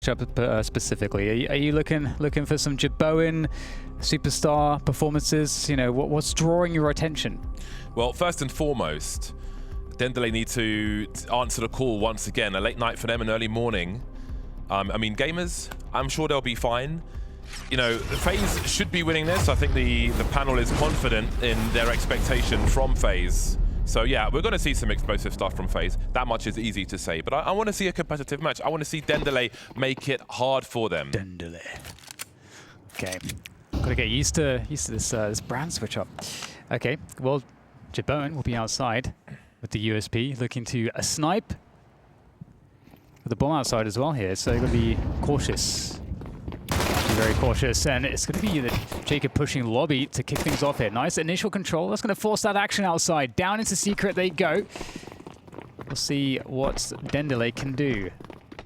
specifically? Are you looking for some JBOEN superstar performances? You know, what's drawing your attention? Well, first and foremost, DENDELE need to answer the call once again. A late night for them, an early morning. I mean, gamers, I'm sure they'll be fine. You know, FaZe should be winning this. I think the panel is confident in their expectation from FaZe. So yeah, we're going to see some explosive stuff from FaZe. That much is easy to say. But I want to see a competitive match. I want to see DENDELE make it hard for them. DENDELE. Okay, got to get used to this brand switch up. Okay, well, JBOEN will be outside with the USP, looking to snipe with the bomb outside as well here. So you've got to be cautious. Very cautious, and it's going to be Jacob pushing lobby to kick things off here. Nice initial control. That's going to force that action outside. Down into secret they go. We'll see what DENDELE can do.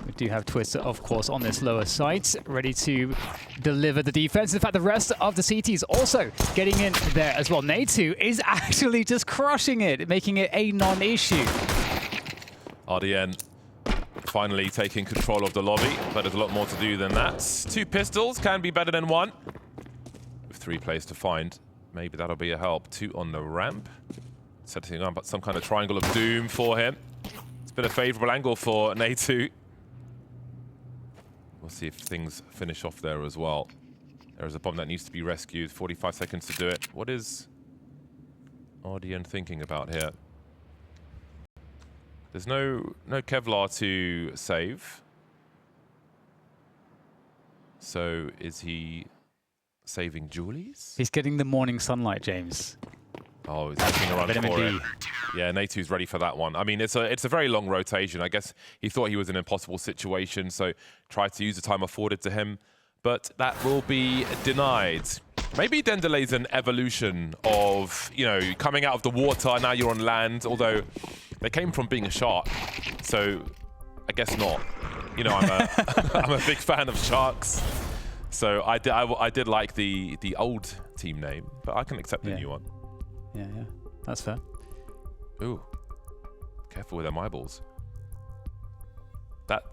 We do have Twister, of course, on this lower site, ready to deliver the defense. In fact, the rest of the CTs also getting in there as well. Natu is actually just crushing it, making it a non-issue. RDN finally taking control of the lobby, but there's a lot more to do than that. 2 pistols can be better than 1. With 3 players to find, maybe that'll be a help. 2 on the ramp. Setting up some kind of triangle of doom for him. It's been a favorable angle for Natu. We'll see if things finish off there as well. There is a bomb that needs to be rescued. 45 seconds to do it. What is RDN thinking about here? There's no Kevlar to save. So is he saving Julies? He's getting the morning sunlight, James. Oh, he's taking a run for it. Yeah, Natu's ready for that one. I mean, it's a very long rotation. I guess he thought he was in an impossible situation, so tried to use the time afforded to him. But that will be denied. Maybe DENDELE's an evolution of, you know, coming out of the water, now you're on land, although they came from being a shark, so I guess not. You know, I'm a big fan of sharks, so I did like the old team name, but I can accept the new one. Yeah, that's fair. Ooh, careful with them eyeballs. That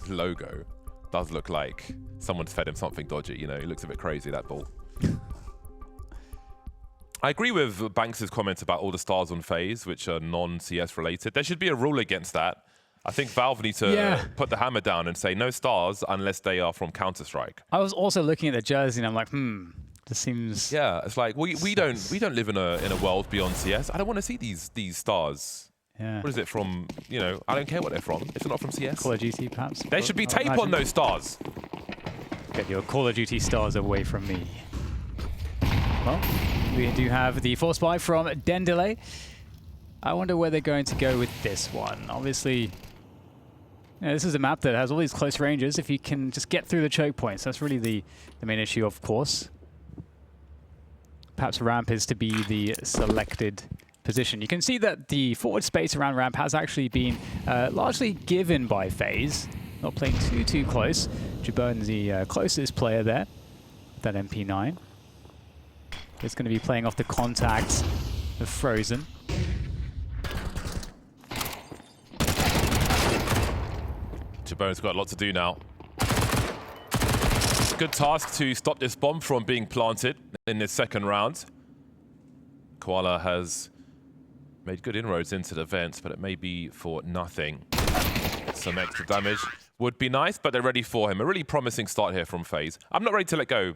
logo does look like someone's fed him something dodgy. You know, he looks a bit crazy, that ball. I agree with Banks' comment about all the stars on FaZe, which are non-CS related. There should be a rule against that. I think Valve need to put the hammer down and say no stars unless they are from Counter-Strike. I was also looking at the jersey and I'm like, this seems... Yeah, it's like we don't live in a world beyond CS. I don't want to see these stars. Yeah. What is it from? You know, I don't care what they're from. If they're not from CS. Call of Duty, perhaps. There should be tape on those stars. Get your Call of Duty stars away from me. Well, we do have the force buy from DENDELE. I wonder where they're going to go with this one. Obviously, you know, this is a map that has all these close ranges. If you can just get through the choke points, that's really the main issue, of course. Perhaps ramp is to be the selected position. You can see that the forward space around ramp has actually been largely given by FaZe. Not playing too close. JBOEN, the closest player there, that MP9. It's going to be playing off the contact of Frozen. JBOEN's got a lot to do now. Good task to stop this bomb from being planted in this second round. Koala has made good inroads into the vents, but it may be for nothing. Some extra damage would be nice, but they're ready for him. A really promising start here from FaZe. I'm not ready to let go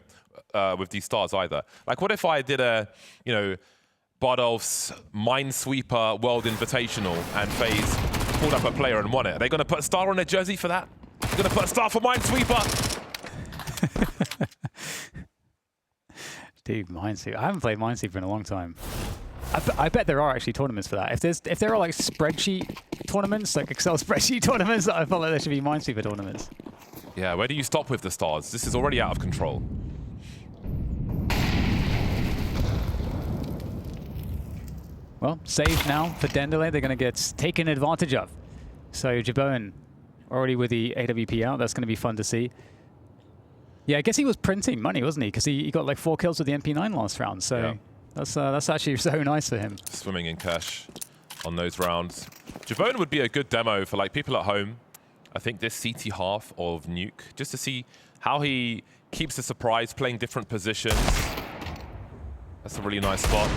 with these stars either. Like, what if I did a, you know, Bardolph's Minesweeper World Invitational and FaZe pulled up a player and won it? Are they going to put a star on their jersey for that? They're going to put a star for Minesweeper? Dude, Minesweeper. I haven't played Minesweeper in a long time. I bet there are actually tournaments for that. If there are like spreadsheet tournaments, like Excel spreadsheet tournaments, I felt like there should be Minesweeper tournaments. Yeah, where do you stop with the stars? This is already out of control. Well, save now for DENDELE. They're going to get taken advantage of. So JBOEN already with the AWP out. That's going to be fun to see. Yeah, I guess he was printing money, wasn't he? Because he got like 4 kills with the MP9 last round. So. Yeah. That's actually so nice for him. Swimming in cash on those rounds. JBOEN would be a good demo for like people at home. I think, this CT half of Nuke, just to see how he keeps the surprise, playing different positions. That's a really nice spot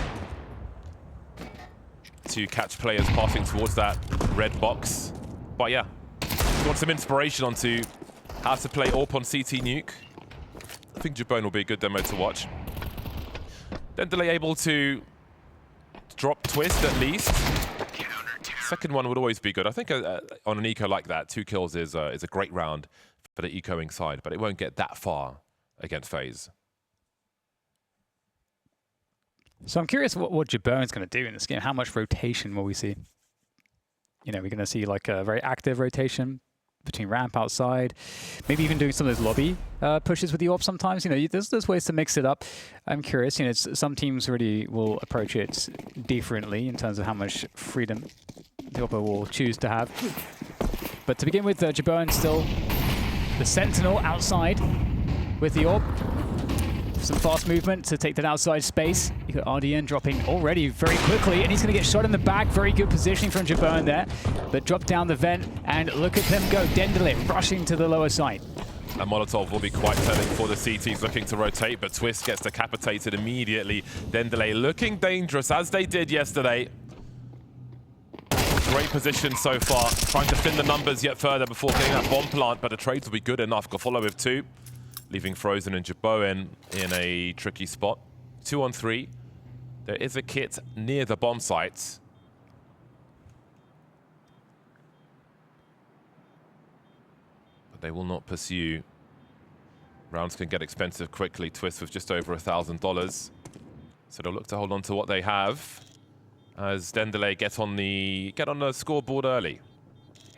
to catch players passing towards that red box. But yeah, if you want some inspiration onto how to play AWP on CT Nuke, I think JBOEN will be a good demo to watch. DENDELE able to drop Twist at least. Second one would always be good. I think on an eco like that, 2 kills is a great round for the ecoing side, but it won't get that far against FaZe. So I'm curious what JBOEN's going to do in this game. How much rotation will we see? You know, we're going to see like a very active rotation between ramp outside, maybe even doing some of those lobby pushes with the AWP sometimes. You know, there's ways to mix it up. I'm curious. You know, some teams really will approach it differently in terms of how much freedom the AWP will choose to have. But to begin with, JBOEN still the sentinel outside with the AWP. Some fast movement to take that outside space. You got RDN dropping already very quickly, and he's going to get shot in the back. Very good positioning from JBOEN there. But drop down the vent, and look at them go. DENDELE rushing to the lower side. And Molotov will be quite telling for the CTs looking to rotate, but Twist gets decapitated immediately. DENDELE looking dangerous, as they did yesterday. Great position so far, trying to thin the numbers yet further before getting that bomb plant, but the trades will be good enough. GoFollow with 2. Leaving Frozen and JBOEN in a tricky spot. 2 on 3. There is a kit near the bomb site. But they will not pursue. Rounds can get expensive quickly. Twist with just over $1,000. So they'll look to hold on to what they have as DENDELE get on the scoreboard early.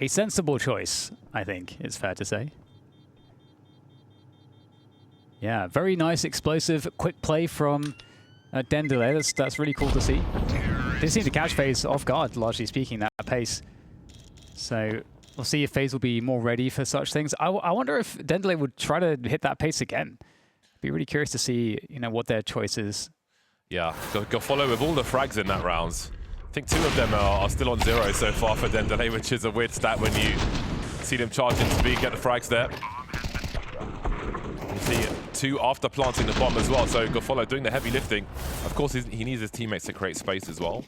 A sensible choice, I think, it's fair to say. Yeah, very nice, explosive, quick play from DENDELE. That's really cool to see. They seem to catch FaZe off guard, largely speaking, that pace. So we'll see if FaZe will be more ready for such things. I wonder if DENDELE would try to hit that pace again. Be really curious to see, you know, what their choice is. Yeah, GoFollow with all the frags in that round. I think 2 of them are still on 0 so far for DENDELE, which is a weird stat when you see them charge into speed, get the frags there. You see 2 after planting the bomb as well, so GoFollow doing the heavy lifting. Of course, he needs his teammates to create space as well,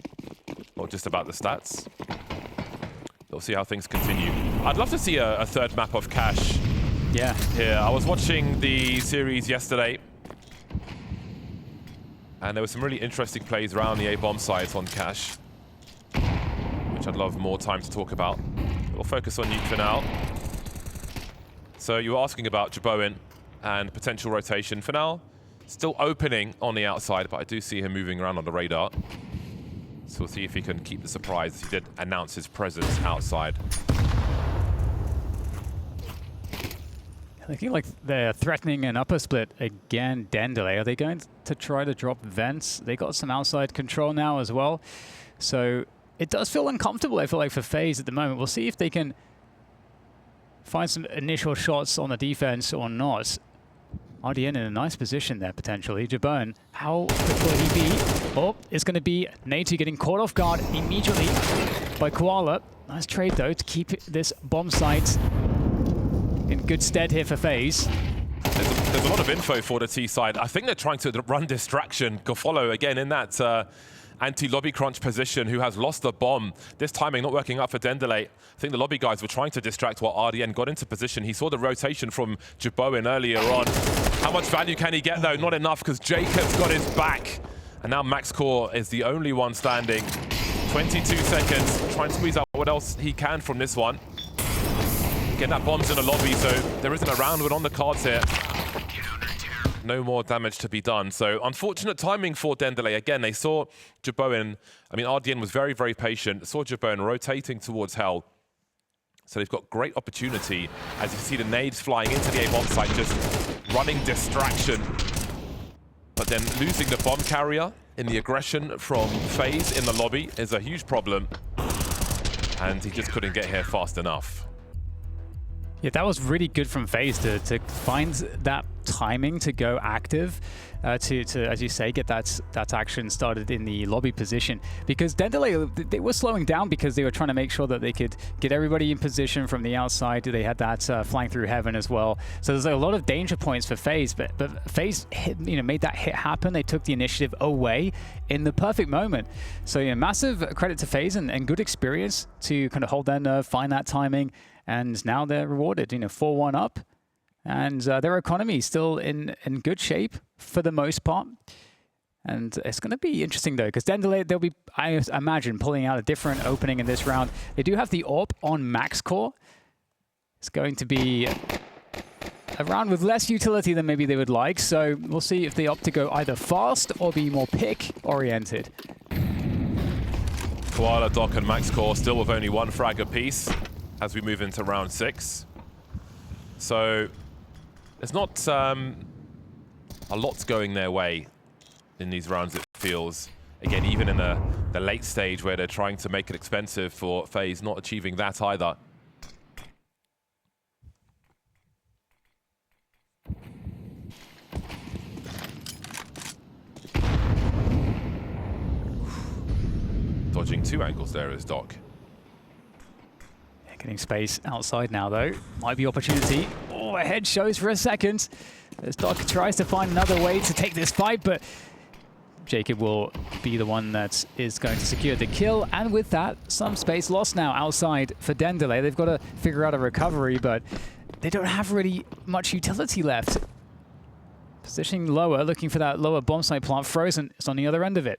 not just about the stats. We'll see how things continue. I'd love to see a third map of Cash. Yeah. Here, I was watching the series yesterday, and there were some really interesting plays around the A-bomb site on Cash, which I'd love more time to talk about. We'll focus on Nuke for now. So you were asking about JBOEN and potential rotation. For now, still opening on the outside, but I do see him moving around on the radar. So we'll see if he can keep the surprise. He did announce his presence outside. Looking like they're threatening an upper split again, DENDELE. Are they going to try to drop vents? They got some outside control now as well. So it does feel uncomfortable, I feel like, for FaZe at the moment. We'll see if they can find some initial shots on the defense or not. RDN in a nice position there, potentially. JBOEN, how quick will he be? Oh, it's going to be Natu getting caught off guard immediately by Koala. Nice trade, though, to keep this bomb site in good stead here for FaZe. There's a lot of info for the T side. I think they're trying to run distraction. GoFollow again in that anti-lobby crunch position, who has lost the bomb. This timing not working out for DENDELE. I think the lobby guys were trying to distract while RDN got into position. He saw the rotation from JBOEN earlier on. How much value can he get though? Not enough, because Jacob's got his back. And now MaxCore is the only one standing. 22 seconds, trying to squeeze out what else he can from this one. Again, that bomb's in the lobby, so there isn't a round one on the cards here. No more damage to be done. So unfortunate timing for DENDELE. Again, they saw JBOEN. I mean, RDN was very, very patient. Saw JBOEN rotating towards Hell. So they've got great opportunity as you see the nades flying into the A-bomb site, just running distraction. But then losing the bomb carrier in the aggression from FaZe in the lobby is a huge problem. And he just couldn't get here fast enough. Yeah, that was really good from FaZe to find that timing to go active, to as you say, get that action started in the lobby position. Because DENDELE, they were slowing down because they were trying to make sure that they could get everybody in position from the outside. They had that flying through heaven as well. So there's a lot of danger points for FaZe, but FaZe made that hit happen. They took the initiative away in the perfect moment. So yeah, massive credit to FaZe and good experience to kind of hold their nerve, find that timing. And now they're rewarded, 4-1 up. And their economy is still in good shape for the most part. And it's going to be interesting, though, because DENDELE, they'll be, I imagine, pulling out a different opening in this round. They do have the AWP on max core. It's going to be a round with less utility than maybe they would like. So we'll see if they opt to go either fast or be more pick-oriented. Koala, Doc, and Max Core still with only 1 frag apiece as we move into round 6. So there's not a lot going their way in these rounds, it feels. Again, even in the late stage where they're trying to make it expensive for FaZe, not achieving that either. Dodging 2 angles there is Doc. Getting space outside now, though. Might be opportunity. Oh, a head shows for a second as Doc tries to find another way to take this fight, but Jacob will be the one that is going to secure the kill. And with that, some space lost now outside for DENDELE. They've got to figure out a recovery, but they don't have really much utility left. Positioning lower, looking for that lower bomb site plant. Frozen is on the other end of it.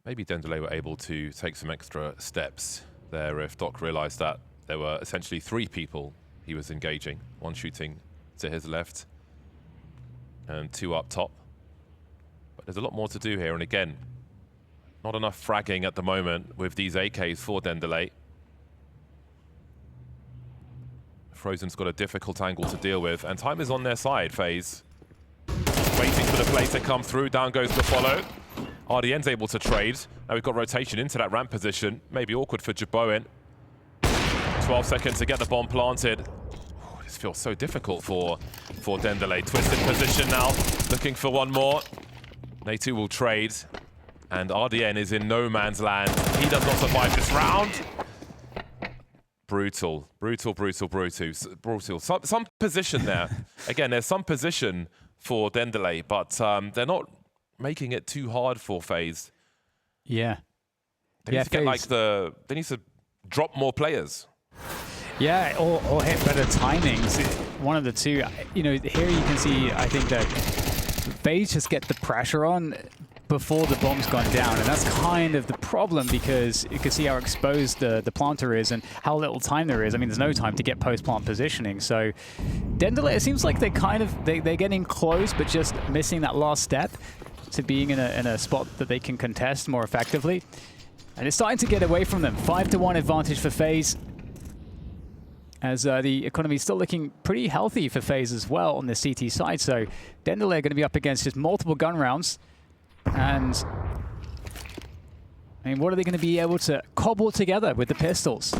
Maybe DENDELE were able to take some extra steps there if Doc realized that there were essentially 3 people he was engaging. 1 shooting to his left and 2 up top. But there's a lot more to do here, and again, not enough fragging at the moment with these AKs for DENDELE. Frozen's got a difficult angle to deal with, and time is on their side, FaZe. Waiting for the play to come through, down goes the follow. RDN's able to trade. Now we've got rotation into that ramp position. Maybe awkward for JBOEN. 12 seconds to get the bomb planted. Ooh, this feels so difficult for DENDELE. Twisted position now, looking for one more. Natu will trade, and RDN is in no man's land. He does not survive this round. Brutal, brutal, brutal, brutal, brutal. Some position there. Again, there's some position for DENDELE, but they're not making it too hard for FaZe. Yeah. They need to get like they need to drop more players. Yeah, or hit better timings. One of the two. Here you can see, I think that FaZe just get the pressure on before the bomb's gone down, and that's kind of the problem because you can see how exposed the planter is and how little time there is. I mean, there's no time to get post-plant positioning. So DENDELE, it seems like they're getting close, but just missing that last step to being in a spot that they can contest more effectively. And it's starting to get away from them. 5-1 advantage for FaZe, as the economy is still looking pretty healthy for FaZe as well on the CT side. So DENDELE are going to be up against just multiple gun rounds. And I mean, what are they going to be able to cobble together with the pistols?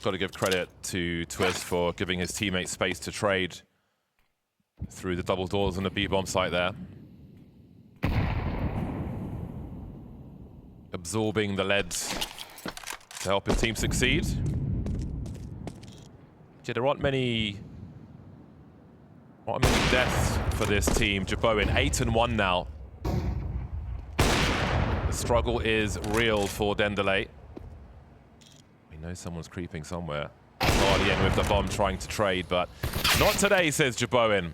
Got to give credit to Twist for giving his teammates space to trade through the double doors on the B-bomb site there. Absorbing the lead to help his team succeed. Yeah, there aren't many deaths for this team. JBOEN 8-1 now. The struggle is real for DENDELE. We know someone's creeping somewhere. Guardian with the bomb trying to trade, but not today, says JBOEN.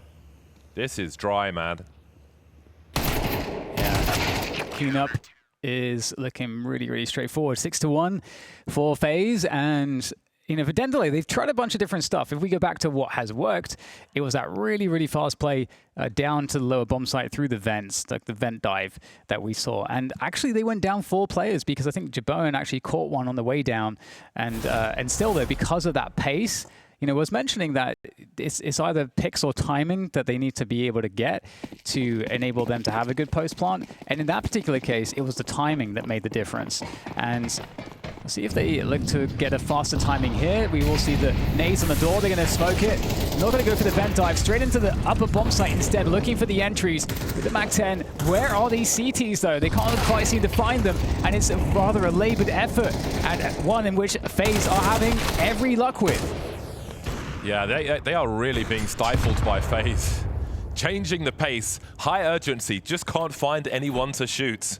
This is dry, man. Yeah, cleanup is looking really, really straightforward. 6-1 for FaZe, and for DENDELE, they've tried a bunch of different stuff. If we go back to what has worked, it was that really, really fast play down to the lower bomb site through the vents, like the vent dive that we saw. And actually, they went down 4 players because I think JBOEN actually caught one on the way down. And still, though, because of that pace, was mentioning that it's either picks or timing that they need to be able to get to enable them to have a good post plant. And in that particular case, it was the timing that made the difference. And We'll see if they look to get a faster timing here. We will see the nades on the door. They're going to smoke it. Not going to go for the vent dive. Straight into the upper bomb site instead, looking for the entries with the MAC-10. Where are these CTs, though? They can't quite seem to find them, and it's rather a labored effort, and one in which FaZe are having every luck with. Yeah, they are really being stifled by FaZe. Changing the pace, high urgency, just can't find anyone to shoot.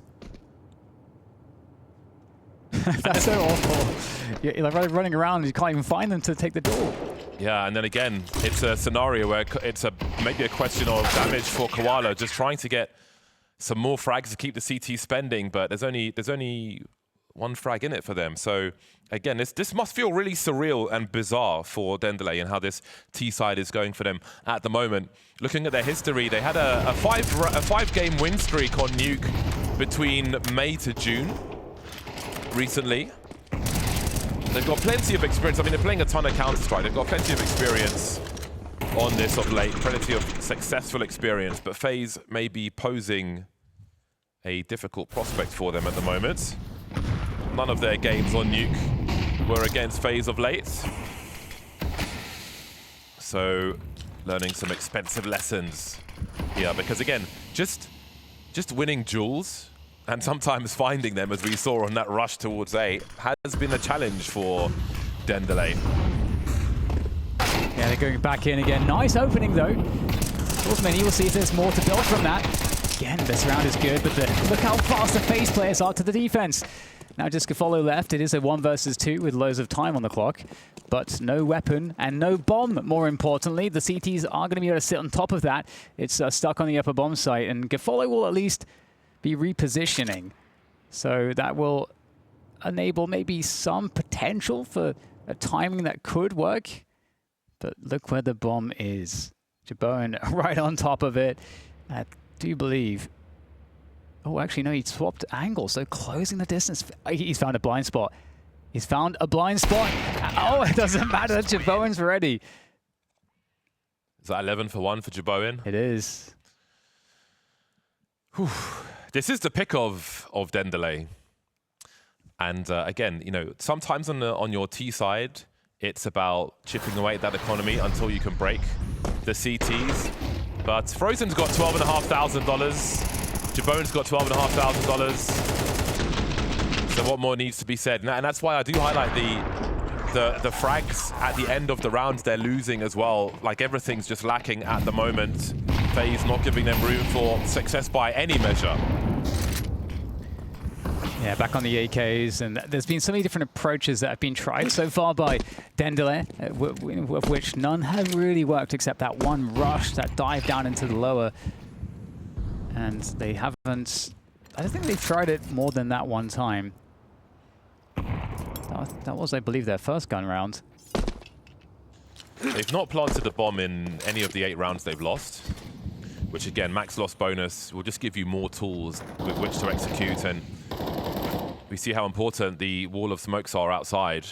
That's so awful. You're like running around and you can't even find them to take the door. Yeah, and then again, it's a scenario where it's maybe a question of damage for Koala, just trying to get some more frags to keep the CT spending, but there's only one frag in it for them. So again, this must feel really surreal and bizarre for DENDELE and how this T side is going for them at the moment. Looking at their history, they had a five-game win streak on Nuke between May to June recently. They've got plenty of experience. I mean, they're playing a ton of Counter-Strike. They've got plenty of experience on this of late, plenty of successful experience, but FaZe may be posing a difficult prospect for them at the moment. None of their games on Nuke were against FaZe of late. So, learning some expensive lessons here, because again, just winning duels and sometimes finding them, as we saw on that rush towards A, has been a challenge for DENDELE. Yeah, they're going back in again. Nice opening, though. Towards many, we'll see if there's more to build from that. Again, this round is good, but look how fast the FaZe players are to the defense. Now just Gafolo left. It is a 1 versus 2 with loads of time on the clock, but no weapon and no bomb, more importantly. The CTs are going to be able to sit on top of that. It's stuck on the upper bomb site, and Gafolo will at least be repositioning. So that will enable maybe some potential for a timing that could work. But look where the bomb is. JBOEN right on top of it. I do believe... Oh, actually, no, he swapped angles, so closing the distance. He's found a blind spot. He's found a blind spot. Oh, it doesn't matter. JBOEN's ready. Is that 11 for 1 for JBOEN? It is. Whew. This is the pick of DENDELE. And again, you know, sometimes on your T side, it's about chipping away at that economy until you can break the CTs. But Frozen's got $12,500. JBOEN's got $12,500. So what more needs to be said? And that's why I do highlight the frags at the end of the round. They're losing as well. Like, everything's just lacking at the moment. FaZe not giving them room for success by any measure. Yeah, back on the AKs, and there's been so many different approaches that have been tried so far by DENDELE, of which none have really worked except that one rush, that dive down into the lower. And they haven't... I don't think they've tried it more than that one time. That was, I believe, their first gun round. They've not planted the bomb in any of the 8 rounds they've lost, which again, max loss bonus will just give you more tools with which to execute, and we see how important the wall of smokes are outside,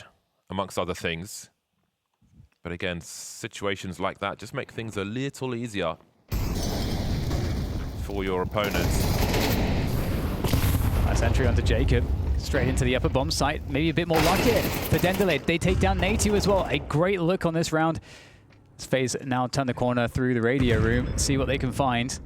amongst other things. But again, situations like that just make things a little easier for your opponents. Nice entry onto Jacob. Straight into the upper bomb site. Maybe a bit more luck here for DENDELE. They take down Natu as well. A great look on this round. FaZe now turn the corner through the radio room, see what they can find.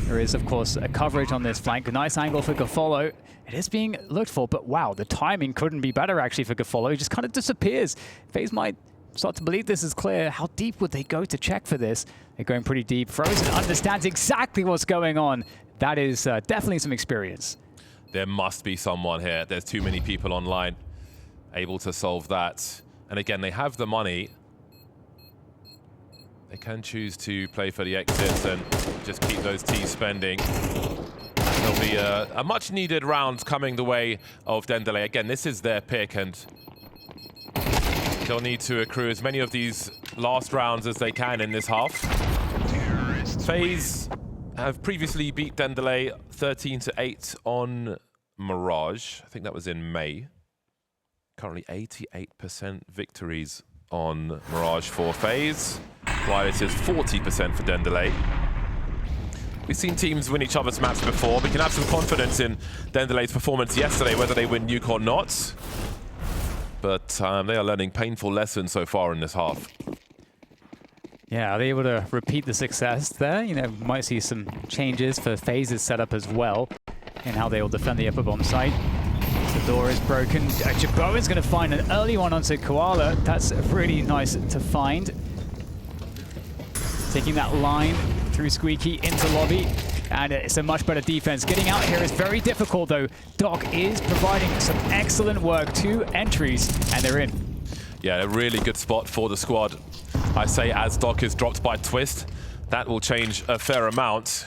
There is, of course, a coverage on this flank. A nice angle for Gafolo. It is being looked for, but wow, the timing couldn't be better actually for Gafolo. He just kind of disappears. FaZe might start to believe this is clear. How deep would they go to check for this? They're going pretty deep. Frozen understands exactly what's going on. That is definitely some experience. There must be someone here. There's too many people online able to solve that. And again, they have the money. They can choose to play for the exits and just keep those T's spending. There'll be a much needed round coming the way of DENDELE. Again, this is their pick, and they'll need to accrue as many of these last rounds as they can in this half. FaZe have previously beat DENDELE 13-8 on Mirage. I think that was in May. Currently 88% victories on Mirage for FaZe, while it is 40% for DENDELE. We've seen teams win each other's maps before. We can have some confidence in DENDELE's performance yesterday, whether they win Nuke or not. but they are learning painful lessons so far in this half. Yeah, are they able to repeat the success there? You know, might see some changes for FaZe's setup as well in how they will defend the upper bomb site. The door is broken. JBOEN's going to find an early one onto Koala. That's really nice to find. Taking that line through Squeaky into lobby. And it's a much better defense. Getting out here is very difficult, though. Doc is providing some excellent work. 2 entries, and they're in. Yeah, a really good spot for the squad. I say as Doc is dropped by Twist, that will change a fair amount.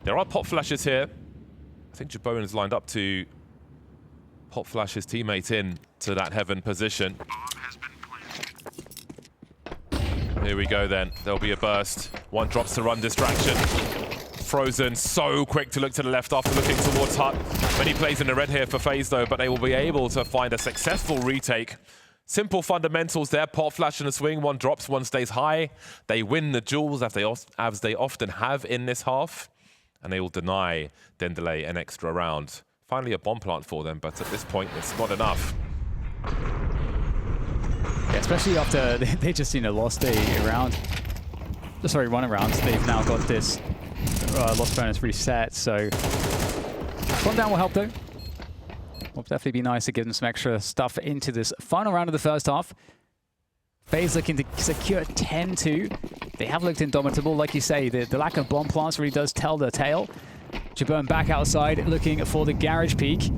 There are pop flashes here. I think JBOEN is lined up to pop flash his teammate in to that heaven position. Here we go then. There'll be a burst. One drops to run distraction. Frozen so quick to look to the left after looking towards Hut. Many plays in the red here for FaZe though, but they will be able to find a successful retake. Simple fundamentals there. Pop flash and a swing. One drops, one stays high. They win the duels as they often have in this half. And they will deny DENDELE an extra round. Finally a bomb plant for them, but at this point it's not enough. Yeah, especially after they just, you know, lost a round. Sorry, one round. They've now got this loss bonus reset, so one down will help though. Will definitely be nice to give them some extra stuff into this final round of the first half. FaZe looking to secure 10-2. They have looked indomitable, like you say. The lack of bomb plants really does tell the tale. JBOEN back outside, looking for the garage peak.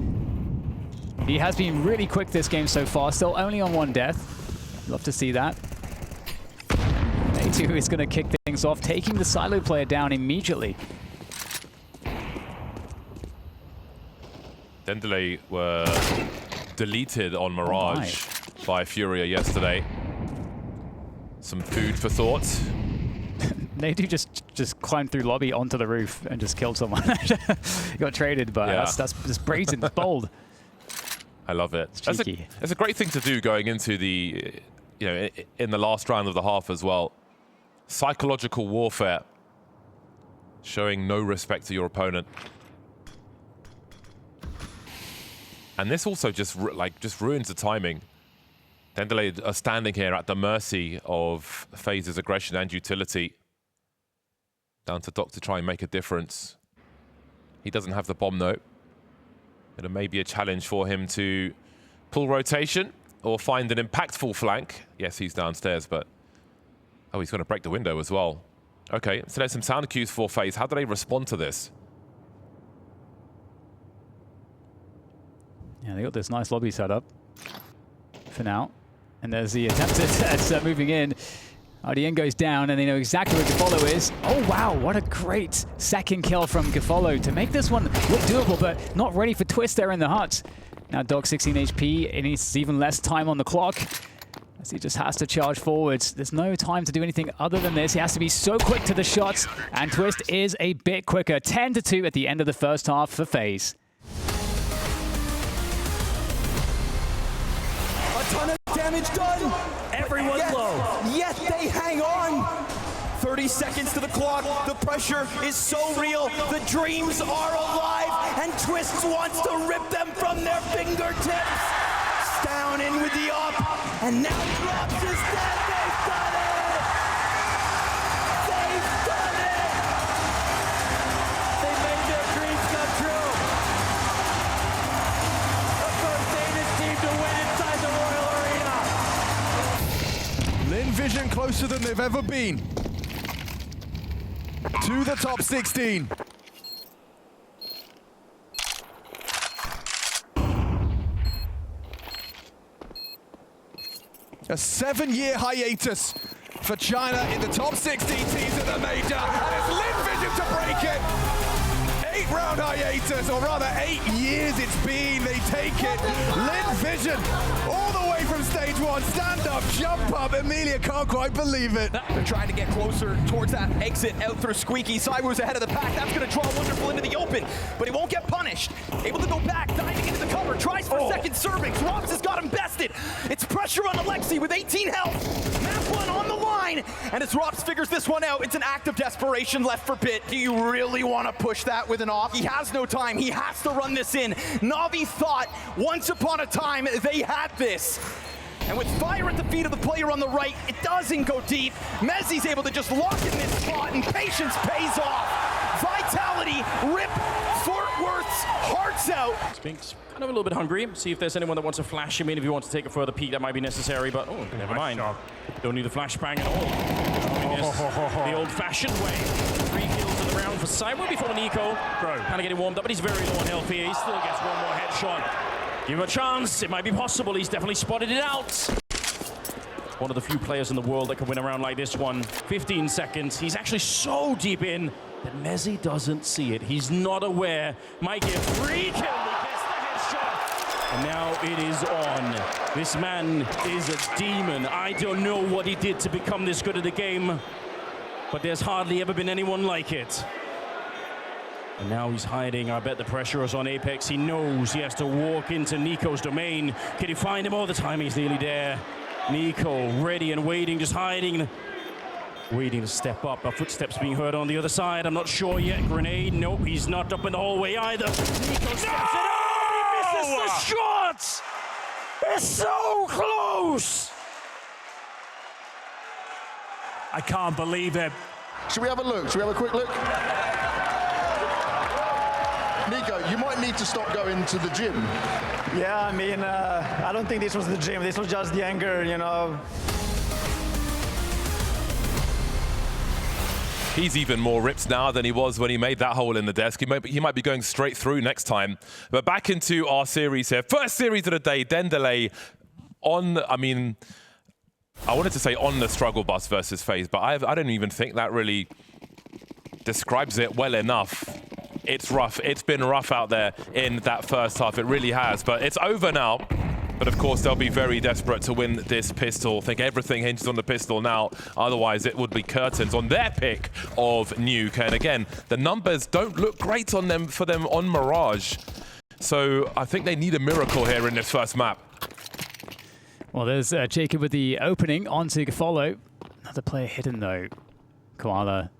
He has been really quick this game so far, still only on 1 death. Love to see that. A2 is going to kick things off, taking the silo player down immediately. DENDELE were deleted on Mirage by Furia yesterday. Some food for thought. They do just climb through lobby onto the roof and just killed someone. Got traded, but yeah. that's just brazen, bold. I love it. It's that's a great thing to do going into the, you know, in the last round of the half as well. Psychological warfare, showing no respect to your opponent. And this also just ruins the timing. DENDELE are standing here at the mercy of FaZe's aggression and utility. Down to Doc to try and make a difference. He doesn't have the bomb though. It may be a challenge for him to pull rotation or find an impactful flank. Yes, he's downstairs, but oh, he's going to break the window as well. Okay, so there's some sound cues for FaZe. How do they respond to this? Yeah, they got this nice lobby set up for now. And there's the attempt at moving in. RDN goes down, and they know exactly where Gafolo is. Oh, wow, what a great second kill from Gafolo to make this one look doable, but not ready for Twist there in the hut. Now Doc 16 HP, and he's even less time on the clock, as he just has to charge forwards. There's no time to do anything other than this. He has to be so quick to the shots, and Twist is a bit quicker. 10-2 at the end of the first half for FaZe. A ton of damage done. Everyone's low. Yet they hang on. 30 seconds to the clock. The pressure is so real. The dreams are alive. And Twist wants to rip them from their fingertips. Down in with the up. And now drops his dead. They've done it. They've done it. They made their dreams come true. The first Danish team to win inside the Royal Arena. Lin Vision closer than they've ever been to the top 16. A 7-year hiatus for China in the top 16 teams of the major, and it's Lin Vision to break it. 8-round hiatus, or rather 8 years it's been. They take it. Lin Vision, all the way from stage 1. Stand up, jump up. Emilia can't quite believe it. They're trying to get closer towards that exit out through Squeaky. Sideways ahead of the pack. That's going to draw Wonderful into the open, but he won't get punished. Able to go back, diving into the cover. Tries for second servings. Robs has got him bested. It's pressure on Alexi with 18 health. Map 1 on the line. in, and as Rops figures this one out, it's an act of desperation left for Bit. Do you really want to push that with an off? He has no time. He has to run this in. Na'Vi thought once upon a time they had this. And with fire at the feet of the player on the right, it doesn't go deep. Mezzi's able to just lock in this spot, and patience pays off. Vitality rip Fort Worth's hearts out. Spinks kind of a little bit hungry. See if there's anyone that wants to flash him in if he wants to take a further peek. That might be necessary, but oh, never mind. Don't need the flashbang at all. The old-fashioned way. 3 kills in the round for Cyber before Nico. Kind of getting warmed up, but he's very low on health here. He still gets one more headshot. Give him a chance. It might be possible. He's definitely spotted it out. One of the few players in the world that can win a round like this one. 15 seconds. He's actually so deep in that Mezzi doesn't see it. He's not aware. Might get 3 kills. He gets the headshot. And now it is on. This man is a demon. I don't know what he did to become this good at the game, but there's hardly ever been anyone like it. And now he's hiding. I bet the pressure is on Apex. He knows he has to walk into Nico's domain. Can he find him all the time? He's nearly there. Nico ready and waiting, just hiding. Waiting to step up. Our footsteps being heard on the other side. I'm not sure yet. Grenade. Nope, he's not up in the hallway either. Nico steps it up. He misses the shot. It's so close. I can't believe it. Should we have a look? Should we have a quick look? Nico, you might need to stop going to the gym. Yeah, I mean, I don't think this was the gym. This was just the anger, you know. He's even more ripped now than he was when he made that hole in the desk. He might be going straight through next time. But back into our series here. First series of the day, DENDELE on, I mean, I wanted to say on the struggle bus versus FaZe, but I don't even think that really describes it well enough. It's rough. It's been rough out there in that first half. It really has. But it's over now. But of course, they'll be very desperate to win this pistol. I think everything hinges on the pistol now. Otherwise, it would be curtains on their pick of Nuke. And again, the numbers don't look great on them for them on Mirage. So I think they need a miracle here in this first map. Well, there's Jacob with the opening onto Follow. Another player hidden, though. Koala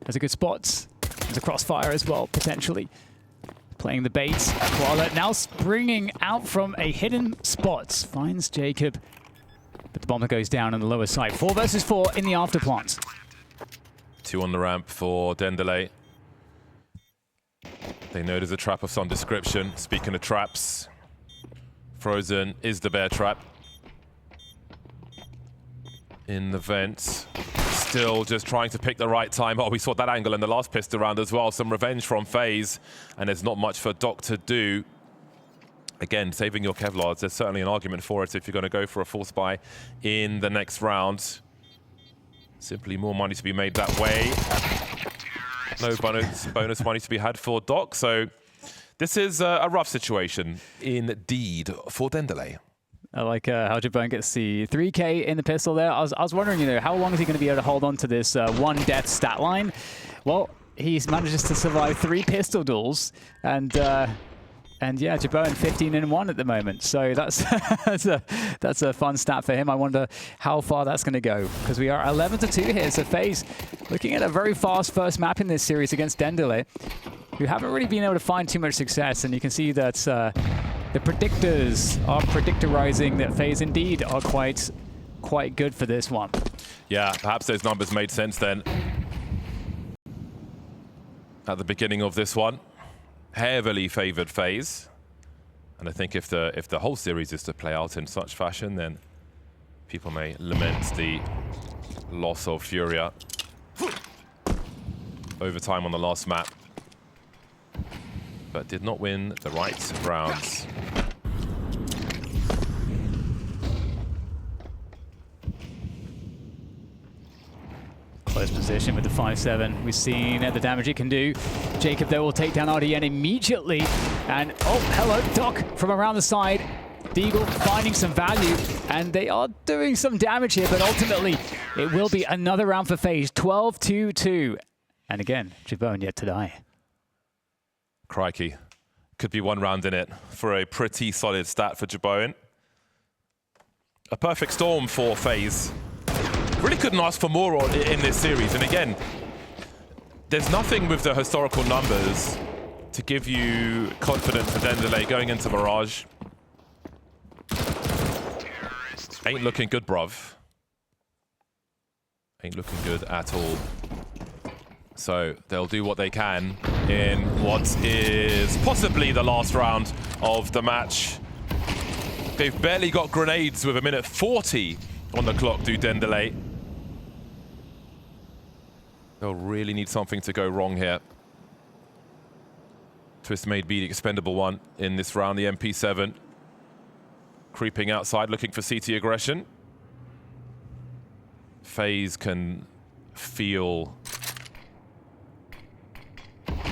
has a good spot. There's a crossfire as well, potentially. Playing the bait. Koala now springing out from a hidden spot. Finds Jacob. But the bomber goes down on the lower side. 4 versus 4 in the afterplant. 2 on the ramp for DENDELE. They know there's a trap of some description. Speaking of traps, Frozen is the bear trap. In the vent. Still just trying to pick the right time. Oh, we saw that angle in the last pistol round as well. Some revenge from FaZe, and there's not much for Doc to do. Again, saving your Kevlars, there's certainly an argument for it if you're going to go for a full spy in the next round. Simply more money to be made that way. No bonus money to be had for Doc, so this is a rough situation indeed for DENDELE. I like how JBOEN gets the 3K in the pistol there. I was wondering, you know, how long is he going to be able to hold on to this 1 death stat line? Well, he manages to survive 3 pistol duels, and yeah, JBOEN 15-1 at the moment. So that's that's a fun stat for him. I wonder how far that's going to go, because we are 11-2 here. So FaZe looking at a very fast first map in this series against DENDELE, who haven't really been able to find too much success, and you can see that. The predictors are predictorizing that FaZe indeed are quite good for this one. Yeah, perhaps those numbers made sense then. At the beginning of this one, heavily favored FaZe. And I think if the whole series is to play out in such fashion, then people may lament the loss of Furia. Overtime on the last map. But did not win the right rounds. Close position with the 5-7. We've seen the damage it can do. Jacob, though, will take down RDN immediately. And, oh, hello, Doc from around the side. Deagle finding some value, and they are doing some damage here, but ultimately it will be another round for FaZe. 12-2-2. And again, JBOEN yet to die. Crikey. Could be 1 round in it for a pretty solid stat for JBOEN. A perfect storm for FaZe. Really couldn't ask for more in this series. And again, there's nothing with the historical numbers to give you confidence for DENDELE going into Mirage. Ain't looking good, bruv. Ain't looking good at all. So they'll do what they can in what is possibly the last round of the match. They've barely got grenades with 1:40 on the clock, do DENDELE. They'll really need something to go wrong here. Twist may be the expendable one in this round, the MP7. Creeping outside, looking for CT aggression. FaZe can feel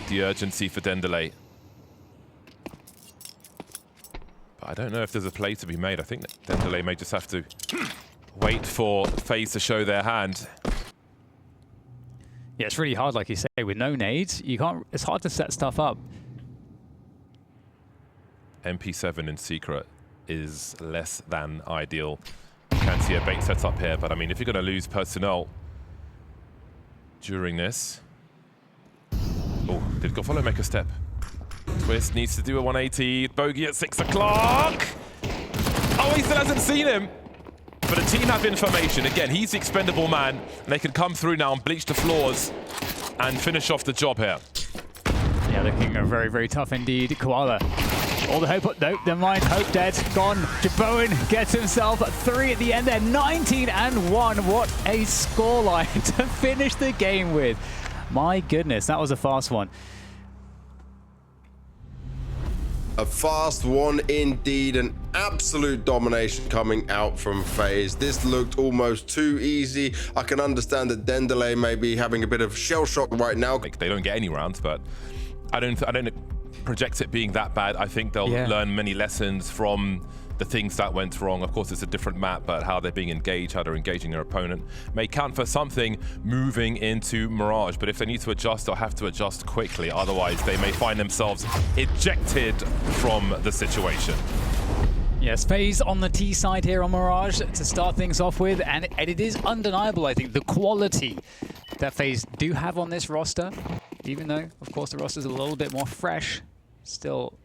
the urgency for DENDELE. But I don't know if there's a play to be made. I think that DENDELE may just have to wait for FaZe to show their hand. Yeah, it's really hard, like you say, with no nades. You can't. It's hard to set stuff up. MP7 in secret is less than ideal. You can see a bait set up here, but I mean, if you're going to lose personnel during this. Oh, did GoFollow make a step? Twist needs to do a 180. Bogey at 6 o'clock. Oh, he still hasn't seen him. But the team have information. Again, he's the expendable man. And they can come through now and bleach the floors and finish off the job here. Yeah, looking very, very tough indeed. Koala. All the hope, nope, never mind. Hope dead, gone. JBOEN gets himself 3 at the end there. 19-1. What a scoreline to finish the game with. My goodness, that was a fast one. A fast one indeed, an absolute domination coming out from FaZe. This looked almost too easy. I can understand that DENDELE may be having a bit of shell shock right now. They don't get any rounds, but I don't project it being that bad. I think they'll learn many lessons from the things that went wrong. Of course, it's a different map, but how they're being engaged, how they're engaging their opponent may count for something moving into Mirage. But if they need to adjust, they'll have to adjust quickly. Otherwise, they may find themselves ejected from the situation. Yes, FaZe on the T side here on Mirage to start things off with, and it is undeniable, I think, the quality that FaZe do have on this roster. Even though, of course, the roster's a little bit more fresh, still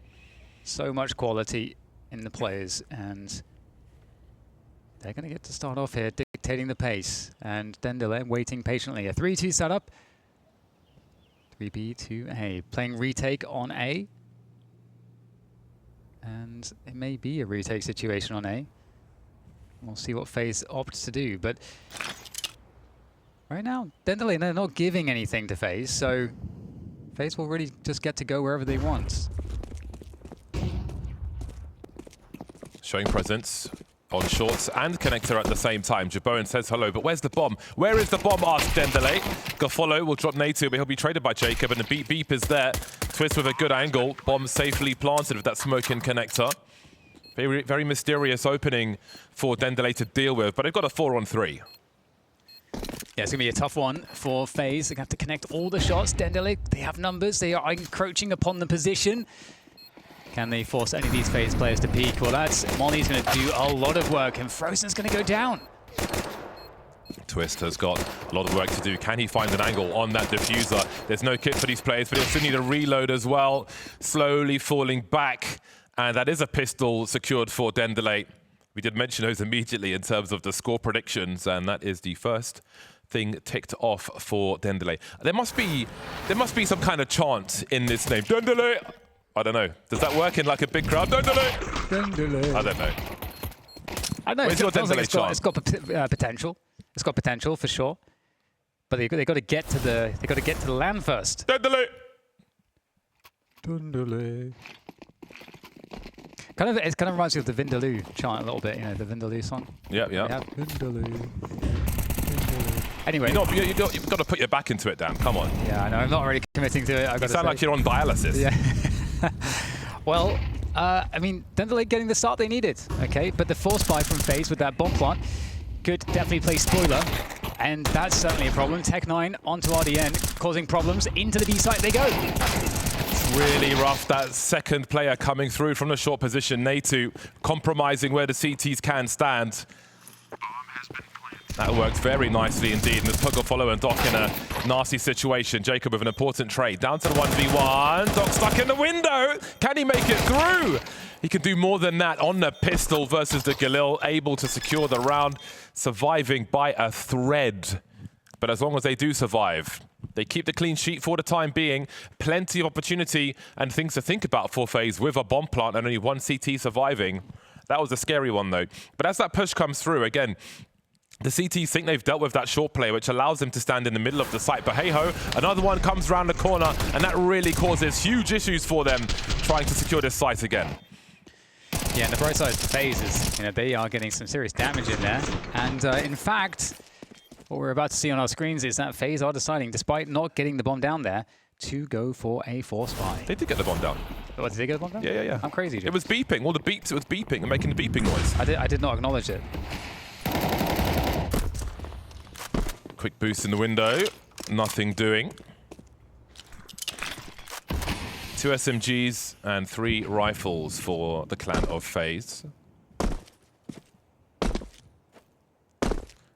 so much quality in the players, and they're going to get to start off here dictating the pace, and DENDELE waiting patiently. A 3-2 setup. 3B to A. Playing retake on A. And it may be a retake situation on A. We'll see what FaZe opts to do, but right now, DENDELE, they're not giving anything to FaZe, so FaZe will really just get to go wherever they want. Showing presence on shorts and connector at the same time. JBOEN says hello, but where's the bomb? Where is the bomb? Asks DENDELE. GoFollow will drop Natu, but he'll be traded by Jacob, and the beep is there. Twist with a good angle. Bomb safely planted with that smoke and connector. Very, very mysterious opening for DENDELE to deal with, but they've got a 4-on-3. Yeah, it's going to be a tough one for FaZe. They're going to have to connect all the shots. DENDELE, they have numbers. They are encroaching upon the position. Can they force any of these FaZe players to peek? Well, Molly's going to do a lot of work, and Frozen's going to go down. Twist has got a lot of work to do. Can he find an angle on that diffuser? There's no kit for these players, but he'll still need a reload as well. Slowly falling back, and that is a pistol secured for DENDELE. We did mention those immediately in terms of the score predictions, and that is the first thing ticked off for DENDELE. There must be some kind of chant in this name. DENDELE! I don't know. Does that work in like a big crowd? DENDELE! DENDELE. I don't know. I know. Where's your DENDELE chant? It's got potential. It's got potential for sure. But they got to get to the LAN first. DENDELE! DENDELE. It kind of reminds me of the Vindaloo chant a little bit, you know, the Vindaloo song. Yeah. Vindaloo. Anyway. You've got to put your back into it, Dan. Come on. Yeah, I know. I'm not really committing to it. You sound like you're on dialysis. Yeah. Well, I mean, DENDELE getting the start they needed, okay? But the force buy from FaZe with that bomb plant could definitely play spoiler, and that's certainly a problem. Tech9 onto RDN, causing problems. Into the B site they go. Really rough, that second player coming through from the short position. Natu compromising where the CTs can stand. That worked very nicely indeed. And there's Puggle Follow and Doc in a nasty situation. Jacob with an important trade. Down to the 1v1. Doc stuck in the window. Can he make it through? He can do more than that on the pistol versus the Galil. Able to secure the round. Surviving by a thread. But as long as they do survive, they keep the clean sheet for the time being. Plenty of opportunity and things to think about for FaZe with a bomb plant and only one CT surviving. That was a scary one though. But as that push comes through, again, the CTs think they've dealt with that short play, which allows them to stand in the middle of the site. But hey-ho, another one comes around the corner, and that really causes huge issues for them trying to secure this site again. Yeah, and the bright side for FaZe is, they are getting some serious damage in there. And in fact, what we're about to see on our screens is that FaZe are deciding, despite not getting the bomb down there, to go for a force buy. They did get the bomb down. What, did they get the bomb down? Yeah. I'm crazy, Jim. It was beeping. All the beeps, it was beeping and making the beeping noise. I did not acknowledge it. Quick boost in the window. Nothing doing. 2 SMGs and 3 rifles for the clan of FaZe.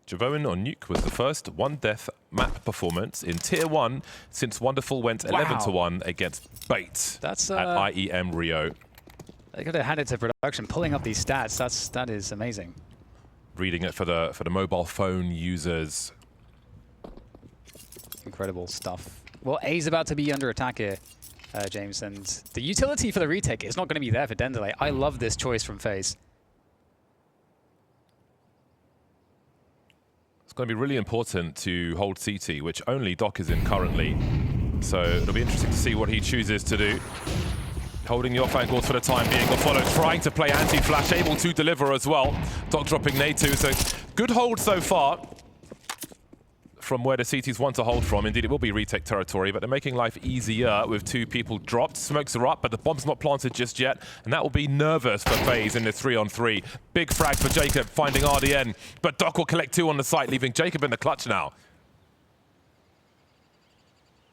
JBOEN on Nuke was the first one-death map performance in Tier 1 since Wonderful went 11-1 against Bait at IEM Rio. They could have had it to production, pulling up these stats. That is amazing. Reading it for the mobile phone users. Incredible stuff. Well, A's about to be under attack here, James, and the utility for the retake is not going to be there for DENDELE. I love this choice from FaZe. It's going to be really important to hold CT, which only Doc is in currently. So it'll be interesting to see what he chooses to do. Holding the off angles for the time being. Follow trying to play anti-flash, able to deliver as well. Doc dropping nade too, so good hold so far from where the CTs want to hold from. Indeed, it will be retake territory, but they're making life easier with 2 people dropped. Smokes are up, but the bomb's not planted just yet, and that will be nervous for FaZe in this 3-on-3. Big frag for Jacob, finding RDN, but Doc will collect 2 on the site, leaving Jacob in the clutch now.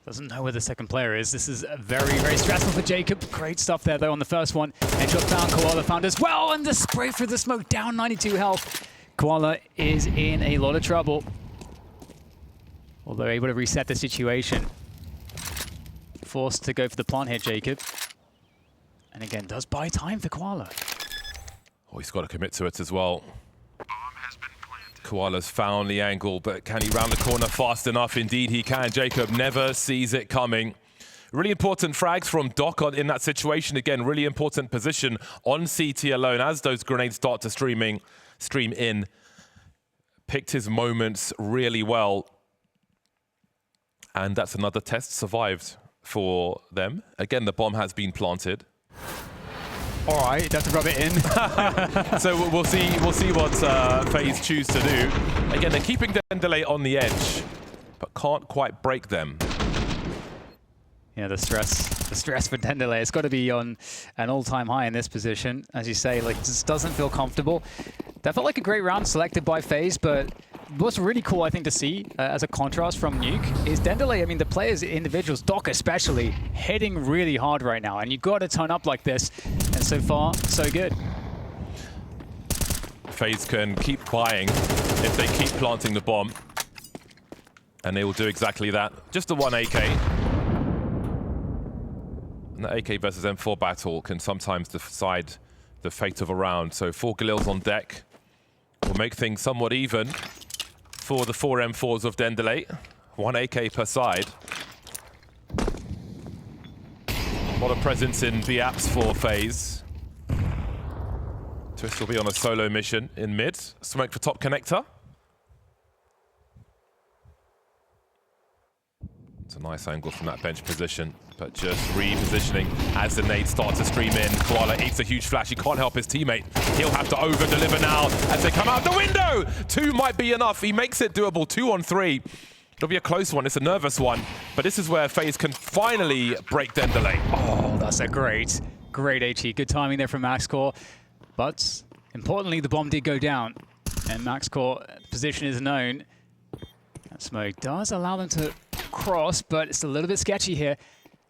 Doesn't know where the second player is. This is very, very stressful for Jacob. Great stuff there, though, on the first one. Headshot down, Koala found as well, and the spray through the smoke, down 92 health. Koala is in a lot of trouble. Although able to reset the situation. Forced to go for the plant here, Jacob. And again, does buy time for Koala. Oh, he's got to commit to it as well. Koala's found the angle, but can he round the corner fast enough? Indeed he can. Jacob never sees it coming. Really important frags from Doc in that situation. Again, really important position on CT alone as those grenades start to stream in. Picked his moments really well. And that's another test survived for them. Again, the bomb has been planted. All right, you have to rub it in. So we'll see what FaZe choose to do. Again, they're keeping DENDELE on the edge, but can't quite break them. Yeah, the stress for DENDELE. It's got to be on an all-time high in this position. As you say, like, just doesn't feel comfortable. That felt like a great round selected by FaZe, but what's really cool, I think, to see as a contrast from Nuke is DENDELE, I mean, the players, individuals, Doc especially, hitting really hard right now. And you've got to turn up like this. And so far, so good. FaZe can keep buying if they keep planting the bomb. And they will do exactly that. Just the 1 AK. And the AK versus M4 battle can sometimes decide the fate of a round. So 4 Galils on deck will make things somewhat even for the 4 M4s of DENDELE. 1 AK per side. A lot of presence in the apps for FaZe. Twist will be on a solo mission in mid. Smoke for top connector. It's a nice angle from that bench position, but just repositioning as the nades start to stream in. Koala eats a huge flash. He can't help his teammate. He'll have to over-deliver now as they come out the window. 2 might be enough. He makes it doable. 2 on 3. It'll be a close one. It's a nervous one, but this is where FaZe can finally break DENDELE. Oh, that's a great HE. Good timing there from MaxCore. But importantly, the bomb did go down, and MaxCore position is known. That smoke does allow them to cross, but it's a little bit sketchy here.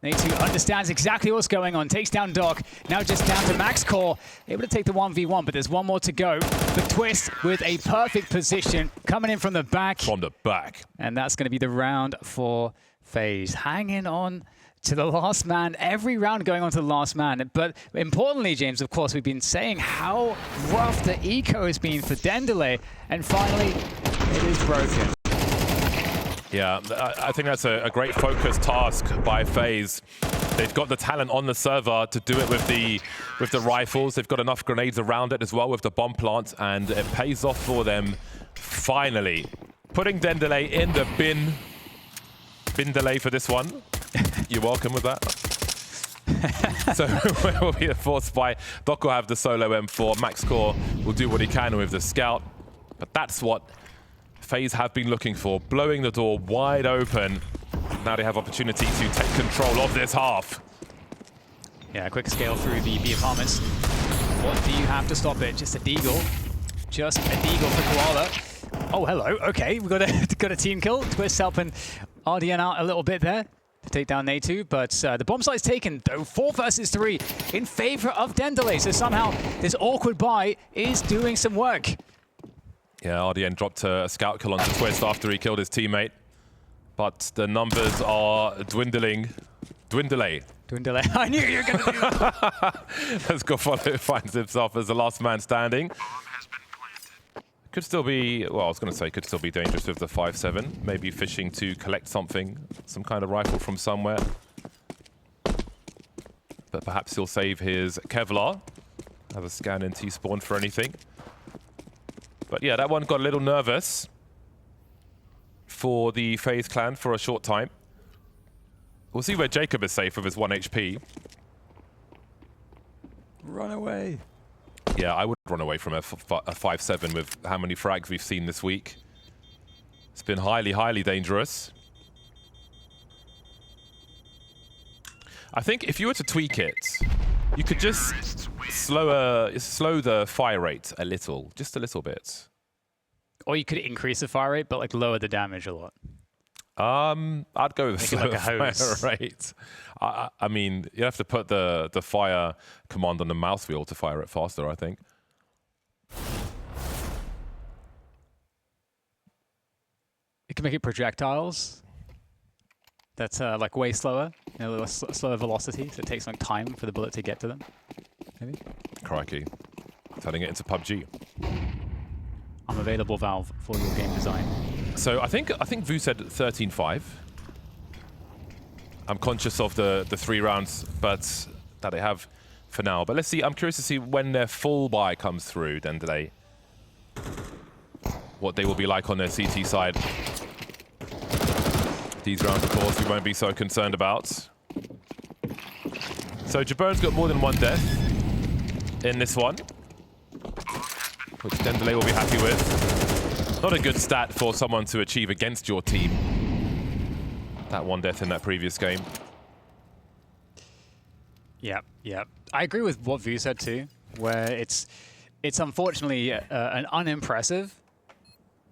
Nate2 understands exactly what's going on, takes down Doc, now just down to Max Core, able to take the 1v1, but there's one more to go. The Twist with a perfect position, coming in from the back. From the back. And that's going to be the round for FaZe. Hanging on to the last man, every round going on to the last man. But importantly, James, of course, we've been saying how rough the eco has been for DENDELE, and finally, it is broken. Yeah, I think that's a great focused task by FaZe. They've got the talent on the server to do it with the rifles. They've got enough grenades around it as well with the bomb plant, and it pays off for them finally. Putting DENDELE in the bin delay for this one. You're welcome with that. So it will be a forced by. Doc will have the solo M4. Max Core will do what he can with the scout. But that's what FaZe have been looking for, blowing the door wide open. Now they have opportunity to take control of this half. Yeah, a quick scale through the B apartments. What do you have to stop it? Just a deagle. Just a deagle for Koala. Oh, hello. Okay, we've got a team kill. Twist helping RDN out a little bit there to take down Nate2, but the bomb site's taken, though 4 versus 3 in favor of DENDELE. So somehow this awkward buy is doing some work. Yeah, RDN dropped a scout kill onto Twist after he killed his teammate. But the numbers are dwindling. DENDELE. I knew you were going to do that. As Gofalo finds himself as the last man standing. Could still be, well, I was going to say, could still be dangerous with the 5-7. Maybe fishing to collect something, some kind of rifle from somewhere. But perhaps he'll save his Kevlar. Have a scan in T-spawn for anything. But yeah, that one got a little nervous for the FaZe clan for a short time. We'll see where Jacob is safe with his 1 HP. Run away. Yeah, I would run away from a 5-7 with how many frags we've seen this week. It's been highly, highly dangerous. I think if you were to tweak it, you could just slow the fire rate a little, just a little bit. Or you could increase the fire rate, but like lower the damage a lot. I'd go with slow like a hose. fire rate. I mean, you have to put the fire command on the mouse wheel to fire it faster, I think. You can make it projectiles. That's like way slower, you know, slower velocity, so it takes some time for the bullet to get to them. Maybe. Crikey, turning it into PUBG. I'm available, Valve, for your game design. So I think Vu said 13-5. I'm conscious of the 3 rounds, but that they have for now. But let's see. I'm curious to see when their full buy comes through. DENDELE, what they will be like on their CT side. These rounds, of course, we won't be so concerned about. So JBOEN's got more than 1 death in this one, which DENDELE will be happy with. Not a good stat for someone to achieve against your team. That 1 death in that previous game. Yeah. I agree with what Vu said too, where it's unfortunately an unimpressive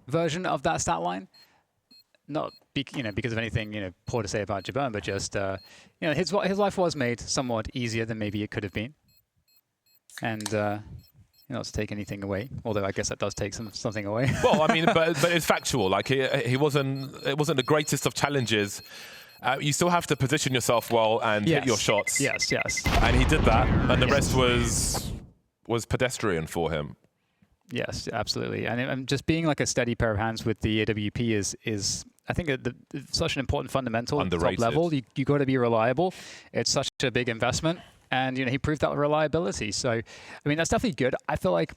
version of that stat line. Not because of anything poor to say about JBOEN, but just his life was made somewhat easier than maybe it could have been, and not to take anything away, although I guess that does take something away. Well, I mean, but it's factual. Like it wasn't the greatest of challenges. You still have to position yourself well and hit your shots. Yes. And he did that, and the rest was pedestrian for him. Yes, absolutely. And just being like a steady pair of hands with the AWP is I think such an important fundamental at the top level. You got to be reliable. It's such a big investment, and he proved that reliability. So I mean, that's definitely good. I feel like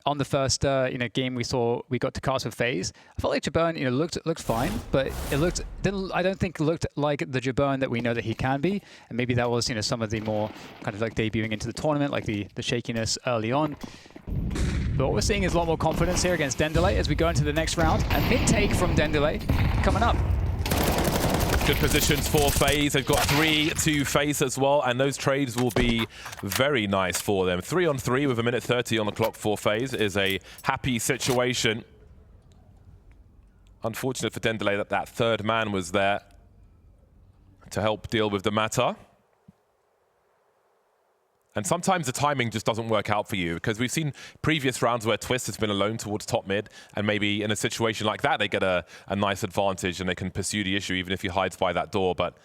on the first game we got to cast with FaZe, I felt like JBOEN looked fine, but I don't think it looked like the JBOEN that we know that he can be. And maybe that was some of the more kind of like debuting into the tournament, like the shakiness early on. But what we're seeing is a lot more confidence here against DENDELE as we go into the next round. A mid-take from DENDELE coming up. Good positions for FaZe. They've got 3 to FaZe as well, and those trades will be very nice for them. 3-on-3 with 1:30 on the clock for FaZe is a happy situation. Unfortunate for DENDELE that 3rd man was there. to help deal with the matter. And sometimes the timing just doesn't work out for you, because we've seen previous rounds where Twist has been alone towards top mid, and maybe in a situation like that, they get a nice advantage and they can pursue the issue even if he hides by that door. But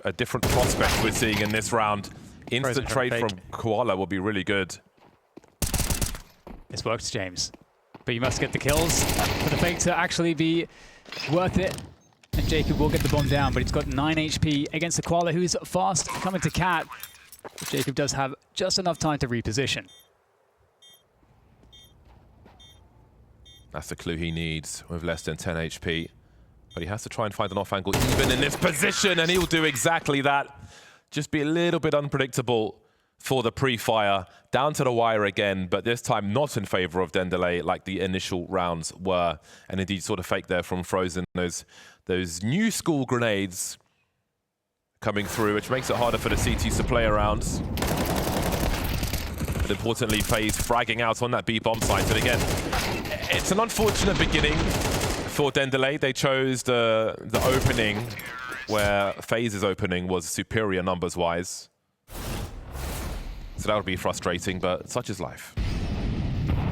a different prospect we're seeing in this round. Instant trade from Koala will be really good. This works, James. But you must get the kills for the fake to actually be worth it. And Jacob will get the bomb down, but he's got 9 HP against the Koala, who's fast coming to Cat. But Jacob does have just enough time to reposition. That's the clue he needs with less than 10 HP. But he has to try and find an off angle even in this position, and he'll do exactly that. Just be a little bit unpredictable for the pre-fire. Down to the wire again, but this time not in favor of DENDELE like the initial rounds were. And indeed sort of fake there from Frozen. Those new school grenades coming through, which makes it harder for the CTs to play around. But importantly, FaZe fragging out on that B bomb site. And again, it's an unfortunate beginning for DENDELE. They chose the opening where FaZe's opening was superior numbers-wise. So that would be frustrating, but such is life.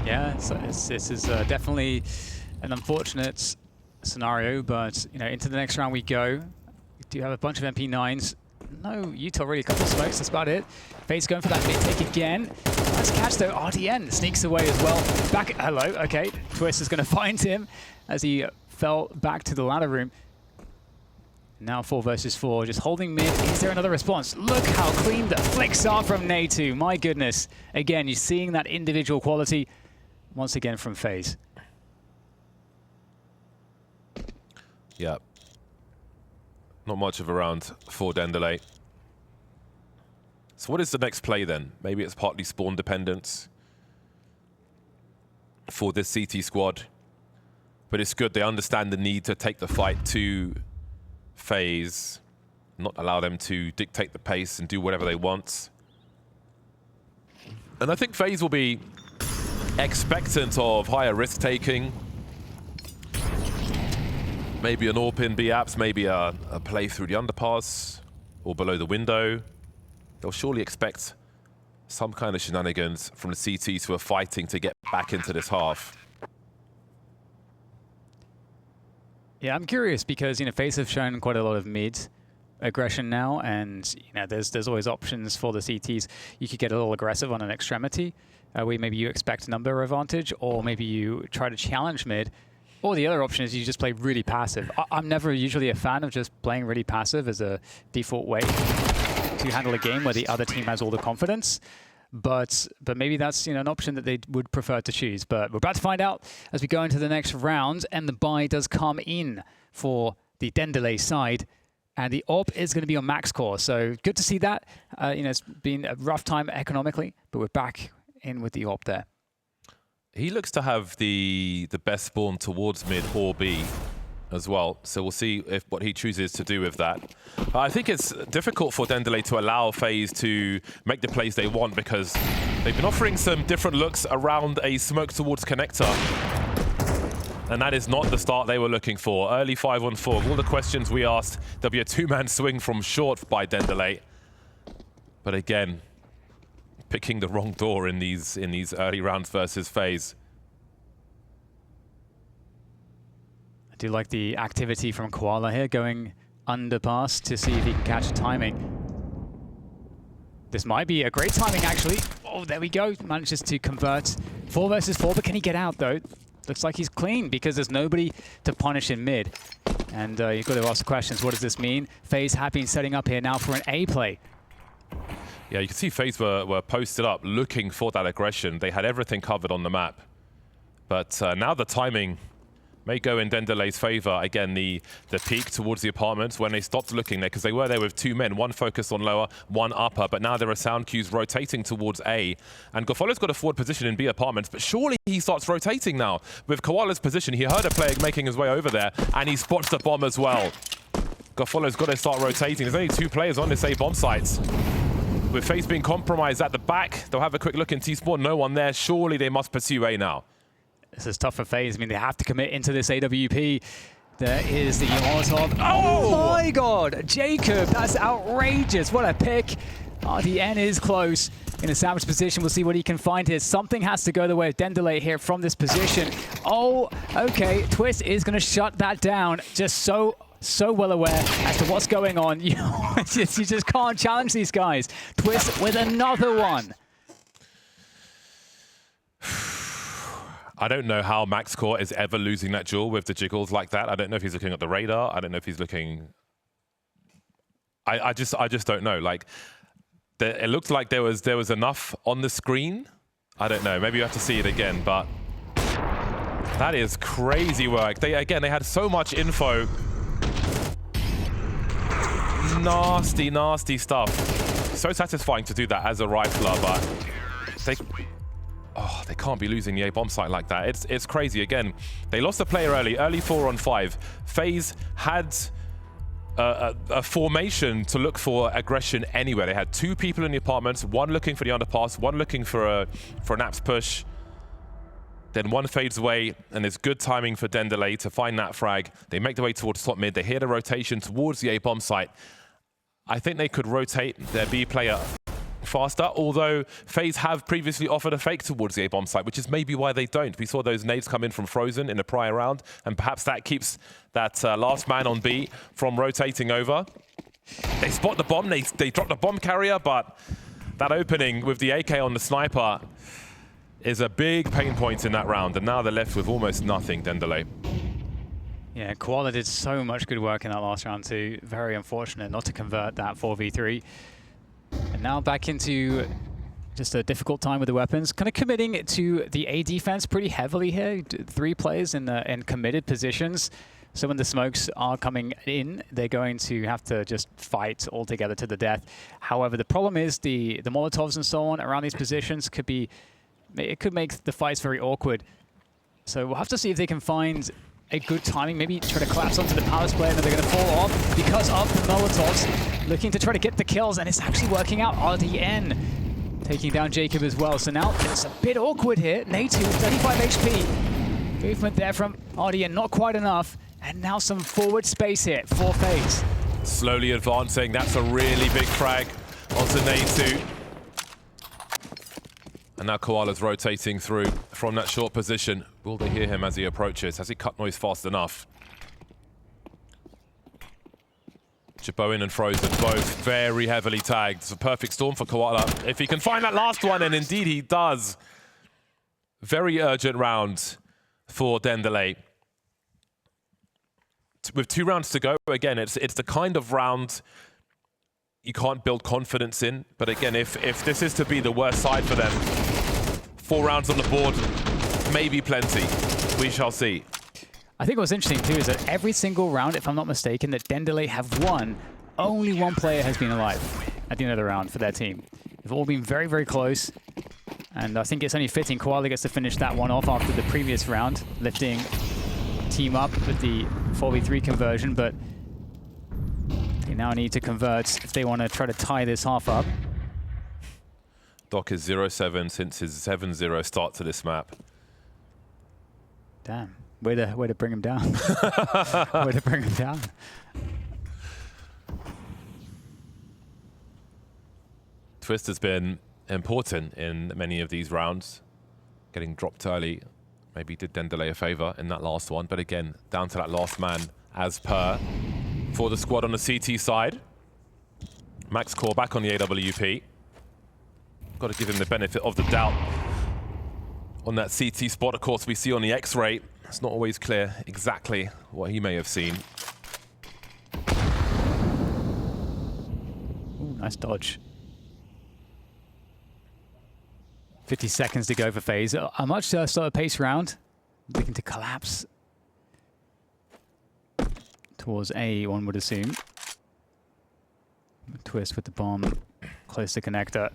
Yeah, so this is definitely an unfortunate scenario, but you know, into the next round we go. We do have a bunch of MP9s. No Utah really, a couple of smokes, that's about it. FaZe going for that mid take again. Nice catch though, RDN sneaks away as well. Back, hello, okay. Twist is gonna find him as he fell back to the ladder room. Now 4 versus 4, just holding mid. Is there another response? Look how clean the flicks are from Natu. My goodness. Again, you're seeing that individual quality once again from FaZe. Yeah. Not much of a round for DENDELE. So what is the next play then? Maybe it's partly spawn dependence for this CT squad. But it's good they understand the need to take the fight to FaZe, not allow them to dictate the pace and do whatever they want. And I think FaZe will be expectant of higher risk taking. Maybe an AWP in B apps, maybe a play through the underpass or below the window. They'll surely expect some kind of shenanigans from the CTs who are fighting to get back into this half. Yeah, I'm curious because, you know, FaZe have shown quite a lot of mid aggression now, and, you know, there's always options for the CTs. You could get a little aggressive on an extremity, where maybe you expect number advantage, or maybe you try to challenge mid, or the other option is you just play really passive. I'm never usually a fan of just playing really passive as a default way to handle a game where the other team has all the confidence. But maybe that's, you know, an option that they would prefer to choose. But we're about to find out as we go into the next round, and the buy does come in for the DENDELE side, and the AWP is going to be on max core. So good to see that. You know, it's been a rough time economically, but we're back in with the AWP there. He looks to have the best spawn towards mid or B as well. So we'll see what he chooses to do with that. I think it's difficult for DENDELE to allow FaZe to make the plays they want, because they've been offering some different looks around a smoke towards connector. And that is not the start they were looking for. Early 5-on-4. All the questions we asked, there'll be a 2-man swing from short by DENDELE. But again, picking the wrong door in these early rounds versus FaZe. I do like the activity from Koala here, going underpass to see if he can catch a timing. This might be a great timing, actually. Oh, there we go. Manages to convert. 4 versus 4, but can he get out, though? Looks like he's clean because there's nobody to punish in mid. And you've got to ask the questions. What does this mean? FaZe have been setting up here now for an A play. Yeah, you can see FaZe were posted up looking for that aggression. They had everything covered on the map. But now the timing may go in DENDELE's favor. Again, the peak towards the apartments when they stopped looking there, because they were there with 2 men, one focused on lower, one upper, but now there are sound cues rotating towards A. And Gofollo's got a forward position in B apartments, but surely he starts rotating now. With Koala's position, he heard a player making his way over there, and he spots the bomb as well. Gofollo's got to start rotating. There's only 2 players on this A bomb site. With FaZe being compromised at the back, they'll have a quick look in T-spawn, no one there. Surely they must pursue A now. This is tough for FaZe. I mean, they have to commit into this AWP. There is the Molotov. Oh my god! Jacob, that's outrageous. What a pick. RDN is close. In a savage position, we'll see what he can find here. Something has to go the way of DENDELE here from this position. Oh, okay. Twist is going to shut that down. Just so well aware as to what's going on. You just can't challenge these guys. Twist with another one. I don't know how MaxCore is ever losing that duel with the jiggles like that. I don't know if he's looking at the radar. I don't know if he's looking... I just don't know. Like, it looked like there was enough on the screen. I don't know. Maybe you have to see it again, but that is crazy work. They had so much info. Nasty, nasty stuff. So satisfying to do that as a rifler, but they can't be losing the A bomb site like that. It's crazy. Again, they lost a player early 4 on 5. FaZe had a formation to look for aggression anywhere. They had 2 people in the apartments, 1 looking for the underpass, 1 looking for an apps push. Then 1 fades away, and there's good timing for DENDELE to find that frag. They make their way towards top mid. They hear the rotation towards the A bomb site. I think they could rotate their B player faster, although FaZe have previously offered a fake towards the A-bomb site, which is maybe why they don't. We saw those nades come in from Frozen in the prior round, and perhaps that keeps that last man on B from rotating over. They spot the bomb, they drop the bomb carrier, but that opening with the AK on the sniper is a big pain point in that round, and now they're left with almost nothing, DENDELE. Yeah, Koala did so much good work in that last round too. Very unfortunate not to convert that 4v3. And now back into just a difficult time with the weapons. Kind of committing to the A defense pretty heavily here. 3 players in committed positions. So when the smokes are coming in, they're going to have to just fight all together to the death. However, the problem is the Molotovs and so on around these positions could make the fights very awkward. So we'll have to see if they can find a good timing, maybe try to collapse onto the Palace player, and then they're going to fall off because of the Molotovs, looking to try to get the kills, and it's actually working out. RDN taking down Jacob as well, so now it's a bit awkward here. Natu, 35 HP. Movement there from RDN, not quite enough, and now some forward space here for FaZe. Slowly advancing, that's a really big frag onto Natu. And now Koala's rotating through from that short position. Will they hear him as he approaches? Has he cut noise fast enough? JBOEN and Frozen, both very heavily tagged. It's a perfect storm for Koala. If he can find that last one, and indeed he does. Very urgent round for DENDELE. With 2 rounds to go, again, it's the kind of round you can't build confidence in. But again, if this is to be the worst side for them, 4 rounds on the board, maybe plenty. We shall see. I think what's interesting too is that every single round, if I'm not mistaken, that DENDELE have won, only 1 player has been alive at the end of the round for their team. They've all been very, very close. And I think it's only fitting Koala gets to finish that one off after the previous round, lifting team up with the 4v3 conversion, but they now need to convert if they want to try to tie this half up. Doc is 0-7 since his 7-0 start to this map. Damn. Way to bring him down. Way to bring him down. Twist has been important in many of these rounds. Getting dropped early maybe did DENDELE a favor in that last one, but again, down to that last man as per for the squad on the CT side. MaxCore back on the AWP. Got to give him the benefit of the doubt on that CT spot. Of course, we see on the X-ray, it's not always clear exactly what he may have seen. Ooh, nice dodge. 50 seconds to go for FaZe. A much slower pace round. Looking to collapse towards A, one would assume. Twist with the bomb close to connector.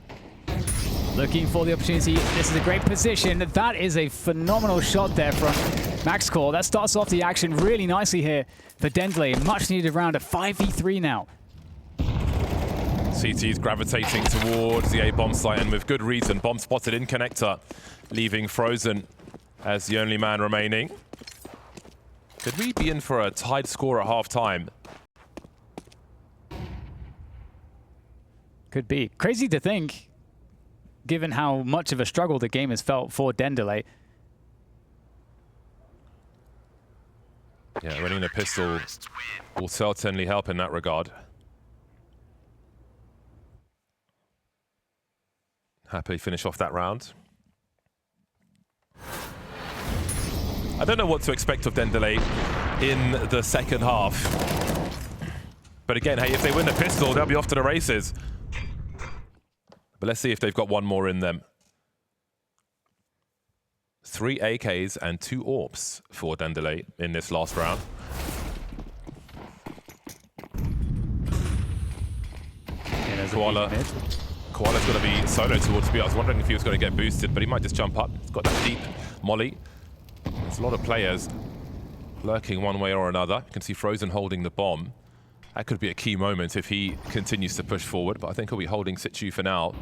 Looking for the opportunity. This is a great position. That is a phenomenal shot there from MaxCore. That starts off the action really nicely here for DENDELE. Much needed round at 5v3 now. CT's gravitating towards the A-bomb site, and with good reason. Bomb spotted in connector, leaving Frozen as the only man remaining. Could we be in for a tied score at half-time? Could be. Crazy to think, given how much of a struggle the game has felt for DENDELE. Yeah, running a pistol will certainly help in that regard. Happily finish off that round. I don't know what to expect of DENDELE in the second half. But again, hey, if they win the pistol, they'll be off to the races. But let's see if they've got one more in them. 3 AKs and 2 AWPs for DENDELE in this last round. Koala's going to be solo towards B. I was wondering if he was going to get boosted, but he might just jump up. He's got that deep molly. There's a lot of players lurking one way or another. You can see Frozen holding the bomb. That could be a key moment if he continues to push forward, but I think he'll be holding Situ for now.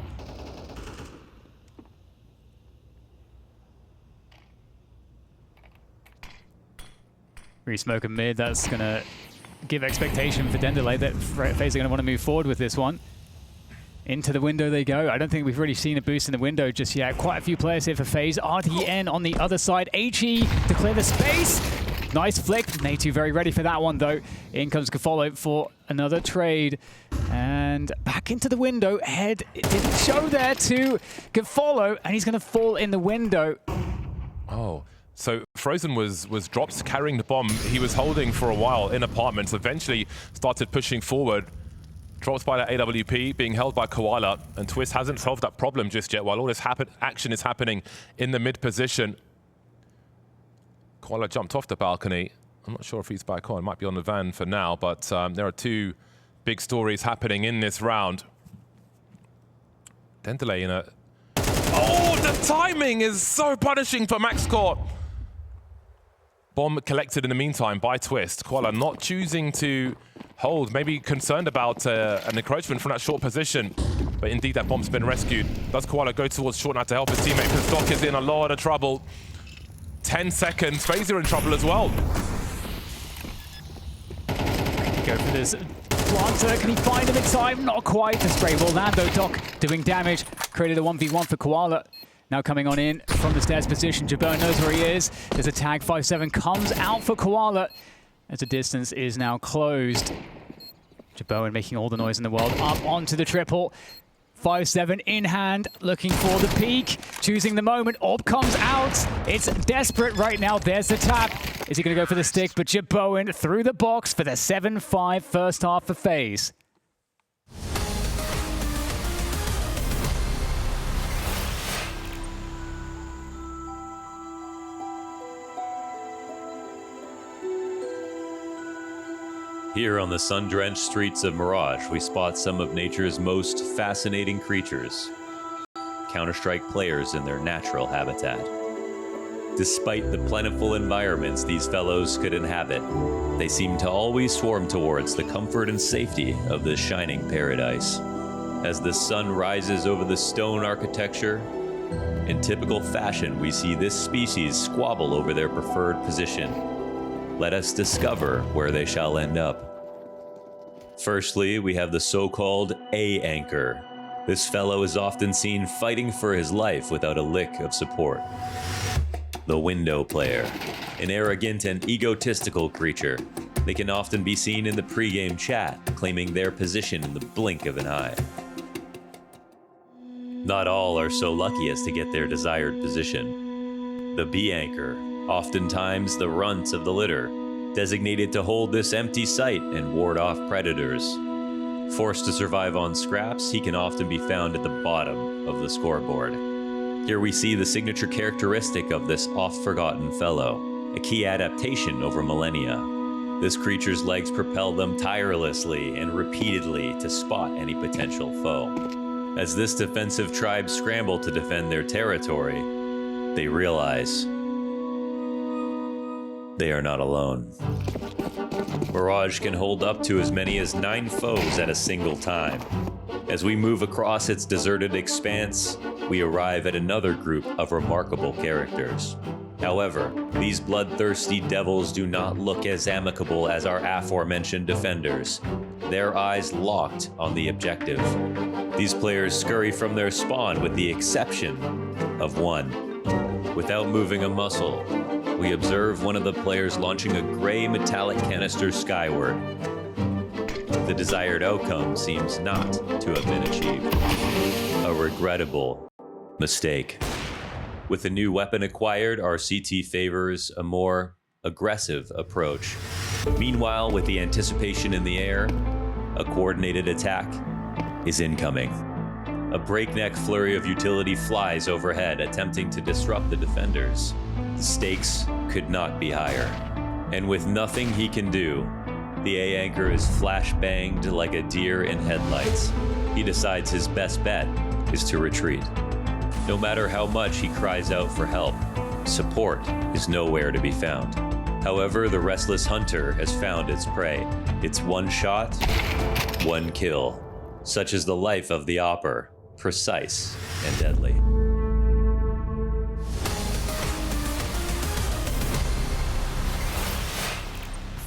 Re-smoke and mid, that's going to give expectation for DENDELE that FaZe are going to want to move forward with this one. Into the window they go. I don't think we've really seen a boost in the window just yet. Quite a few players here for FaZe. RDN on the other side. HE to clear the space. Nice flick. Natu very ready for that one, though. In comes Gaffollo for another trade. And back into the window. Head didn't show there to Gaffollo, and he's going to fall in the window. Oh. So Frozen was dropped carrying the bomb he was holding for a while in apartments, eventually started pushing forward. Dropped by that AWP, being held by Koala, and Twist hasn't solved that problem just yet while all this action is happening in the mid position. Koala jumped off the balcony. I'm not sure if he's back on, might be on the van for now, but there are 2 big stories happening in this round. DENDELE in a... Oh, the timing is so punishing for MaxCore. Bomb collected in the meantime by Twist. Koala not choosing to hold, maybe concerned about an encroachment from that short position. But indeed, that bomb's been rescued. Does Koala go towards short now to help his teammate? Because Doc is in a lot of trouble. 10 seconds. FaZe are in trouble as well. Go for this planter. Can he find him in time? Not quite. The spray will land, though. Doc doing damage. Created a 1v1 for Koala. Now coming on in from the stairs position. JBOEN knows where he is. There's a tag. 5-7 comes out for Koala as the distance is now closed. JBOEN making all the noise in the world. Up onto the triple. 5-7 in hand, looking for the peak, choosing the moment. Orb comes out. It's desperate right now. There's the tap. Is he going to go for the stick? But JBOEN through the box for the 7-5 first half for FaZe. Here on the sun-drenched streets of Mirage, we spot some of nature's most fascinating creatures. Counter-Strike players in their natural habitat. Despite the plentiful environments these fellows could inhabit, they seem to always swarm towards the comfort and safety of this shining paradise. As the sun rises over the stone architecture, in typical fashion, we see this species squabble over their preferred position. Let us discover where they shall end up. Firstly, we have the so-called A anchor. This fellow is often seen fighting for his life without a lick of support. The window player, an arrogant and egotistical creature. They can often be seen in the pre-game chat, claiming their position in the blink of an eye. Not all are so lucky as to get their desired position. The B anchor, oftentimes the runt of the litter, designated to hold this empty site and ward off predators. Forced to survive on scraps, he can often be found at the bottom of the scoreboard. Here we see the signature characteristic of this oft-forgotten fellow, a key adaptation over millennia. This creature's legs propel them tirelessly and repeatedly to spot any potential foe. As this defensive tribe scramble to defend their territory, they realize they are not alone. Mirage can hold up to as many as 9 foes at a single time. As we move across its deserted expanse, we arrive at another group of remarkable characters. However, these bloodthirsty devils do not look as amicable as our aforementioned defenders, their eyes locked on the objective. These players scurry from their spawn with the exception of one. Without moving a muscle, we observe one of the players launching a gray metallic canister skyward. The desired outcome seems not to have been achieved. A regrettable mistake. With a new weapon acquired, our CT favors a more aggressive approach. Meanwhile, with the anticipation in the air, a coordinated attack is incoming. A breakneck flurry of utility flies overhead, attempting to disrupt the defenders. The stakes could not be higher. And with nothing he can do, the A-anchor is flash-banged like a deer in headlights. He decides his best bet is to retreat. No matter how much he cries out for help, support is nowhere to be found. However, the restless hunter has found its prey. It's one shot, one kill. Such is the life of the Opper, precise and deadly.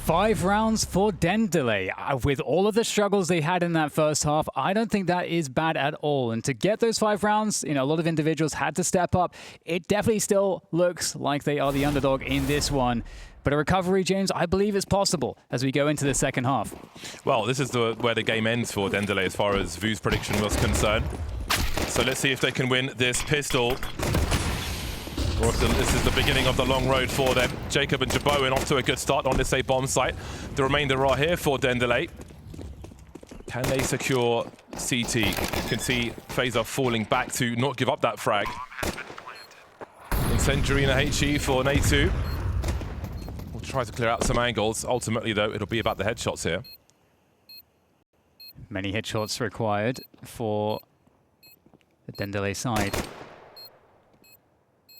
Five rounds for DENDELE. With all of the struggles they had in that first half, I don't think that is bad at all. And to get those 5 rounds, you know, a lot of individuals had to step up. It definitely still looks like they are the underdog in this one. But a recovery, James, I believe is possible as we go into the second half. Well, this is where the game ends for DENDELE as far as Vu's prediction was concerned. So let's see if they can win this pistol. Or if this is the beginning of the long road for them. Jacob and JBOEN off to a good start on this A bomb site. The remainder are here for DENDELE. Can they secure CT? You can see FaZe are falling back to not give up that frag. Incendiary and a HE for Natu. We'll try to clear out some angles. Ultimately, though, it'll be about the headshots here. Many headshots required for the DENDELE side.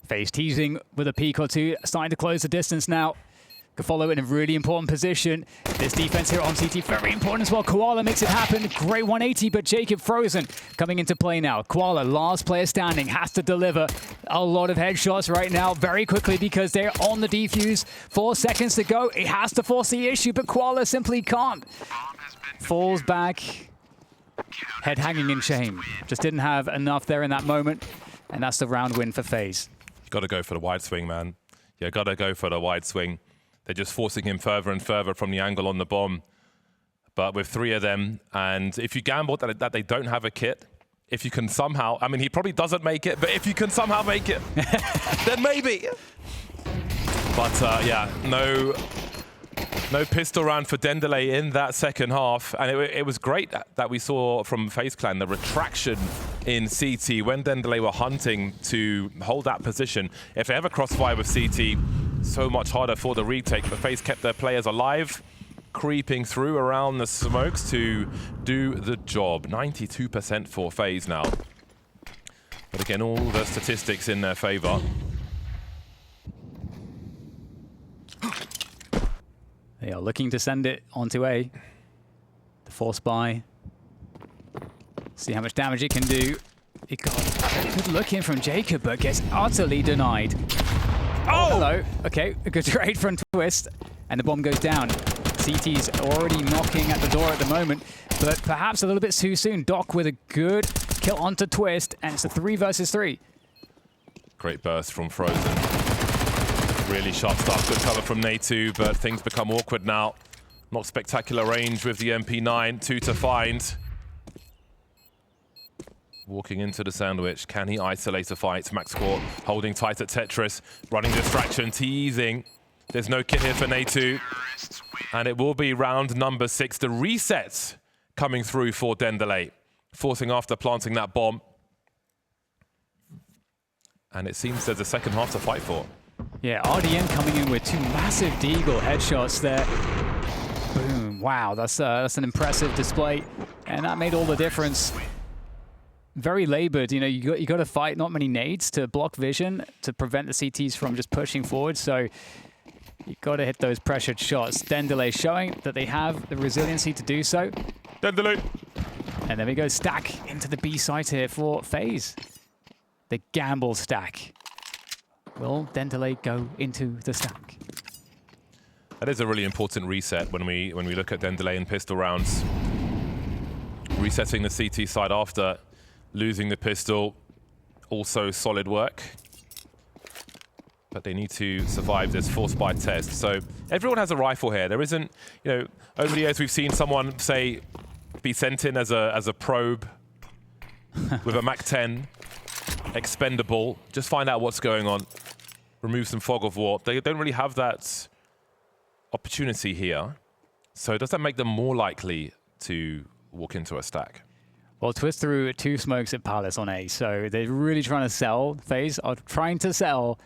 FaZe teasing with a peek or two, starting to close the distance now. Could follow in a really important position. This defense here on CT, very important as well. Koala makes it happen. Great 180, but Jacob frozen coming into play now. Koala, last player standing, has to deliver a lot of headshots right now very quickly because they're on the defuse. 4 seconds to go. It has to force the issue, but Koala simply can't. Falls back, head hanging in shame. Just didn't have enough there in that moment, and that's the round win for FaZe. Got to go for the wide swing, man. Yeah, got to go for the wide swing. They're just forcing him further and further from the angle on the bomb. But with 3 of them, and if you gamble that they don't have a kit, if you can somehow, I mean, he probably doesn't make it, but if you can somehow make it, then maybe. But yeah, no pistol round for DENDELE in that second half. And it was great that we saw from FaZe Clan the retraction in CT when DENDELE were hunting to hold that position. If they ever crossfire with CT, so much harder for the retake. But FaZe kept their players alive, creeping through around the smokes to do the job. 92% for FaZe now. But again, all the statistics in their favor. They are looking to send it onto A. The force buy. See how much damage it can do. It got a good look in from Jacob, but gets utterly denied. Oh! Hello. Okay, a good trade from Twist. And the bomb goes down. CT's already knocking at the door at the moment, but perhaps a little bit too soon. Doc with a good kill onto Twist, and it's a 3 versus 3. Great burst from Frozen. Really sharp start, good cover from Natu, but things become awkward now. Not spectacular range with the MP9, 2 to find. Walking into the sandwich, can he isolate a fight? Max Court holding tight at Tetris, running distraction, teasing. There's no kit here for Natu. And it will be round number 6. The resets coming through for DENDELE, forcing after planting that bomb. And it seems there's a second half to fight for. Yeah, RDN coming in with 2 massive Deagle headshots there. Boom, wow, that's an impressive display. And that made all the difference. Very labored, you know, you got to fight not many nades to block vision to prevent the CTs from just pushing forward. So you got to hit those pressured shots. DENDELE showing that they have the resiliency to do so. DENDELE. And then we go stack into the B site here for FaZe. The gamble stack. Will DENDELE go into the stack? That is a really important reset when we look at DENDELE and pistol rounds. Resetting the CT side after losing the pistol, also solid work. But they need to survive this forced by test. So everyone has a rifle here. There isn't, you know, over the years we've seen someone, say, be sent in as a probe with a MAC-10, expendable, just find out what's going on, remove some fog of war. They don't really have that opportunity here. So does that make them more likely to walk into a stack? Well, Twist threw 2 smokes at Palace on A, so they're really trying to sell. FaZe are trying to sell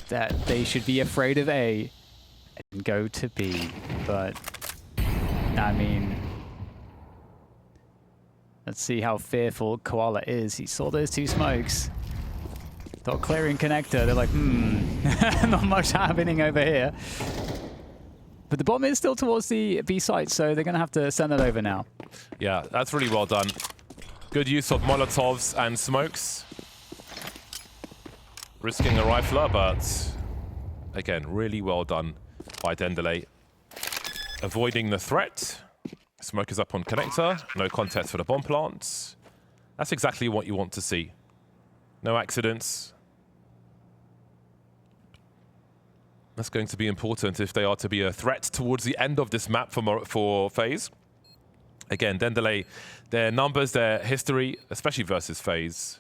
that they should be afraid of A and go to B. But, I mean, let's see how fearful Koala is. He saw those 2 smokes. Thought clearing connector. They're like, not much happening over here. But the bomb is still towards the B site, so they're going to have to send that over now. Yeah, that's really well done. Good use of Molotovs and smokes. Risking a rifler, but again, really well done by DENDELE. Avoiding the threat. Smoke is up on connector. No contest for the bomb plants. That's exactly what you want to see. No accidents. That's going to be important if they are to be a threat towards the end of this map for FaZe. Again, DENDELE, their numbers, their history, especially versus FaZe,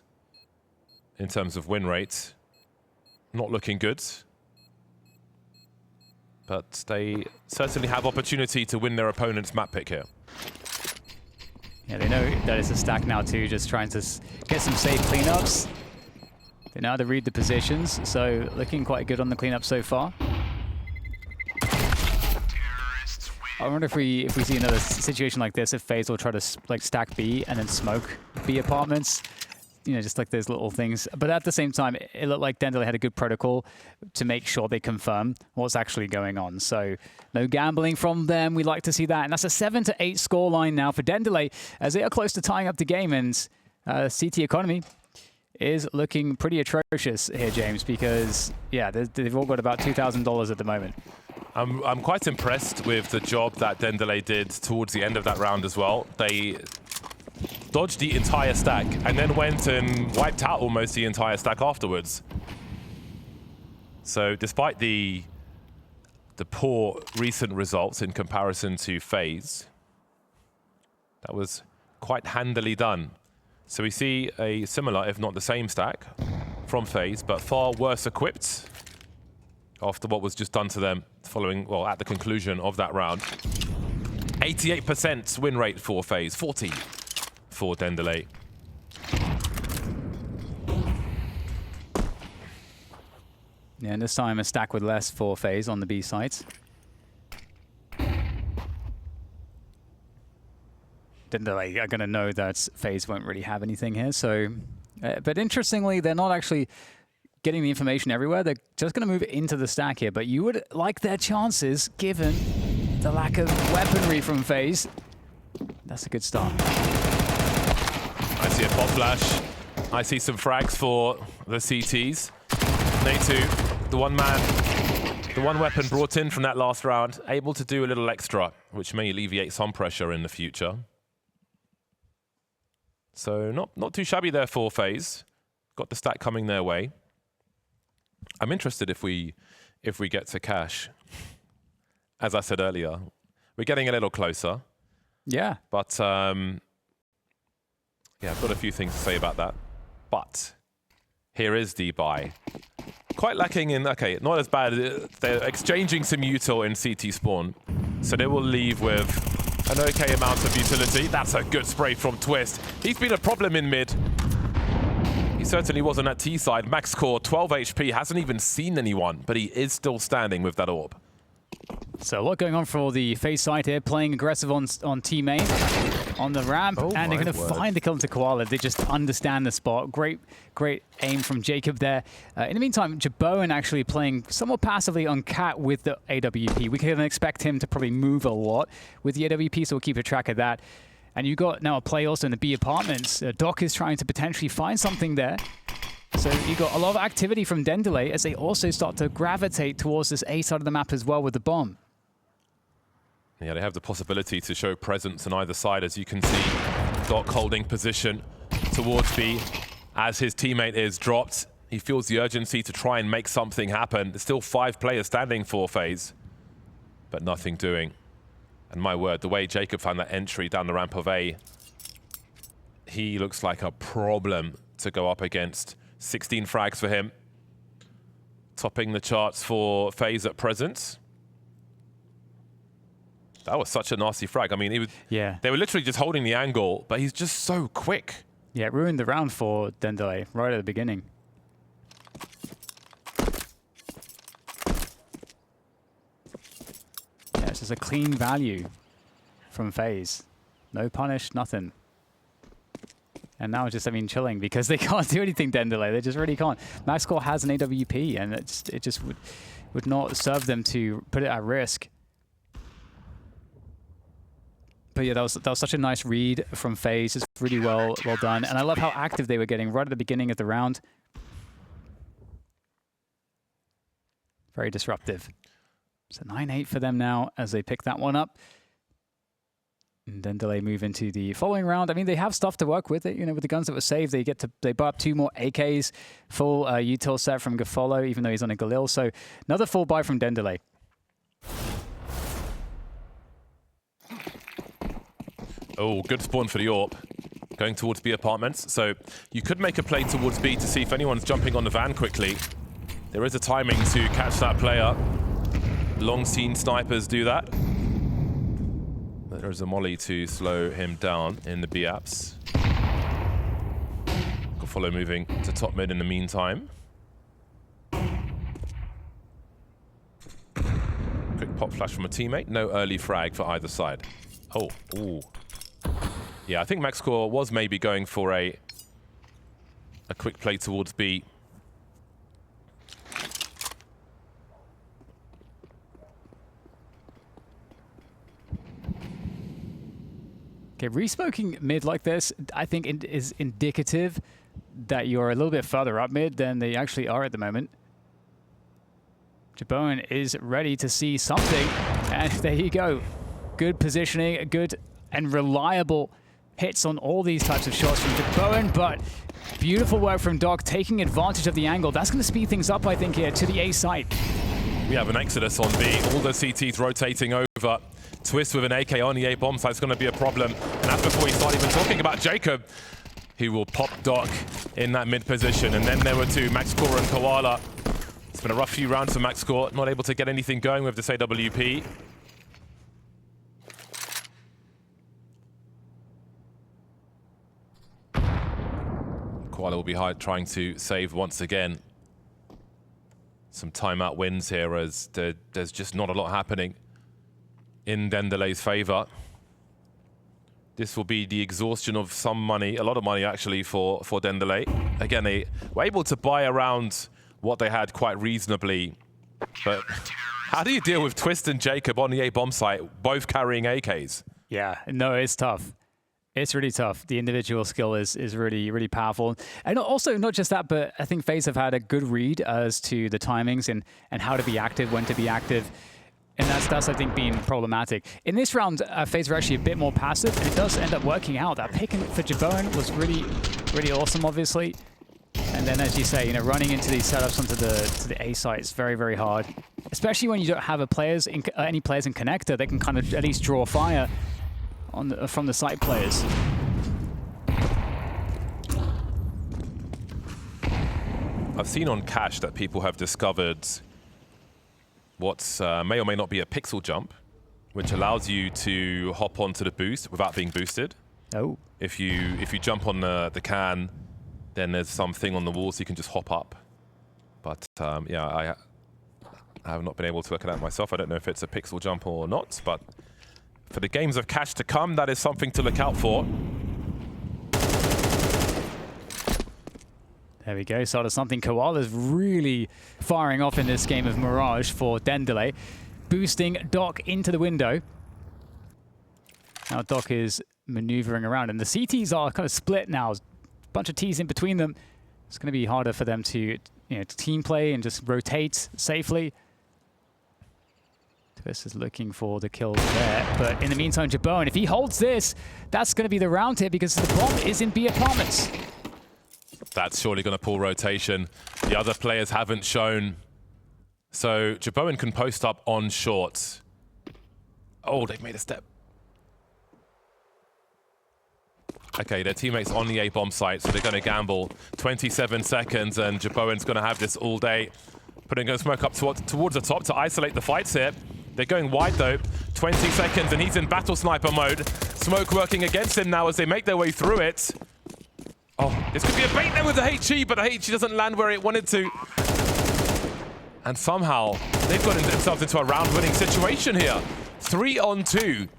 in terms of win rate, not looking good. But they certainly have opportunity to win their opponent's map pick here. Yeah, they know that it's a stack now too, just trying to get some safe cleanups. They know how to read the positions, so looking quite good on the cleanup so far. I wonder if we see another situation like this, if FaZe will try to like stack B and then smoke B apartments. You know, just like those little things. But at the same time, it looked like DENDELE had a good protocol to make sure they confirm what's actually going on. So no gambling from them. We like to see that. And that's a 7-8 scoreline now for DENDELE as they are close to tying up the game. And CT economy is looking pretty atrocious here, James, because, yeah, they've all got about $2,000 at the moment. I'm quite impressed with the job that DENDELE did towards the end of that round as well. They dodged the entire stack and then went and wiped out almost the entire stack afterwards. So despite the poor recent results in comparison to FaZe, that was quite handily done. So we see a similar, if not the same stack from FaZe, but far worse equipped after what was just done to them following, well, at the conclusion of that round. 88% win rate for FaZe, 40 for DENDELE. Yeah, and this time a stack with less for FaZe on the B sites. DENDELE are going to know that FaZe won't really have anything here. So, but interestingly, they're not actually getting the information everywhere. They're just going to move into the stack here. But you would like their chances, given the lack of weaponry from FaZe. That's a good start. I see a pop flash. I see some frags for the CTs. Natu, the one weapon brought in from that last round, able to do a little extra, which may alleviate some pressure in the future. So not too shabby there for FaZe. Got the stack coming their way. I'm interested if we get to cash. As I said earlier, we're getting a little closer. Yeah. But yeah, I've got a few things to say about that. But here is the buy. Quite lacking in, okay, not as bad. They're exchanging some util in CT spawn. So they will leave with an okay amount of utility. That's a good spray from Twist. He's been a problem in mid. He certainly wasn't at T side. Max core, 12 HP, hasn't even seen anyone, but he is still standing with that orb. So a lot going on for the FaZe side here, playing aggressive on T main, on the ramp, and they're going to find the kill to Koala. They just understand the spot. Great aim from Jacob there. In the meantime, JBOEN actually playing somewhat passively on Cat with the AWP. We can expect him to probably move a lot with the AWP, so we'll keep a track of that. And you got now a play also in the B apartments. Doc is trying to potentially find something there. So you got a lot of activity from DENDELE as they also start to gravitate towards this A side of the map as well with the bomb. Yeah, they have the possibility to show presence on either side, as you can see. Doc holding position towards B as his teammate is dropped. He feels the urgency to try and make something happen. There's still 5 players standing for FaZe, but nothing doing. And my word, the way Jacob found that entry down the ramp of A, he looks like a problem to go up against. 16 frags for him. Topping the charts for FaZe at present. That was such a nasty frag. I mean, they were literally just holding the angle, but he's just so quick. Yeah, it ruined the round for DENDELE right at the beginning. Yeah, it's just a clean value from FaZe. No punish, nothing. And now just, I mean, chilling because they can't do anything, DENDELE. They just really can't. MaxCore has an AWP, and it just would not serve them to put it at risk. But yeah, that was such a nice read from FaZe. It's really well done. And I love how active they were getting right at the beginning of the round. Very disruptive. So 9-8 for them now as they pick that one up. And then DENDELE move into the following round. I mean, they have stuff to work with. You know, with the guns that were saved, they buy up 2 more AKs, full util set from Gafolo, even though he's on a Galil. So another full buy from DENDELE. Oh, good spawn for the AWP. Going towards B apartments. So you could make a play towards B to see if anyone's jumping on the van quickly. There is a timing to catch that player. Long seen snipers do that. There's a molly to slow him down in the B apps. Follow moving to top mid in the meantime. Quick pop flash from a teammate. No early frag for either side. Oh, ooh. Yeah, I think MaxCore was maybe going for a quick play towards B. Okay, resmoking mid like this, I think it is indicative that you're a little bit further up mid than they actually are at the moment. JBOEN is ready to see something, and there you go. Good positioning, good and reliable hits on all these types of shots from JBOEN, but beautiful work from Doc, taking advantage of the angle. That's going to speed things up, I think, here to the A site. We have an exodus on B. All the CTs rotating over. Twist with an AK on the A bomb site is going to be a problem. And that's before we start even talking about Jacob, who will pop Doc in that mid position. And then there were 2, MaxCore and Koala. It's been a rough few rounds for MaxCore, not able to get anything going with this AWP. Koala will be trying to save once again. Some timeout wins here as there's just not a lot happening in DENDELE's favor. This will be the exhaustion of some money, a lot of money actually for DENDELE. Again, they were able to buy around what they had quite reasonably. But how do you deal with Twist and Jacob on the A bomb site, both carrying AKs? Yeah, no, it's tough. It's really tough. The individual skill is really, really powerful. And also, not just that, but I think FaZe have had a good read as to the timings and how to be active, when to be active. And that's I think, been problematic. In this round, FaZe were actually a bit more passive, and it does end up working out. That pick for JBOEN was really, really awesome, obviously. And then, as you say, you know, running into these setups onto the A site is very, very hard, especially when you don't have any players in connector that can kind of at least draw fire from the site players. I've seen on Cache that people have discovered what may or may not be a pixel jump, which allows you to hop onto the boost without being boosted. Oh. If you jump on the can, then there's something on the wall so you can just hop up. But yeah, I have not been able to look at that myself. I don't know if it's a pixel jump or not, but for the games of Cache to come, that is something to look out for. There we go, sort of something. Koala's really firing off in this game of Mirage for DENDELE, boosting Doc into the window. Now Doc is maneuvering around, and the CTs are kind of split now. Bunch of T's in between them. it's going to be harder for them to team play and just rotate safely. Twist is looking for the kill there, but in the meantime, JBOEN, if he holds this, that's going to be the round here because the bomb is in B apartments. That's surely going to pull rotation. The other players haven't shown. So JBOEN can post up on short. Oh, they've made a step. Okay, their teammates on the A-bomb site, so they're going to gamble. 27 seconds, and JBOEN's going to have this all day. Putting a smoke up towards the top to isolate the fights here. They're going wide, though. 20 seconds, and he's in battle sniper mode. Smoke working against him now as they make their way through it. Oh, this could be a bait there with the HE, but the HE doesn't land where it wanted to. And somehow, they've got themselves into a round-winning situation here. 3-on-2.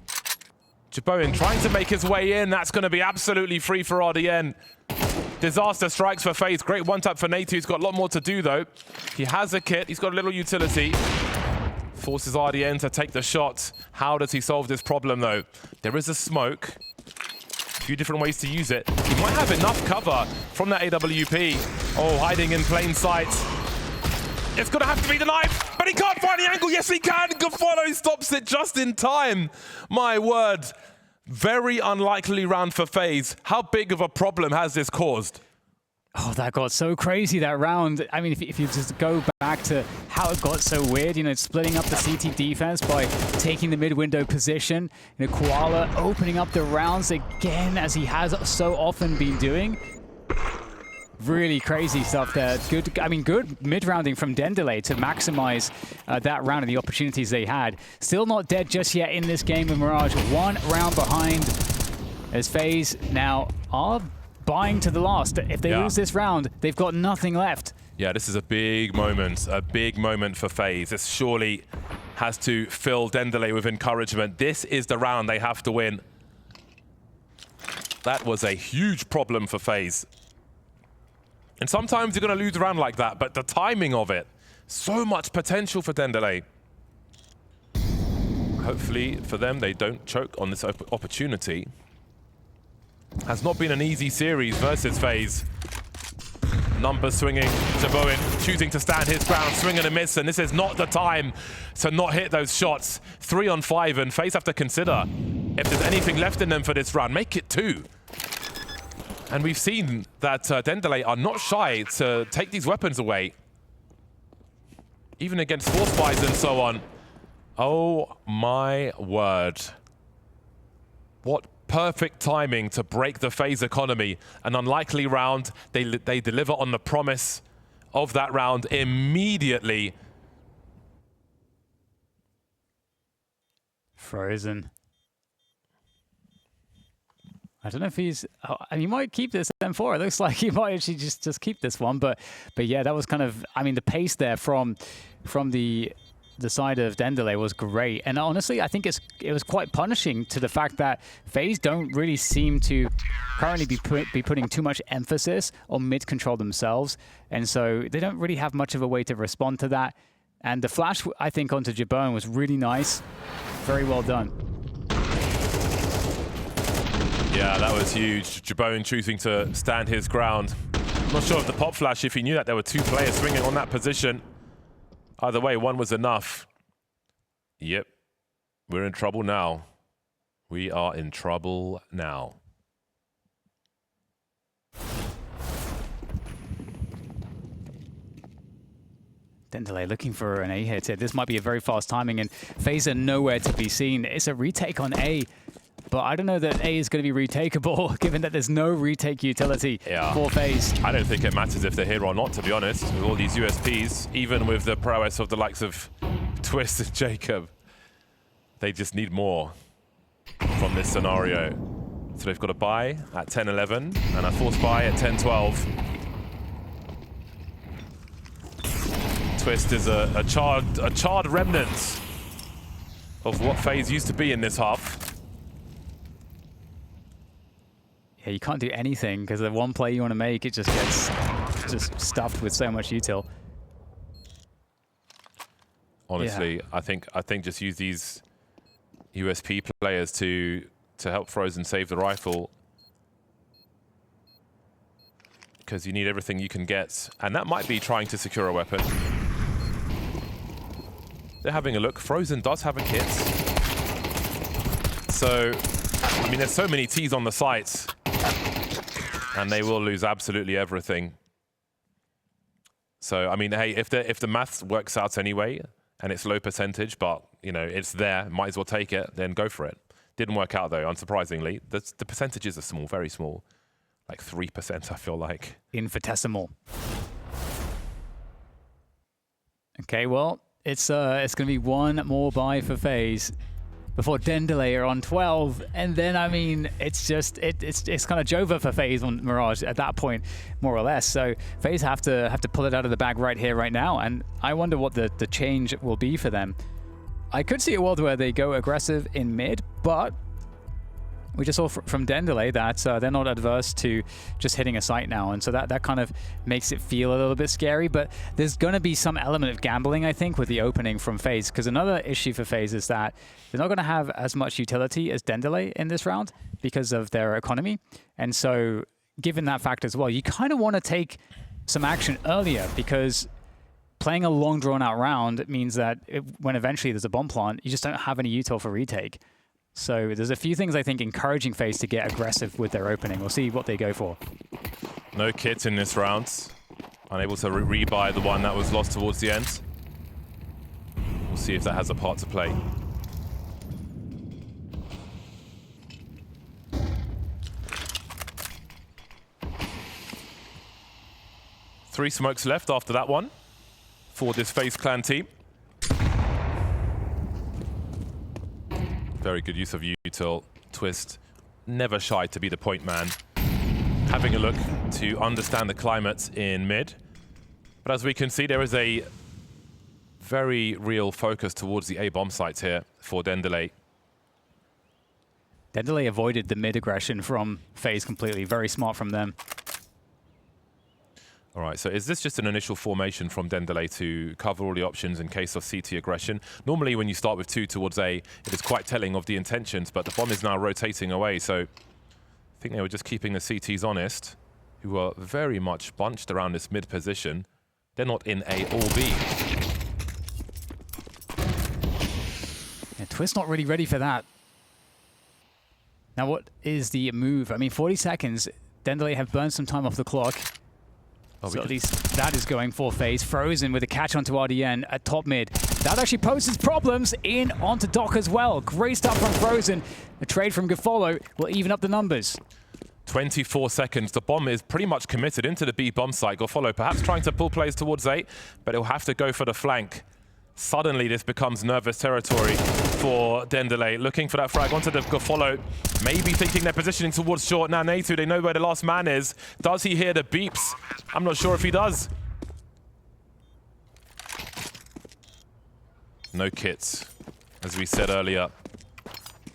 JBOEN trying to make his way in. That's going to be absolutely free for RDN. Disaster strikes for FaZe. Great one-tap for Nate, who's got a lot more to do, though. He has a kit. He's got a little utility. Forces RDN to take the shot. How does he solve this problem, though? There is a smoke. A few different ways to use it. He might have enough cover from that AWP. Oh, hiding in plain sight. It's going to have to be the knife, but he can't find the angle. Yes, he can. Gaffollo stops it just in time. My word. Very unlikely round for FaZe. How big of a problem has this caused? Oh, that got so crazy, that round. I mean, if you just go back to how it got so weird, splitting up the CT defense by taking the mid-window position. Koala opening up the rounds again, as he has so often been doing. Really crazy stuff there. Good mid-rounding from DENDELE to maximize that round and the opportunities they had. Still not dead just yet in this game with Mirage. 1 round behind as FaZe now are buying to the last. If they lose this round, they've got nothing left. Yeah, this is a big moment for FaZe. This surely has to fill DENDELE with encouragement. This is the round they have to win. That was a huge problem for FaZe. And sometimes you're going to lose a round like that, but the timing of it, so much potential for DENDELE. Hopefully for them, they don't choke on this opportunity. Has not been an easy series versus FaZe. Numbers swinging, JBOEN choosing to stand his ground, swing and a miss, and this is not the time to not hit those shots. 3-on-5, and FaZe have to consider if there's anything left in them for this round. Make it 2. And we've seen that DENDELE are not shy to take these weapons away. Even against Force Spies and so on. Oh my word. What perfect timing to break the FaZe economy. An unlikely round. They deliver on the promise of that round immediately. Frozen. I don't know if he's... he might keep this M4. It looks like he might actually just keep this one. But yeah, that was kind of... the pace there from the side of DENDELE was great. And honestly, I think it was quite punishing to the fact that FaZe don't really seem to currently be putting too much emphasis on mid-control themselves. And so they don't really have much of a way to respond to that. And the flash, I think, onto JBOEN was really nice. Very well done. Yeah, that was huge. JBOEN choosing to stand his ground. Not sure of the pop flash if he knew that there were 2 players swinging on that position. Either way, 1 was enough. Yep, we're in trouble now. We are in trouble now. DENDELE looking for an A hit here. This might be a very fast timing, and FaZe are nowhere to be seen. It's a retake on A. But I don't know that A is going to be retakeable, given that there's no retake utility for FaZe. I don't think it matters if they're here or not, to be honest, with all these USPs, even with the prowess of the likes of Twist and Jacob. They just need more from this scenario. So they've got a buy at 10-11 and a forced buy at 10-12. Twist is a charred remnant of what FaZe used to be in this half. Yeah, you can't do anything because the one play you want to make, it just gets stuffed with so much util. Honestly, I think just use these USP players to help Frozen save the rifle. because you need everything you can get. And that might be trying to secure a weapon. They're having a look. Frozen does have a kit. So, I mean, there's so many T's on the site. And they will lose absolutely everything. So, I mean, hey, if the maths works out anyway, and it's low percentage, but, you know, it's there, might as well take it, then go for it. Didn't work out, though, unsurprisingly. The percentages are small, very small. Like 3%, I feel like. Infinitesimal. Okay, well, it's going to be one more buy for FaZe before DENDELE are on 12, and then, I mean, it's just it's kind of Jova for FaZe on Mirage at that point, more or less. So FaZe have to pull it out of the bag right here, right now, and I wonder what the change will be for them. I could see a world where they go aggressive in mid, but we just saw from DENDELE that they're not adverse to just hitting a site now, and so that kind of makes it feel a little bit scary, but there's going to be some element of gambling, I think, with the opening from FaZe, because another issue for FaZe is that they're not going to have as much utility as DENDELE in this round because of their economy, and so given that fact as well, you kind of want to take some action earlier, because playing a long drawn-out round means that when eventually there's a bomb plant, you just don't have any util for retake. So there's a few things I think encouraging FaZe to get aggressive with their opening. We'll see what they go for. No kit in this round. Unable to rebuy the one that was lost towards the end. We'll see if that has a part to play. Three smokes left after that one for this FaZe clan team. Very good use of util. Twist, never shy to be the point man. Having a look to understand the climate in mid. But as we can see, there is a very real focus towards the A bomb sites here for DENDELE. DENDELE avoided the mid aggression from FaZe completely. Very smart from them. All right, so is this just an initial formation from DENDELE to cover all the options in case of CT aggression? Normally when you start with 2 towards A, it is quite telling of the intentions, but the bomb is now rotating away, so I think they were just keeping the CTs honest, who are very much bunched around this mid position. They're not in A or B. Yeah, Twist not really ready for that. Now what is the move? I mean, 40 seconds. DENDELE have burned some time off the clock. So at least that is going for FaZe. Frozen with a catch onto RDN at top mid. That actually poses problems in onto Doc as well. Great stuff from Frozen. A trade from Gfollow will even up the numbers. 24 seconds. The bomb is pretty much committed into the B bomb site. Gfollow perhaps trying to pull players towards A, but he'll have to go for the flank. Suddenly this becomes nervous territory for DENDELE. Looking for that frag onto the Gfollow. Maybe thinking they're positioning towards short. Now Natu, they know where the last man is. Does he hear the beeps? I'm not sure if he does. No kits, as we said earlier.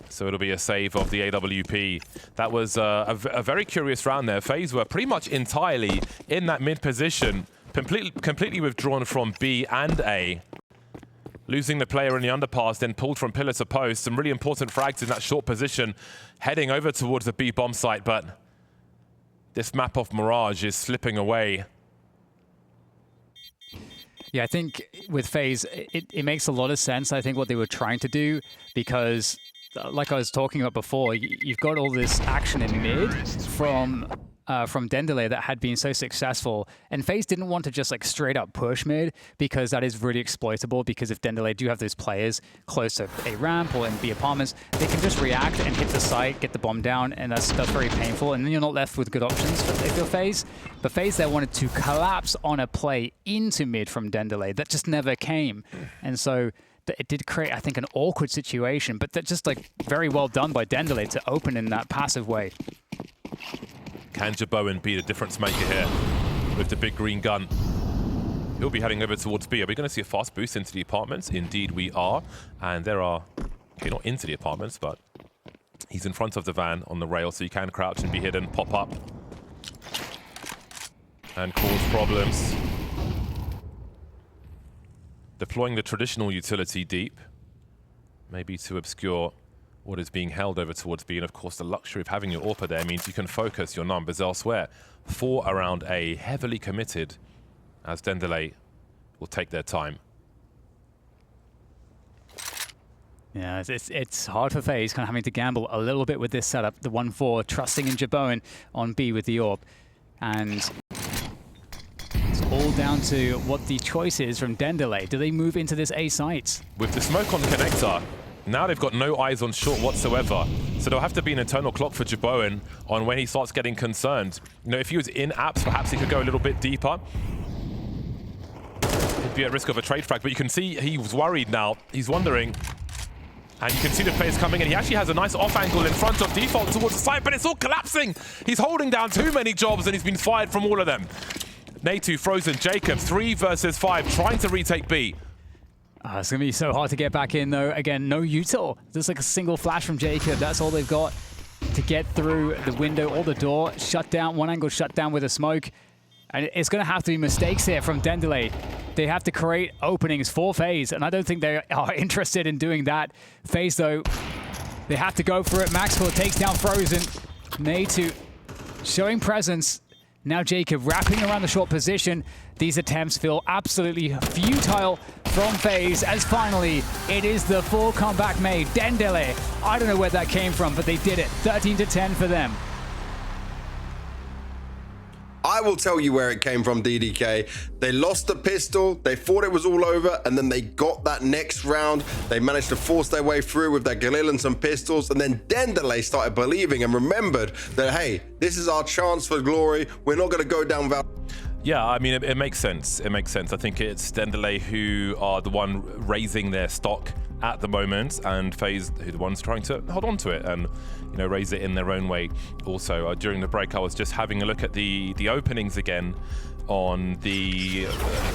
So it'll be a save of the AWP. That was a very curious round there. FaZe were pretty much entirely in that mid position. Completely withdrawn from B and A. Losing the player in the underpass, then pulled from pillar to post. Some really important frags in that short position, heading over towards the B bomb site, but this map of Mirage is slipping away. Yeah, I think with FaZe, it makes a lot of sense, I think, what they were trying to do, because like I was talking about before, you've got all this action in mid from DENDELE that had been so successful, and FaZe didn't want to just like straight up push mid, because that is really exploitable, because if DENDELE do have those players close to a ramp or in B apartments, they can just react and hit the site, get the bomb down, and that's very painful, and then you're not left with good options if you're FaZe. But FaZe there wanted to collapse on a play into mid from DENDELE that just never came, and so it did create, I think, an awkward situation, but that's just like very well done by DENDELE to open in that passive way. Can JBOEN be the difference maker here with the big green gun? He'll be heading over towards B. Are we going to see a fast boost into the apartments? Indeed we are. And there are, okay, not into the apartments, but he's in front of the van on the rail, so you can crouch and be hidden, pop up, and cause problems. Deploying the traditional utility deep, maybe to obscure what is being held over towards B. And of course, the luxury of having your AWPer there means you can focus your numbers elsewhere. 4 around A, heavily committed, as DENDELE will take their time. Yeah, it's hard for FaZe, kind of having to gamble a little bit with this setup. The 1-4, trusting in JBOEN on B with the AWP. And it's all down to what the choice is from DENDELE. Do they move into this A site? With the smoke on connector, now they've got no eyes on short whatsoever. So there'll have to be an internal clock for JBOEN on when he starts getting concerned. You know, if he was in apps, perhaps he could go a little bit deeper. He'd be at risk of a trade frag, but you can see he was worried now. He's wondering. And you can see the players coming in. He actually has a nice off angle in front of default towards the side, but it's all collapsing. He's holding down too many jobs and he's been fired from all of them. Natu, Frozen, Jacob, 3 versus 5, trying to retake B. It's going to be so hard to get back in, though. Again, no util. Just like a single flash from Jacob. That's all they've got to get through the window or the door. Shut down, one angle shut down with a smoke. And it's going to have to be mistakes here from DENDELE. They have to create openings for FaZe, and I don't think they are interested in doing that. FaZe, though, they have to go for it. Maxwell takes down Frozen. Natu showing presence. Now Jacob wrapping around the short position. These attempts feel absolutely futile from FaZe, as finally it is the full comeback made. DENDELE, I don't know where that came from, but they did it. 13-10 for them. I will tell you where it came from, DDK. They lost the pistol, they thought it was all over, and then they got that next round. They managed to force their way through with their Galil and some pistols, and then DENDELE started believing and remembered that, hey, this is our chance for glory. We're not going to go down without... Yeah, I mean, it makes sense. It makes sense. I think it's DENDELE who are the one raising their stock at the moment, and FaZe who are the ones trying to hold on to it and, you know, raise it in their own way. Also, during the break, I was just having a look at the openings again on the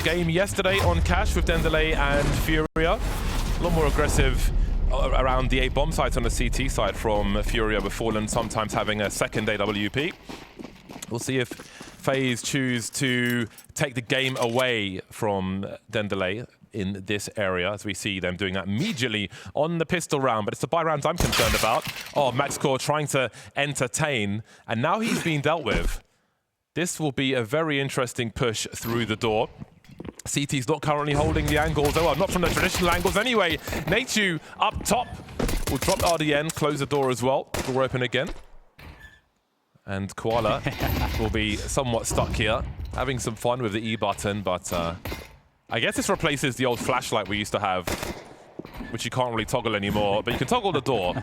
game yesterday on Cash with DENDELE and Furia. A lot more aggressive around the 8 bomb sites on the CT side from Furia, with Fallen sometimes having a second AWP. We'll see if FaZe choose to take the game away from DENDELE in this area, as we see them doing that immediately on the pistol round. But it's the buy rounds I'm concerned about. Oh, MaxCore trying to entertain, and now he's being dealt with. This will be a very interesting push through the door. CT's not currently holding the angles. Oh, well, not from the traditional angles anyway. Natu up top will drop RDN, close the door as well. Door open again. And Koala will be somewhat stuck here, having some fun with the E button, but I guess this replaces the old flashlight we used to have, which you can't really toggle anymore, but you can toggle the door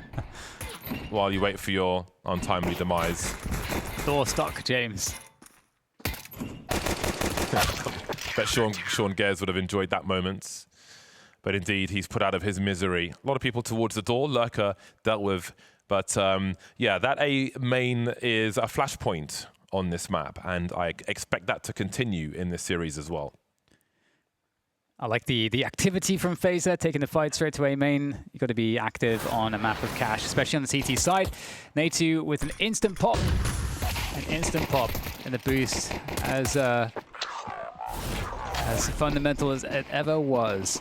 while you wait for your untimely demise. Door stuck, James. Bet Sean Gares would have enjoyed that moment. But indeed, he's put out of his misery. A lot of people towards the door. Lurker dealt with. But yeah, that A main is a flashpoint on this map, and I expect that to continue in this series as well. I like the activity from FaZe there, taking the fight straight to A main. You've got to be active on a map of Cash, especially on the CT side. Natu with an instant pop. An instant pop and the boost as fundamental as it ever was.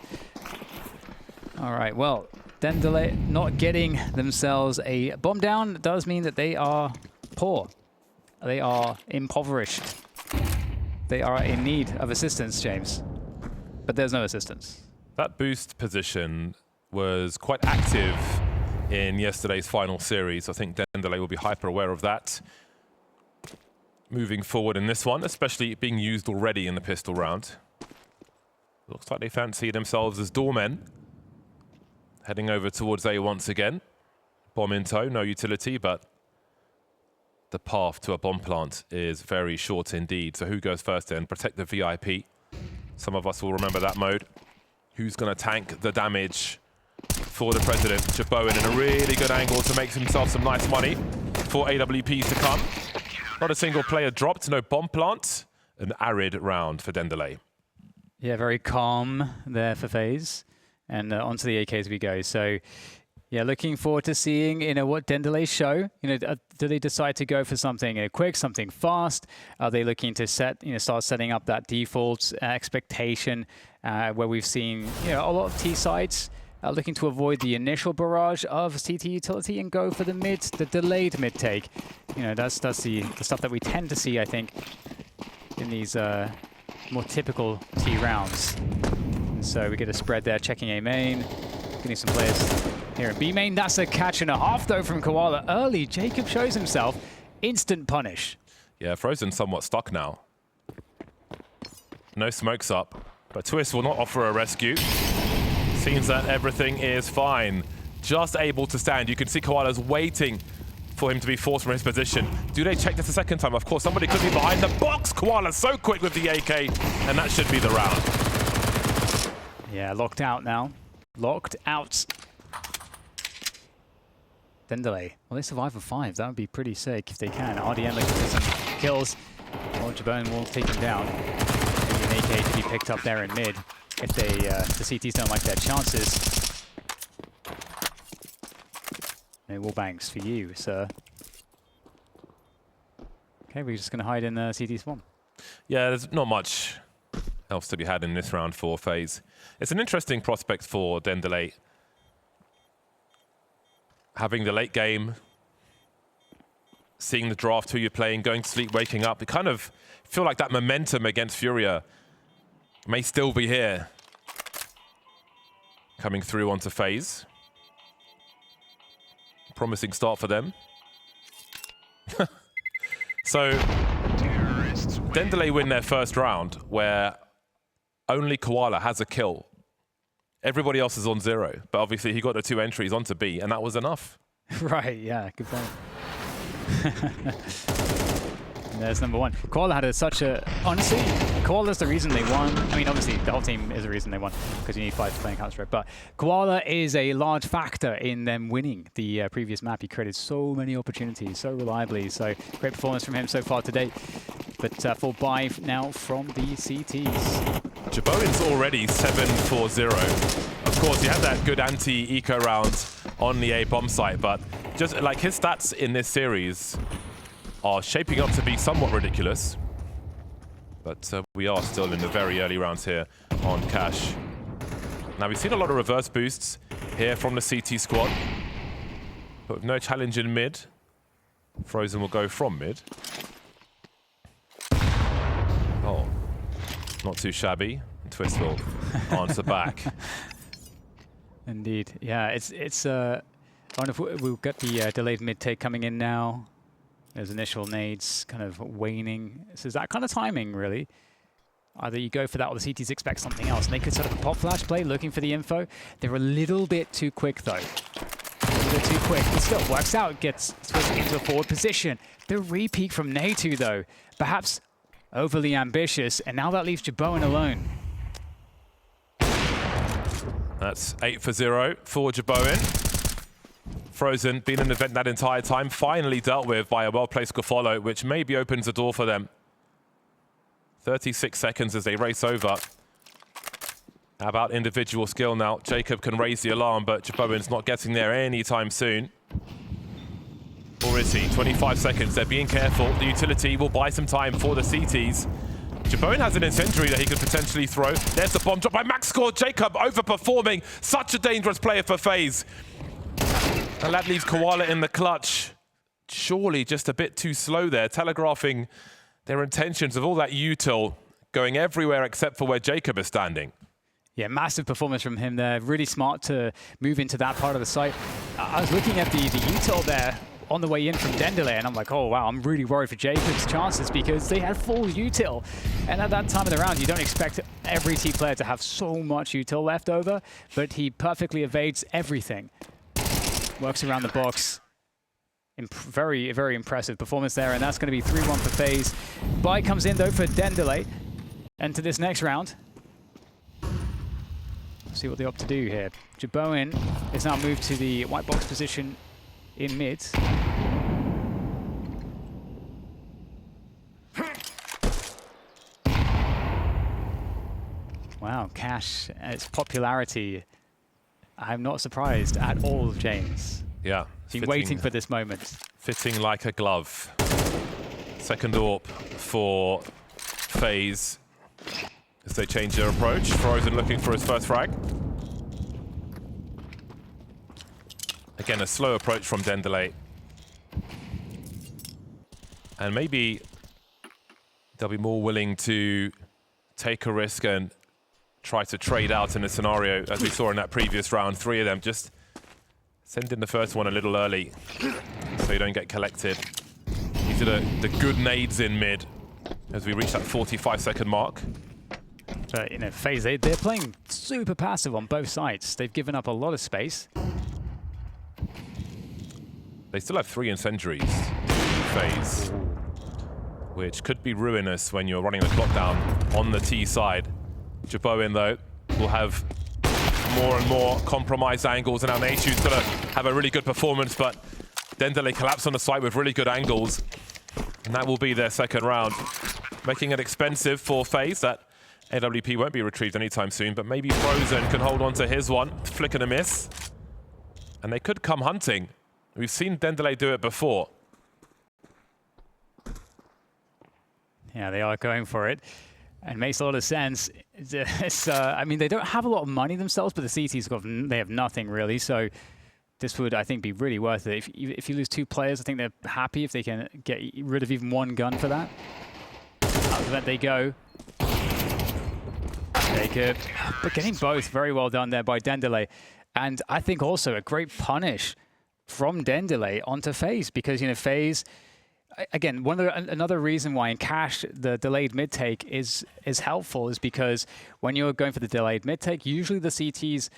All right, well, DENDELE not getting themselves a bomb down does mean that they are poor. They are impoverished. They are in need of assistance, James. But there's no assistance. That boost position was quite active in yesterday's final series. I think DENDELE will be hyper aware of that moving forward in this one, especially being used already in the pistol round. Looks like they fancy themselves as doormen. Heading over towards A once again. Bomb in tow, no utility, but the path to a bomb plant is very short indeed. So who goes first then? Protect the VIP. Some of us will remember that mode. Who's going to tank the damage for the president? JBOEN in a really good angle to make himself some nice money for AWPs to come. Not a single player dropped, no bomb plant. An arid round for DENDELE. Yeah, very calm there for FaZe. And onto the AKs we go. So, yeah, looking forward to seeing, what DENDELE show. Do they decide to go for something quick, something fast? Are they looking to start setting up that default expectation where we've seen, a lot of T sides looking to avoid the initial barrage of CT utility and go for the delayed mid take. You know, that's the stuff that we tend to see, I think, in these more typical T rounds. And so we get a spread there, checking A main, getting some players here in B main. That's a catch and a half though from Koala early. Jacob shows himself, instant punish. Yeah, Frozen somewhat stuck now. No smokes up, but Twist will not offer a rescue. Seems that everything is fine. Just able to stand. You can see Koala's waiting for him to be forced from his position. Do they check this a second time? Of course, somebody could be behind the box. Koala so quick with the AK, and that should be the round. Yeah, locked out now. Locked out. DENDELE. Well, they survive for 5. That would be pretty sick if they can. RDM looking for some kills. Well, JBOEN will take him down. Maybe an AK to be picked up there in mid if they the CTs don't like their chances. No wall banks for you, sir. Okay, we're just going to hide in the CT spawn. Yeah, there's not much else to be had in this round for FaZe. It's an interesting prospect for DENDELE. Having the late game, seeing the draft, who you're playing, going to sleep, waking up. You kind of feel like that momentum against Furia may still be here. Coming through onto FaZe. Promising start for them. So, DENDELE win their first round where only Koala has a kill. Everybody else is on 0, but obviously he got the 2 entries onto B, and that was enough. Right, yeah, good point. There's number 1. Koala had such a... Honestly, Koala's the reason they won. I mean, obviously, the whole team is the reason they won, because you need 5 to play in Counter-Strike. But Koala is a large factor in them winning the previous map. He created so many opportunities, so reliably. So, great performance from him so far today. But full buy now from the CTs. JBOEN's already 7-4-0. Of course, he had that good anti-eco round on the A bomb site, but just like his stats in this series are shaping up to be somewhat ridiculous. But we are still in the very early rounds here on Cash. Now, we've seen a lot of reverse boosts here from the CT squad, but with no challenge in mid. Frozen will go from mid. Oh, not too shabby. Twist will answer back. Indeed, yeah. I wonder if we'll get the delayed mid take coming in now. There's initial nades kind of waning. So is that kind of timing, really? Either you go for that or the CTs expect something else. And they could set up a pop flash play looking for the info. They're a little bit too quick, though. A little bit too quick. It still works out. Gets switched into a forward position. The repeat from Natu, though, perhaps overly ambitious. And now that leaves JBOEN alone. That's 8-0 for JBOEN. Frozen, been an event that entire time, finally dealt with by a well-placed follow, which maybe opens the door for them. 36 seconds as they race over. How about individual skill now? Jacob can raise the alarm, but JBOEN's not getting there anytime soon. Or is he? 25 seconds, they're being careful. The utility will buy some time for the CTs. JBOEN has an incendiary that he could potentially throw. There's the bomb drop by Max Score. Jacob overperforming. Such a dangerous player for FaZe. And that leaves Koala in the clutch. Surely just a bit too slow there, telegraphing their intentions of all that util going everywhere except for where Jacob is standing. Yeah, massive performance from him there. Really smart to move into that part of the site. I was looking at the util there on the way in from DENDELE, and I'm like, oh wow, I'm really worried for Jacob's chances because they had full util. And at that time of the round, you don't expect every team player to have so much util left over, but he perfectly evades everything. Works around the box. Very, very impressive performance there, and that's going to be 3-1 for FaZe. Buy comes in, though, for DENDELE. And to this next round. See what they opt to do here. JBOEN is now moved to the white box position in mid. Wow, Cash, its popularity. I'm not surprised at all, James. Yeah. Been waiting for this moment. Fitting like a glove. Second AWP for FaZe as they change their approach. Frozen looking for his first frag. Again, a slow approach from DENDELE. And maybe they'll be more willing to take a risk and try to trade out in a scenario, as we saw in that previous round. 3 of them just send in the first one a little early so you don't get collected. These are the good nades in mid as we reach that 45-second mark. But, you know, FaZe, they're playing super passive on both sides. They've given up a lot of space. They still have 3 incendiaries, FaZe, which could be ruinous when you're running the clock down on the T side. JBOEN, though, will have more and more compromised angles, and now Nature's going to have a really good performance, but DENDELE collapse on the site with really good angles, and that will be their second round, making it expensive for FaZe. That AWP won't be retrieved anytime soon, but maybe Frozen can hold on to his one, flick and a miss, and they could come hunting. We've seen DENDELE do it before. Yeah, they are going for it. And it makes a lot of sense. I mean, they don't have a lot of money themselves, but the CT's they have nothing really. So this would, I think, be really worth it. If you lose 2 players, I think they're happy if they can get rid of even 1 gun for that. Out of that they go. Jacob, but getting both very well done there by DENDELE. And I think also a great punish from DENDELE onto FaZe, because, you know, FaZe, again, another reason why in Cash the delayed mid take is helpful is because when you're going for the delayed mid take, usually the CTs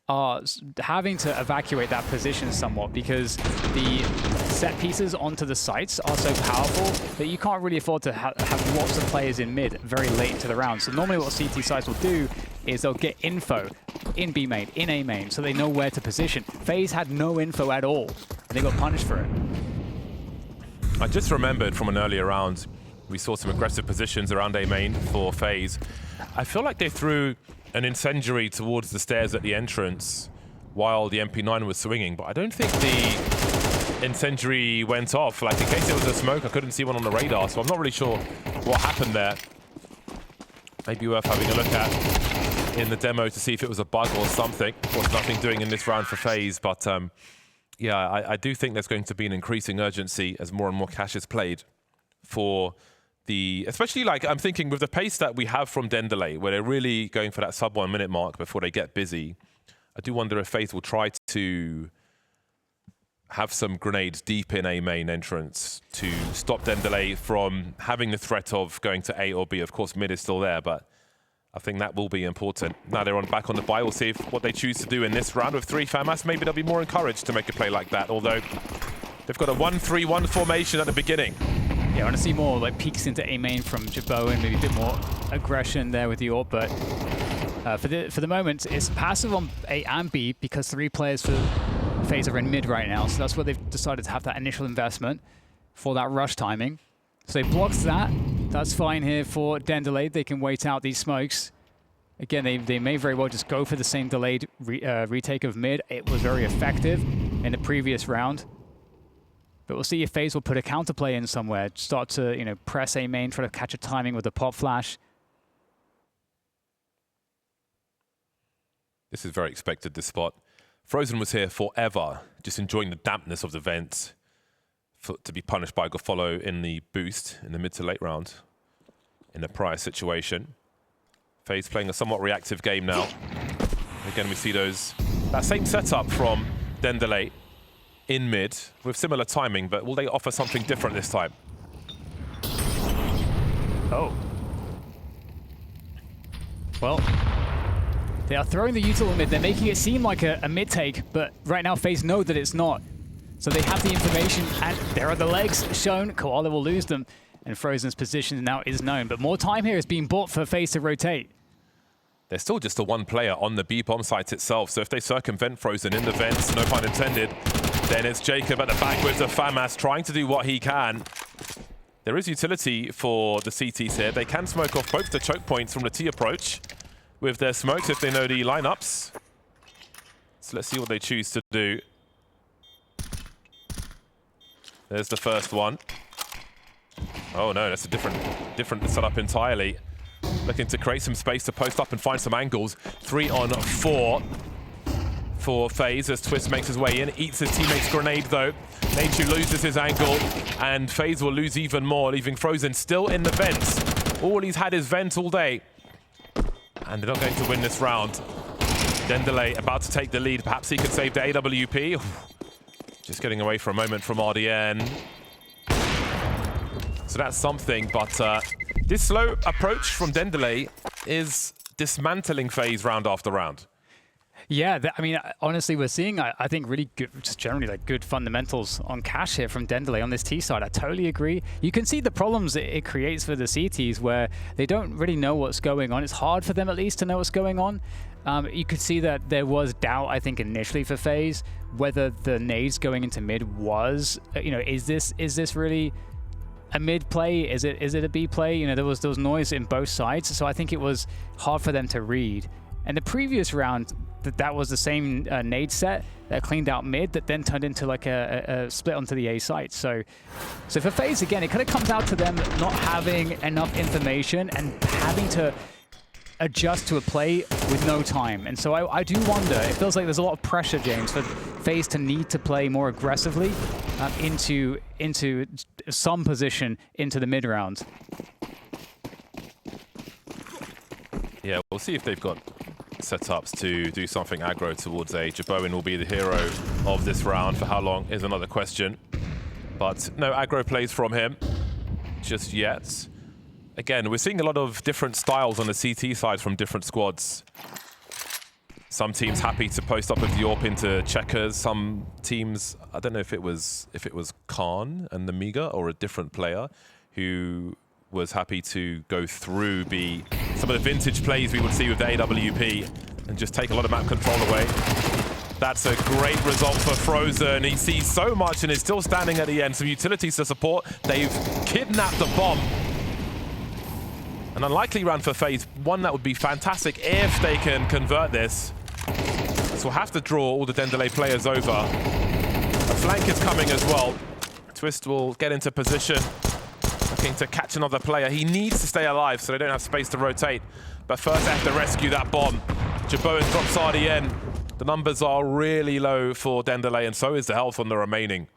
are having to evacuate that position somewhat because the set pieces onto the sites are so powerful that you can't really afford to have lots of players in mid very late into the round. So normally what CT sites will do is they'll get info in B main, in A main, so they know where to position. FaZe had no info at all, and they got punished for it. I just remembered from an earlier round, we saw some aggressive positions around A main for FaZe. I feel like they threw an incendiary towards the stairs at the entrance while the MP9 was swinging, but I don't think the incendiary went off. Like, in case it was a smoke, I couldn't see one on the radar, so I'm not really sure what happened there. Maybe worth having a look at in the demo to see if it was a bug or something. Of course, nothing doing in this round for FaZe, but yeah, I do think there's going to be an increasing urgency as more and more cash is played for the, especially like I'm thinking with the pace that we have from DENDELE, where they're really going for that sub 1 minute mark before they get busy. I do wonder if FaZe will try to have some grenades deep in A main entrance to stop DENDELE from having the threat of going to A or B. Of course, mid is still there, but I think that will be important. Now they're back on the buy. We'll see what they choose to do in this round with 3 FAMAS. Maybe they'll be more encouraged to make a play like that, although they've got a 1-3-1 formation at the beginning. Yeah, I want to see more like peeks into A main from JBOEN, maybe a bit more aggression there with the AWP, but for the moment, it's passive on A and B because 3 players for FaZe are in mid right now, so that's where they've decided to have that initial investment for that rush timing. So they blocked that. That's fine here for DENDELE. They can wait out these smokes. Again, they may very well just go for the same delayed retake of mid. It was very effective in the previous round. But we'll see if FaZe will put a counterplay in somewhere, start to, you know, press A main, try to catch a timing with the pop flash. This is very expected, this spot. Frozen was here forever, just enjoying the dampness of the vent, to be punished by Gofollow in the boost in the mid to late round in the prior situation. FaZe playing a somewhat reactive game now. Again, we see that same setup from DENDELE in mid with similar timing, but will they offer something different this time? Oh. Well, they are throwing the util mid. They're making it seem like a mid take, but right now FaZe know that it's not. So they have the information, and there are the legs shown. Koala will lose them, and Frozen's position now is known. But more time here is being bought for FaZe to rotate. There's still just a 1 player on the B bomb site itself, so if they circumvent Frozen in the vents, no pun intended, then it's Jacob at the back with the FAMAS trying to do what he can. There is utility for the CTs here. They can smoke off both the choke points from the T approach with their smokes if they know the lineups. So let's see what they choose to do. There's the first one. Oh no, that's a different setup entirely. Looking to create some space to post up and find some angles. 3 on 4. for FaZe as Twist makes his way in, eats his teammate's grenade though. Nature loses his angle, and FaZe will lose even more, leaving Frozen still in the vents. All he's had is vent all day. And they're not going to win this round. DENDELE about to take the lead. Perhaps he could save the AWP. Just getting away for a moment from RDN. So that's something, but this slow approach from DENDELE is dismantling FaZe round after round. Yeah, I mean, honestly, we're seeing, I think, really good, just generally like good fundamentals on Cash here from DENDELE on this T side. I totally agree. You can see the problems it creates for the CTs where they don't really know what's going on. It's hard for them at least to know what's going on. You could see that there was doubt, I think, initially for FaZe whether the nades going into mid was, you know, is this really a mid play? Is it a B play? You know, there was noise in both sides, so I think it was hard for them to read. And the previous round, that was the same nade set that cleaned out mid that then turned into like a split onto the A site. So for FaZe, again, it kind of comes out to them not having enough information and having to adjust to a play with no time. And so I do wonder, it feels like there's a lot of pressure, James, for FaZe to need to play more aggressively into some position into the mid round. Yeah, we'll see if they've got setups to do something aggro towards A. JBOEN will be the hero of this round. For how long is another question. But no aggro plays from him just yet. Again, we're seeing a lot of different styles on the CT side from different squads. Some teams happy to post up with the AWP into checkers. Some teams, I don't know if it was Khan and the Miga or a different player who was happy to go through some of the vintage plays we would see with the AWP and just take a lot of map control away. That's a great result for Frozen. He sees so much and is still standing at the end. Some utilities to support. They've kidnapped the bomb. An unlikely round for FaZe. One that would be fantastic if they can convert this. So we'll have to draw all the DENDELE players over. A flank is coming as well. Twist will get into position. Looking to catch another player. He needs to stay alive so they don't have space to rotate. But first they have to rescue that bomb. JBOEN drops RDN. The numbers are really low for DENDELE, and so is the health on the remaining.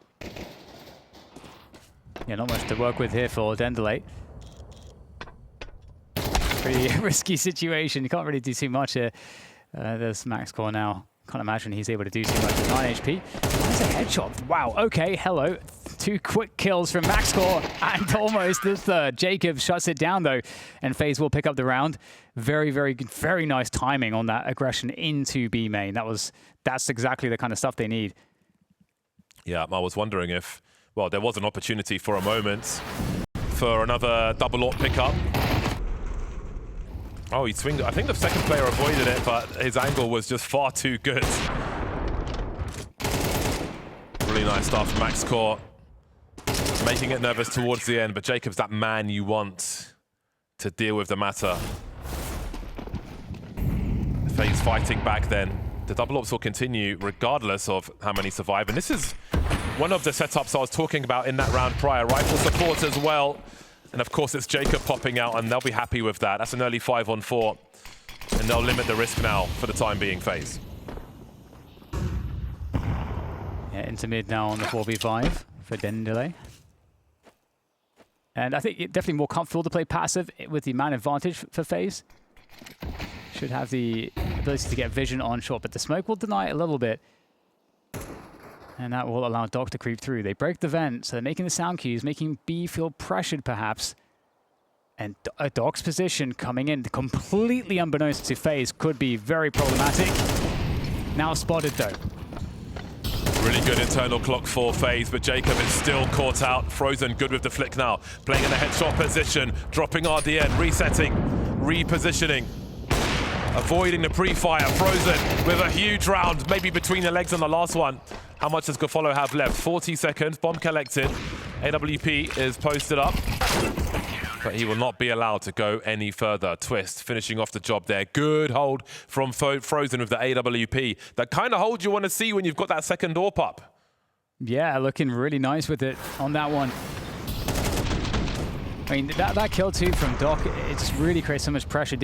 Yeah, not much to work with here for DENDELE. Pretty risky situation. You can't really do too much here. There's max core now. Can't imagine he's able to do too much with 9 HP. That's a headshot. Wow, okay, hello. 2 quick kills from Maxcore and almost the third. Jacob shuts it down though, and FaZe will pick up the round. Very, very good, very nice timing on that aggression into B main. That's exactly the kind of stuff they need. Yeah, I was wondering if, well, there was an opportunity for a moment for another double AWP pickup. Oh, he swinged. I think the second player avoided it, but his angle was just far too good. Really nice stuff. Max Core making it nervous towards the end, but Jacob's that man you want to deal with the matter. FaZe fighting back then. The double AWPs will continue regardless of how many survive. And this is one of the setups I was talking about in that round prior. Rifle support as well. And of course, it's Jacob popping out, and they'll be happy with that. That's an early 5-on-4. And they'll limit the risk now for the time being, FaZe. Yeah, into mid now on the 4v5 for DENDELE. And I think it's definitely more comfortable to play passive with the man advantage for FaZe. Should have the ability to get vision on short, but the smoke will deny it a little bit. And that will allow Doc to creep through. They break the vent, so they're making the sound cues, making B feel pressured perhaps. And a Doc's position coming in completely unbeknownst to FaZe could be very problematic. Now spotted though. Really good internal clock for FaZe, but Jacob is still caught out. Frozen good with the flick now. Playing in the headshot position, dropping RDN, resetting, repositioning. Avoiding the pre-fire. Frozen with a huge round, maybe between the legs on the last one. How much does Gofolo have left? 40 seconds, bomb collected. AWP is posted up, but he will not be allowed to go any further. Twist finishing off the job there. Good hold from Frozen with the AWP. That kind of hold you want to see when you've got that second AWP up. Yeah, looking really nice with it on that one. I mean, that kill too from Doc, it just really creates so much pressure.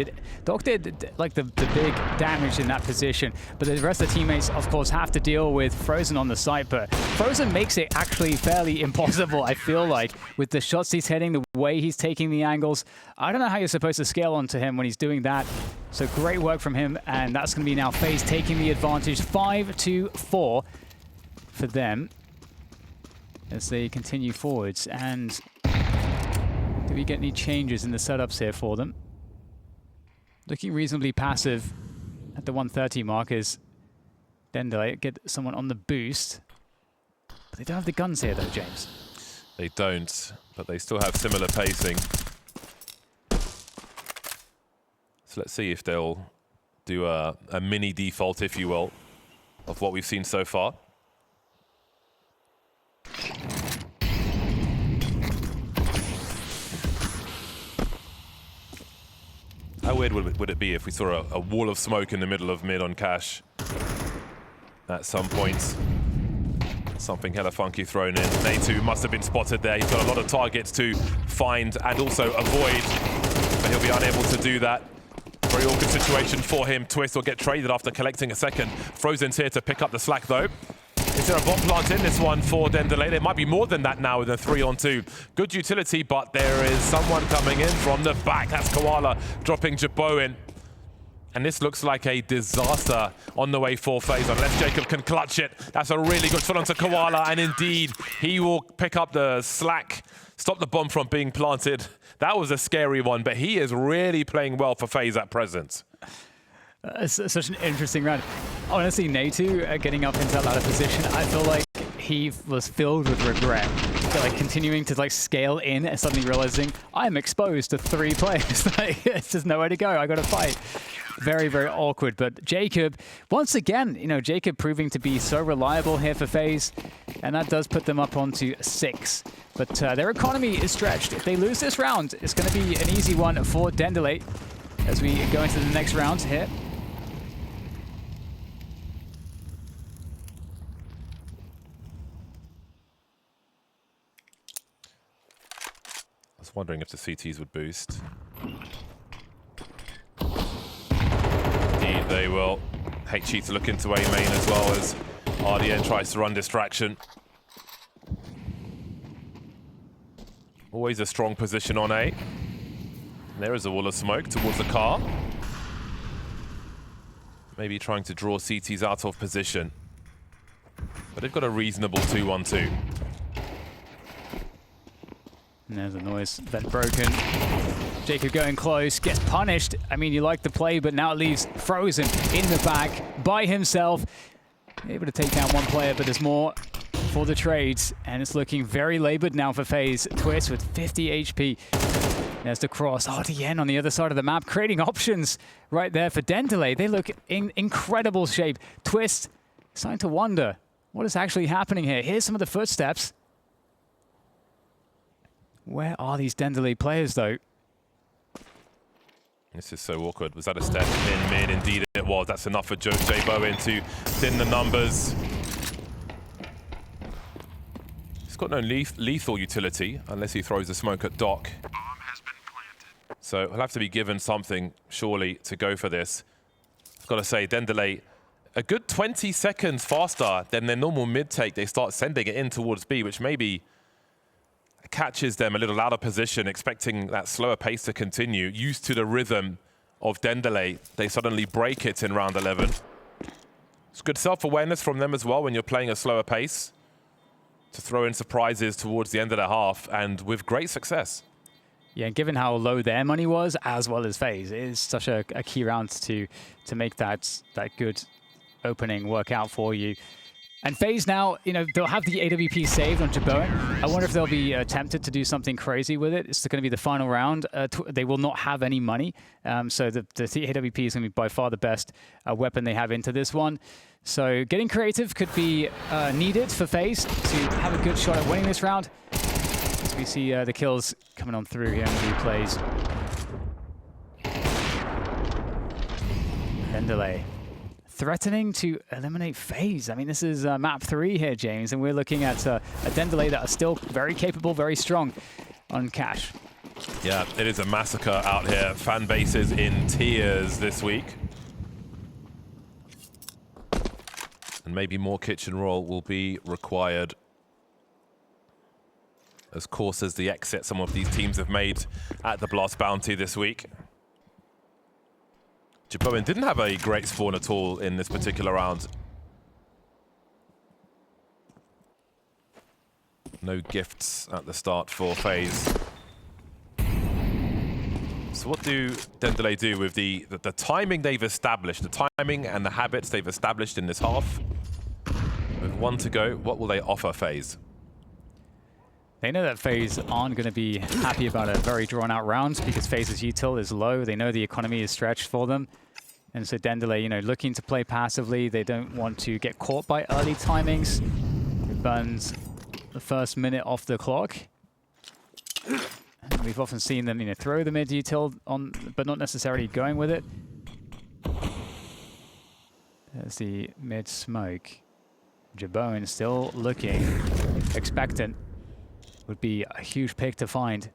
Doc did like the big damage in that position, but the rest of the teammates, of course, have to deal with Frozen on the site, but Frozen makes it actually fairly impossible, I feel like, with the shots he's hitting, the way he's taking the angles. I don't know how you're supposed to scale onto him when he's doing that. So great work from him, and that's going to be now FaZe taking the advantage. 5-4 for them as they continue forwards. And do we get any changes in the setups here for them? Looking reasonably passive at the 130 mark is DENDELE. Get someone on the boost. But they don't have the guns here though, James. They don't, but they still have similar pacing. So let's see if they'll do a mini default, if you will, of what we've seen so far. How weird would it be if we saw a wall of smoke in the middle of mid on Cash at some point? Something hella funky thrown in. Natu must have been spotted there. He's got a lot of targets to find and also avoid, but he'll be unable to do that. Very awkward situation for him. Twist will get traded after collecting a second. Frozen's here to pick up the slack though. Is there a bomb plant in this one for DENDELE? There might be more than that now with a 3-on-2. Good utility, but there is someone coming in from the back. That's Koala dropping JBOEN. And this looks like a disaster on the way for FaZe, unless Jacob can clutch it. That's a really good shot onto Koala, and indeed, he will pick up the slack, stop the bomb from being planted. That was a scary one, but he is really playing well for FaZe at present. It's such an interesting round. Honestly, Natu getting up into that ladder position, I feel like he was filled with regret. Like continuing to like scale in and suddenly realizing I'm exposed to 3 players. Like, it's just nowhere to go. I got to fight. Very, very awkward. But Jacob, once again, you know, Jacob proving to be so reliable here for FaZe, and that does put them up onto 6. But their economy is stretched. If they lose this round, it's going to be an easy one for DENDELE as we go into the next round here. I was wondering if the CTs would boost. Indeed, they will. HE to look into A main as well as RDN tries to run distraction. Always a strong position on A. And there is a wall of smoke towards the car. Maybe trying to draw CTs out of position. But they've got a reasonable 2-1-2. And there's a noise vent broken. Jacob going close, gets punished. I mean, you like the play, but now it leaves Frozen in the back by himself. Able to take down one player, but there's more for the trades. And it's looking very labored now for FaZe. Twist with 50 HP. There's the cross. RDN on the other side of the map, creating options right there for DENDELE. They look in incredible shape. Twist, starting to wonder what is actually happening here. Here's some of the footsteps. Where are these DENDELE players, though? This is so awkward. Was that a step in mid? Indeed it was. That's enough for JBOEN to thin the numbers. He's got no lethal utility unless he throws the smoke at Doc. Bomb has been planted. So he'll have to be given something, surely, to go for this. I've got to say, DENDELE, a good 20 seconds faster than their normal mid-take. They start sending it in towards B, which maybe catches them a little out of position, expecting that slower pace to continue. Used to the rhythm of DENDELE, they suddenly break it in round 11. It's good self-awareness from them as well when you're playing a slower pace to throw in surprises towards the end of the half, and with great success. Yeah, and given how low their money was, as well as FaZe, it is such a key round to make that good opening work out for you. And FaZe now, you know, they'll have the AWP saved on JBOEN. I wonder if they'll be tempted to do something crazy with it. It's going to be the final round. They will not have any money. So the AWP is going to be by far the best weapon they have into this one. So getting creative could be needed for FaZe to have a good shot at winning this round. As we see the kills coming on through here in the replays. DENDELE threatening to eliminate FaZe. I mean, this is map 3 here, James, and we're looking at a DENDELE that are still very capable, very strong on Cash. Yeah, it is a massacre out here. Fan bases in tears this week. And maybe more kitchen roll will be required. As course as the exit some of these teams have made at the BLAST Bounty this week. JBOEN didn't have a great spawn at all in this particular round. No gifts at the start for FaZe. So what do DENDELE do with the timing they've established, the timing and the habits they've established in this half? With 1 to go, what will they offer FaZe? They know that FaZe aren't going to be happy about a very drawn-out round because FaZe's util is low. They know the economy is stretched for them. And so DENDELE, you know, looking to play passively. They don't want to get caught by early timings. It burns the first minute off the clock. And we've often seen them, you know, throw the mid util on, but not necessarily going with it. There's the mid smoke. JBOEN still looking, expectant. Would be a huge pick to find.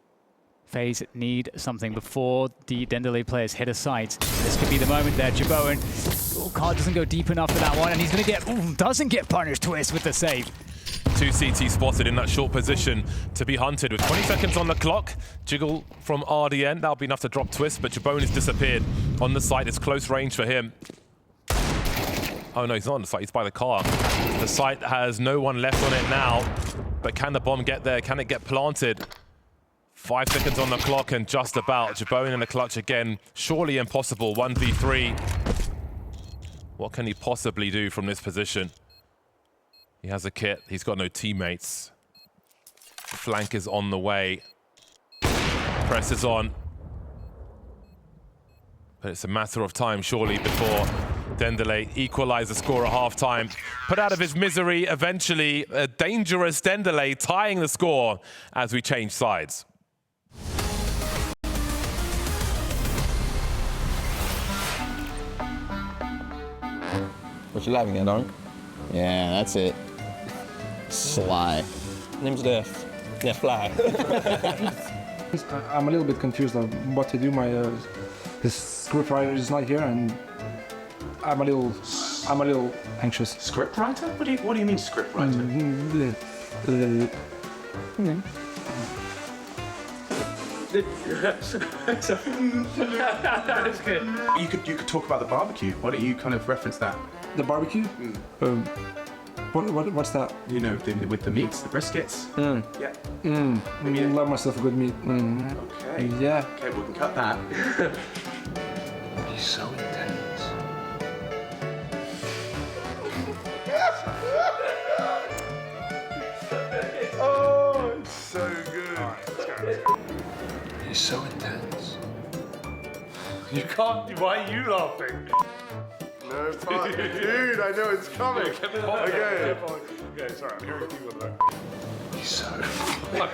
FaZe need something before the DENDELE players hit a site. This could be the moment there. JBOEN, card doesn't go deep enough for that one, and he's going to get, doesn't get punished. Twist with the save. 2 CT spotted in that short position to be hunted with 20 seconds on the clock. Jiggle from RDN, that'll be enough to drop Twist, but JBOEN has disappeared on the site. It's close range for him. Oh no, he's not on the site, he's by the car. The site has no one left on it now, but can the bomb get there? Can it get planted? 5 seconds on the clock and just about. JBOEN in the clutch again. Surely impossible, 1v3. What can he possibly do from this position? He has a kit, he's got no teammates. Flank is on the way. Press is on. But it's a matter of time, surely, before DENDELE equalize the score at halftime. Put out of his misery, eventually, a dangerous DENDELE tying the score as we change sides. What you laughing at, Dunk? Yeah, that's it. Sly. Name's Def. Yeah, Fly. I'm a little bit confused on what to do. My his scriptwriter is not here, and I'm a little anxious. Scriptwriter? What do you mean scriptwriter? That's good. You could talk about the barbecue. Why don't you kind of reference that? The barbecue? What's that? You know, with the meats, the briskets. Yeah. Love myself a good meat. Okay. Yeah. Okay, we can cut that. He's so intense. Oh, it's so good. All right, let's go. He's so intense. You can't. Why are you laughing? No, dude, I know it's coming. Okay. Okay, sorry, I'm hearing people there. He's so. Why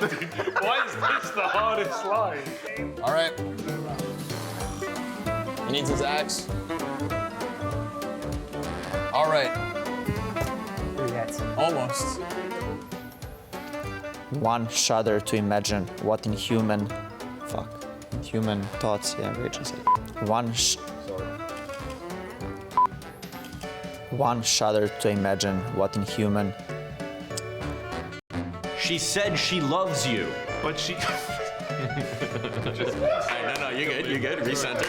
is this the hardest line? All right. He needs his axe. All right. Almost. One shudder to imagine what inhuman, human thoughts. Yeah, Rage said. One shudder to imagine what inhuman. She said she loves you, but she. No, you're good. Recenter.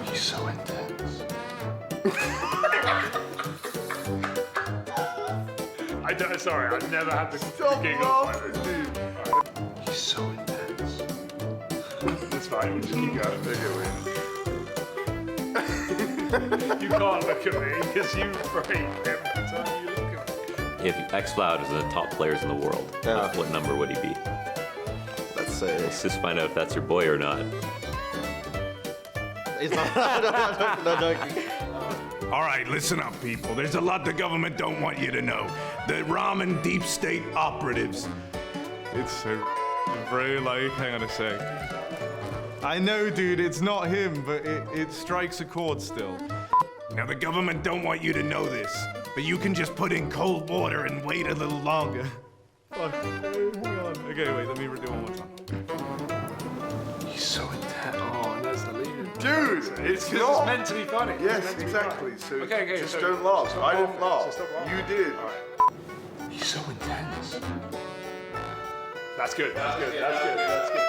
He's so intense. Sorry, I never had to giggle like this, dude. He's so intense. It's fine, we'll just keep going. You can't look at me because you break every time you look at me. If xCloud is the top players in the world, what number would he be? Let's say. Let's just find out if that's your boy or not. He's not. No. All right, listen up, people. There's a lot the government don't want you to know. The ramen deep state operatives. It's so bro, like, hang on a sec. I know, dude, it's not him, but it strikes a chord still. Now, the government don't want you to know this, but you can just put in cold water and wait a little longer. Okay, wait, let me do one more time. He's so intense. Oh, and that's the leader. Dude, it's meant to be funny. Yes, exactly. So okay, just so don't laugh. I didn't laugh. So You did. he's so intense. That's good. That's good. That's good. That's good.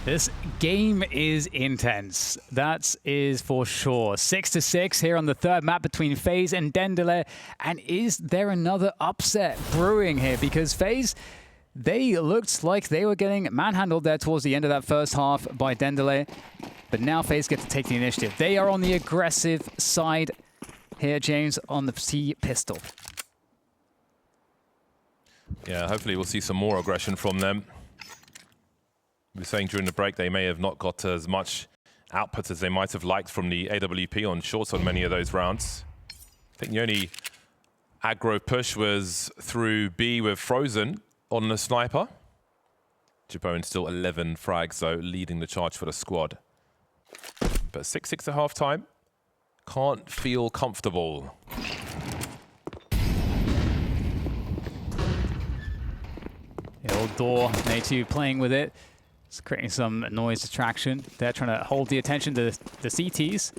This game is intense. That is for sure. 6-6 here on the third map between FaZe and DENDELE. And is there another upset brewing here? Because FaZe, they looked like they were getting manhandled there towards the end of that first half by DENDELE. But now FaZe get to take the initiative. They are on the aggressive side here, James, on the C pistol. Yeah, hopefully we'll see some more aggression from them. We were saying during the break they may have not got as much output as they might have liked from the AWP on shorts on many of those rounds. I think the only aggro push was through B with Frozen on the sniper. JBOEN still 11 frags though, leading the charge for the squad. But 6-6 at half time. Can't feel comfortable. The old door, Natu playing with it. It's creating some noise distraction. They're trying to hold the attention to the CTs.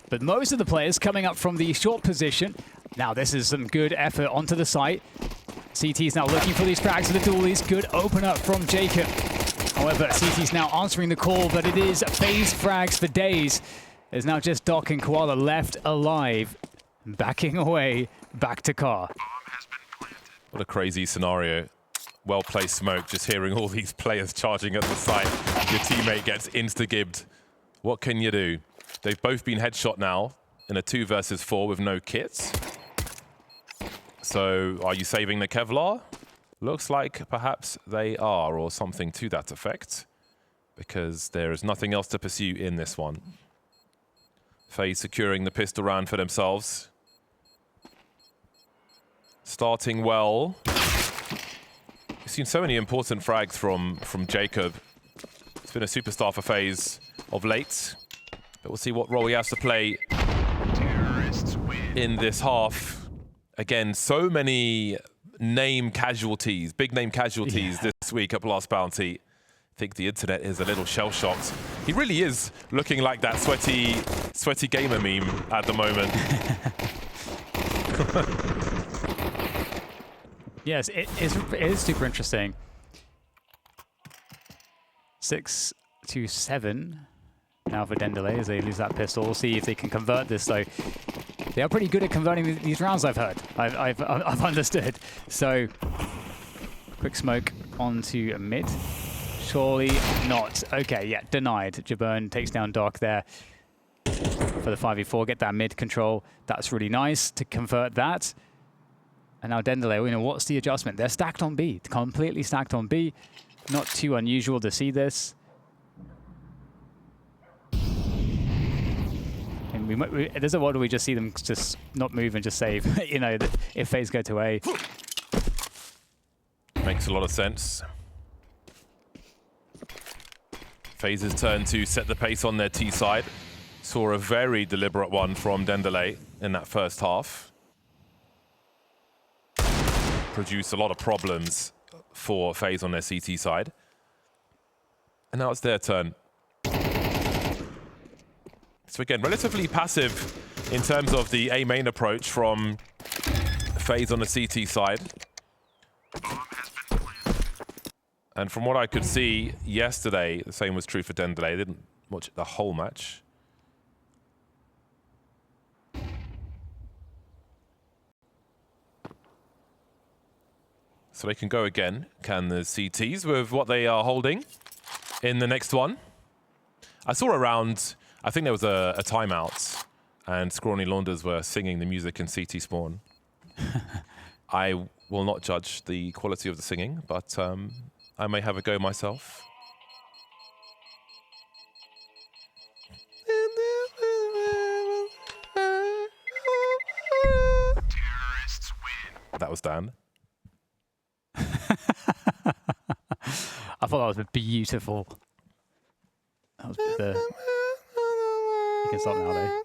But most of the players coming up from the short position. Now this is some good effort onto the site. CT's now looking for these frags of the dualies. Good open up from Jacob. However, CT's now answering the call, but it is FaZe frags for days. There's now just Doc and Koala left alive. Backing away, back to car. What a crazy scenario. Well-placed smoke, just hearing all these players charging at the site. Your teammate gets insta-gibbed. What can you do? They've both been headshot now in a 2 versus 4 with no kits. So are you saving the Kevlar? Looks like perhaps they are, or something to that effect, because there is nothing else to pursue in this one. FaZe securing the pistol round for themselves. Starting well. We've seen so many important frags from Jacob. He's been a superstar for FaZe of late. But we'll see what role he has to play in this half. Again, so many name casualties, big name casualties this week at BLAST Bounty. I think the internet is a little shell-shocked. He really is looking like that sweaty gamer meme at the moment. Yes, it is super interesting. 6-7 now for DENDELE as they lose that pistol. We'll see if they can convert this though. They are pretty good at converting these rounds, I've heard. I've understood. So, quick smoke onto a mid. Surely not. Okay, yeah, denied. JBOEN takes down Doc there for the 5v4. Get that mid control. That's really nice to convert that. And now DENDELE, you know, what's the adjustment? They're stacked on B, completely stacked on B. Not too unusual to see this. And there's a world where we just see them just not move and just save, you know, if FaZe go to A. Makes a lot of sense. FaZe's turn to set the pace on their T side. Saw a very deliberate one from DENDELE in that first half. Produced a lot of problems for FaZe on their CT side. And now it's their turn. So again, relatively passive in terms of the A main approach from FaZe on the CT side. And from what I could see yesterday, the same was true for DENDELE. They didn't watch the whole match. So they can go again, can the CTs, with what they are holding in the next one. I saw around, I think there was a timeout, and Scrawny Launders were singing the music in CT Spawn. I will not judge the quality of the singing, but I may have a go myself. That was Dan. I thought that was beautiful. That was the... You can stop now, though.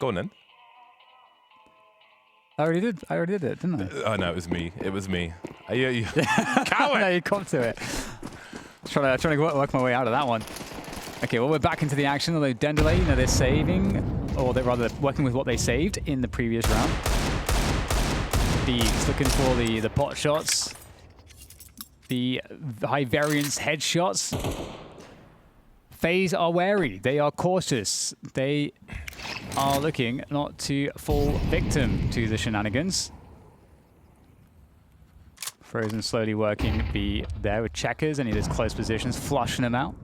Go on then. I already did it, didn't I? Oh no, it was me. It was me. You coward! No, you come to it. Trying to work my way out of that one. Okay, well, we're back into the action, although DENDELE, you know, they're saving, or they're rather working with what they saved in the previous round. He's looking for the pot shots, the high variance headshots. FaZe are wary. They are cautious. They are looking not to fall victim to the shenanigans. Frozen slowly working B there with checkers, any of those close positions, flushing them out.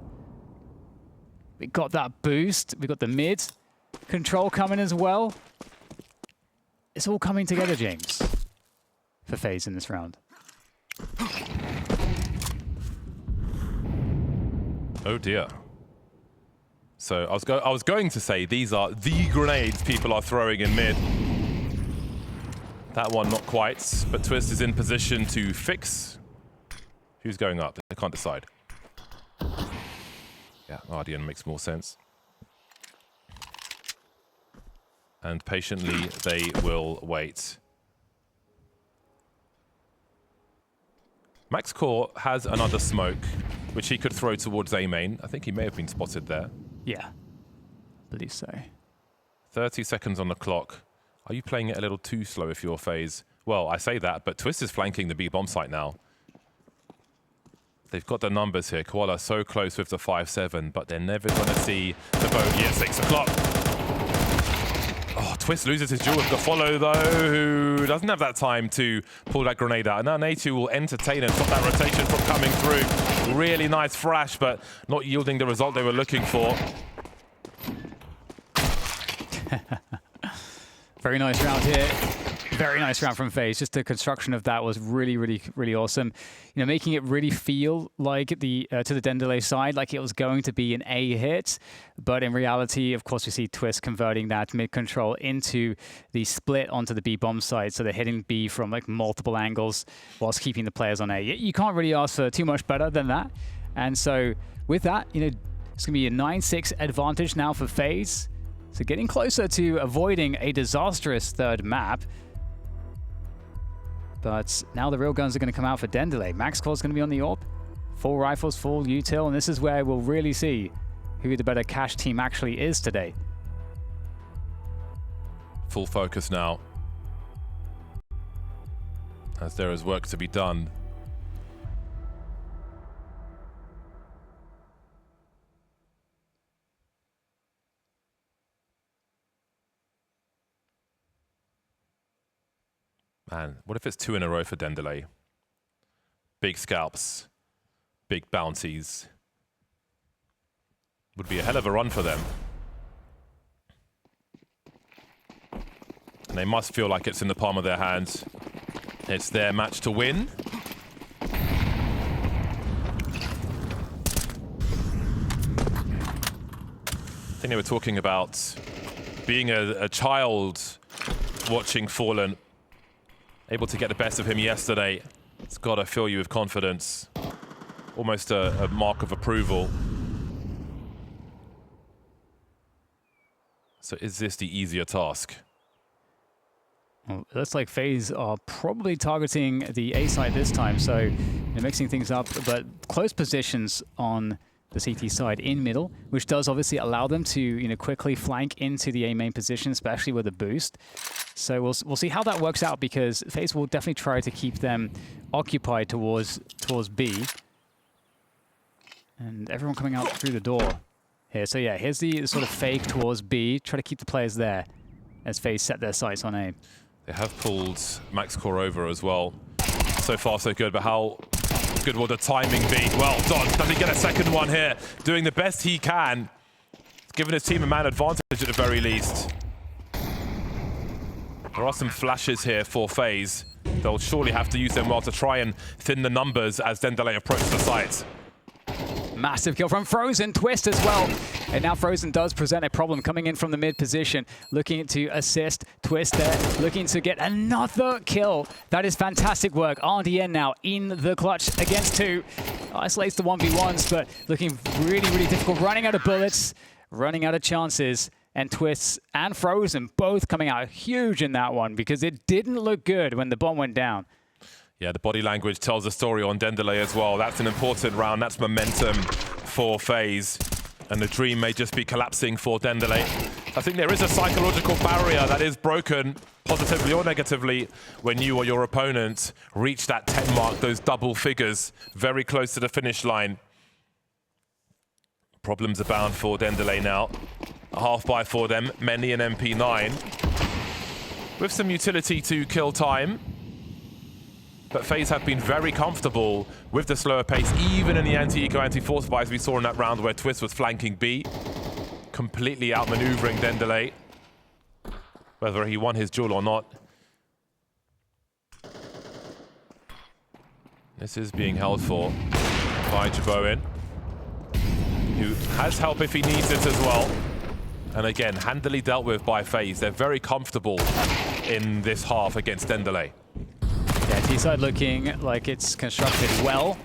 We got that boost. We got the mid control coming as well. It's all coming together, James, for FaZe in this round. Oh dear. So I was going to say these are the grenades people are throwing in mid. That one not quite, but Twist is in position to fix. Who's going up? They can't decide. Yeah, RDN makes more sense. And patiently they will wait. MaxCore has another smoke, which he could throw towards A main. I think he may have been spotted there. Yeah, I believe so. 30 seconds on the clock. Are you playing it a little too slow if you're FaZe? Well, I say that, but Twist is flanking the B bomb site now. They've got the numbers here. Koala so close with the 5-7, but they're never going to see the bogey at 6 o'clock. Oh, Twist loses his duel with the follow, though, who doesn't have that time to pull that grenade out. And now Natu will entertain and stop that rotation from coming through. Really nice thrash, but not yielding the result they were looking for. Very nice round here. Very nice round from FaZe. Just the construction of that was really, really, really awesome. You know, making it really feel like the to the DENDELE side, like it was going to be an A hit. But in reality, of course, we see Twist converting that mid control into the split onto the B bomb side. So they're hitting B from like multiple angles whilst keeping the players on A. You can't really ask for too much better than that. And so with that, you know, it's going to be a 9-6 advantage now for FaZe. So getting closer to avoiding a disastrous third map. But now the real guns are going to come out for DENDELE. MaxCore is going to be on the AWP. Full rifles, full util, and this is where we'll really see who the better cash team actually is today. Full focus now, as there is work to be done. Man, what if it's 2 in a row for DENDELE? Big scalps, big bounties. Would be a hell of a run for them. And they must feel like it's in the palm of their hands. It's their match to win. I think they were talking about being a child watching Fallen. Able to get the best of him yesterday. It's got to fill you with confidence. Almost a mark of approval. So is this the easier task? Well, it looks like FaZe are probably targeting the A side this time, so they're mixing things up, but close positions on the CT side in middle, which does obviously allow them to, you know, quickly flank into the A main position, especially with a boost. So we'll see how that works out, because FaZe will definitely try to keep them occupied towards B. And everyone coming out through the door here. So yeah, here's the sort of fake towards B. Try to keep the players there as FaZe set their sights on A. They have pulled MaxCore over as well. So far so good, but how good will the timing be? Well done. Does he get a second one here? Doing the best he can. Giving his team a man advantage at the very least. There are some flashes here for FaZe. They'll surely have to use them well to try and thin the numbers as DENDELE approach the site. Massive kill from Frozen, Twist as well. And now Frozen does present a problem coming in from the mid position, looking to assist Twist there, looking to get another kill. That is fantastic work. RDN now in the clutch against 2. Isolates the 1v1s, but looking really, really difficult. Running out of bullets, running out of chances. And Twists and Frozen both coming out huge in that one because it didn't look good when the bomb went down. Yeah, the body language tells a story on DENDELE as well. That's an important round. That's momentum for FaZe. And the dream may just be collapsing for DENDELE. I think there is a psychological barrier that is broken, positively or negatively, when you or your opponent reach that 10 mark, those double figures, very close to the finish line. Problems abound for DENDELE now. A half buy for them, many an MP9. With some utility to kill time. But FaZe have been very comfortable with the slower pace, even in the anti-eco, anti-force buys we saw in that round where Twist was flanking B. Completely outmaneuvering DENDELE. Whether he won his duel or not. This is being held for by JBOEN, who has help if he needs it as well. And again, handily dealt with by FaZe. They're very comfortable in this half against DENDELE. Yeah, T-side looking like it's constructed well.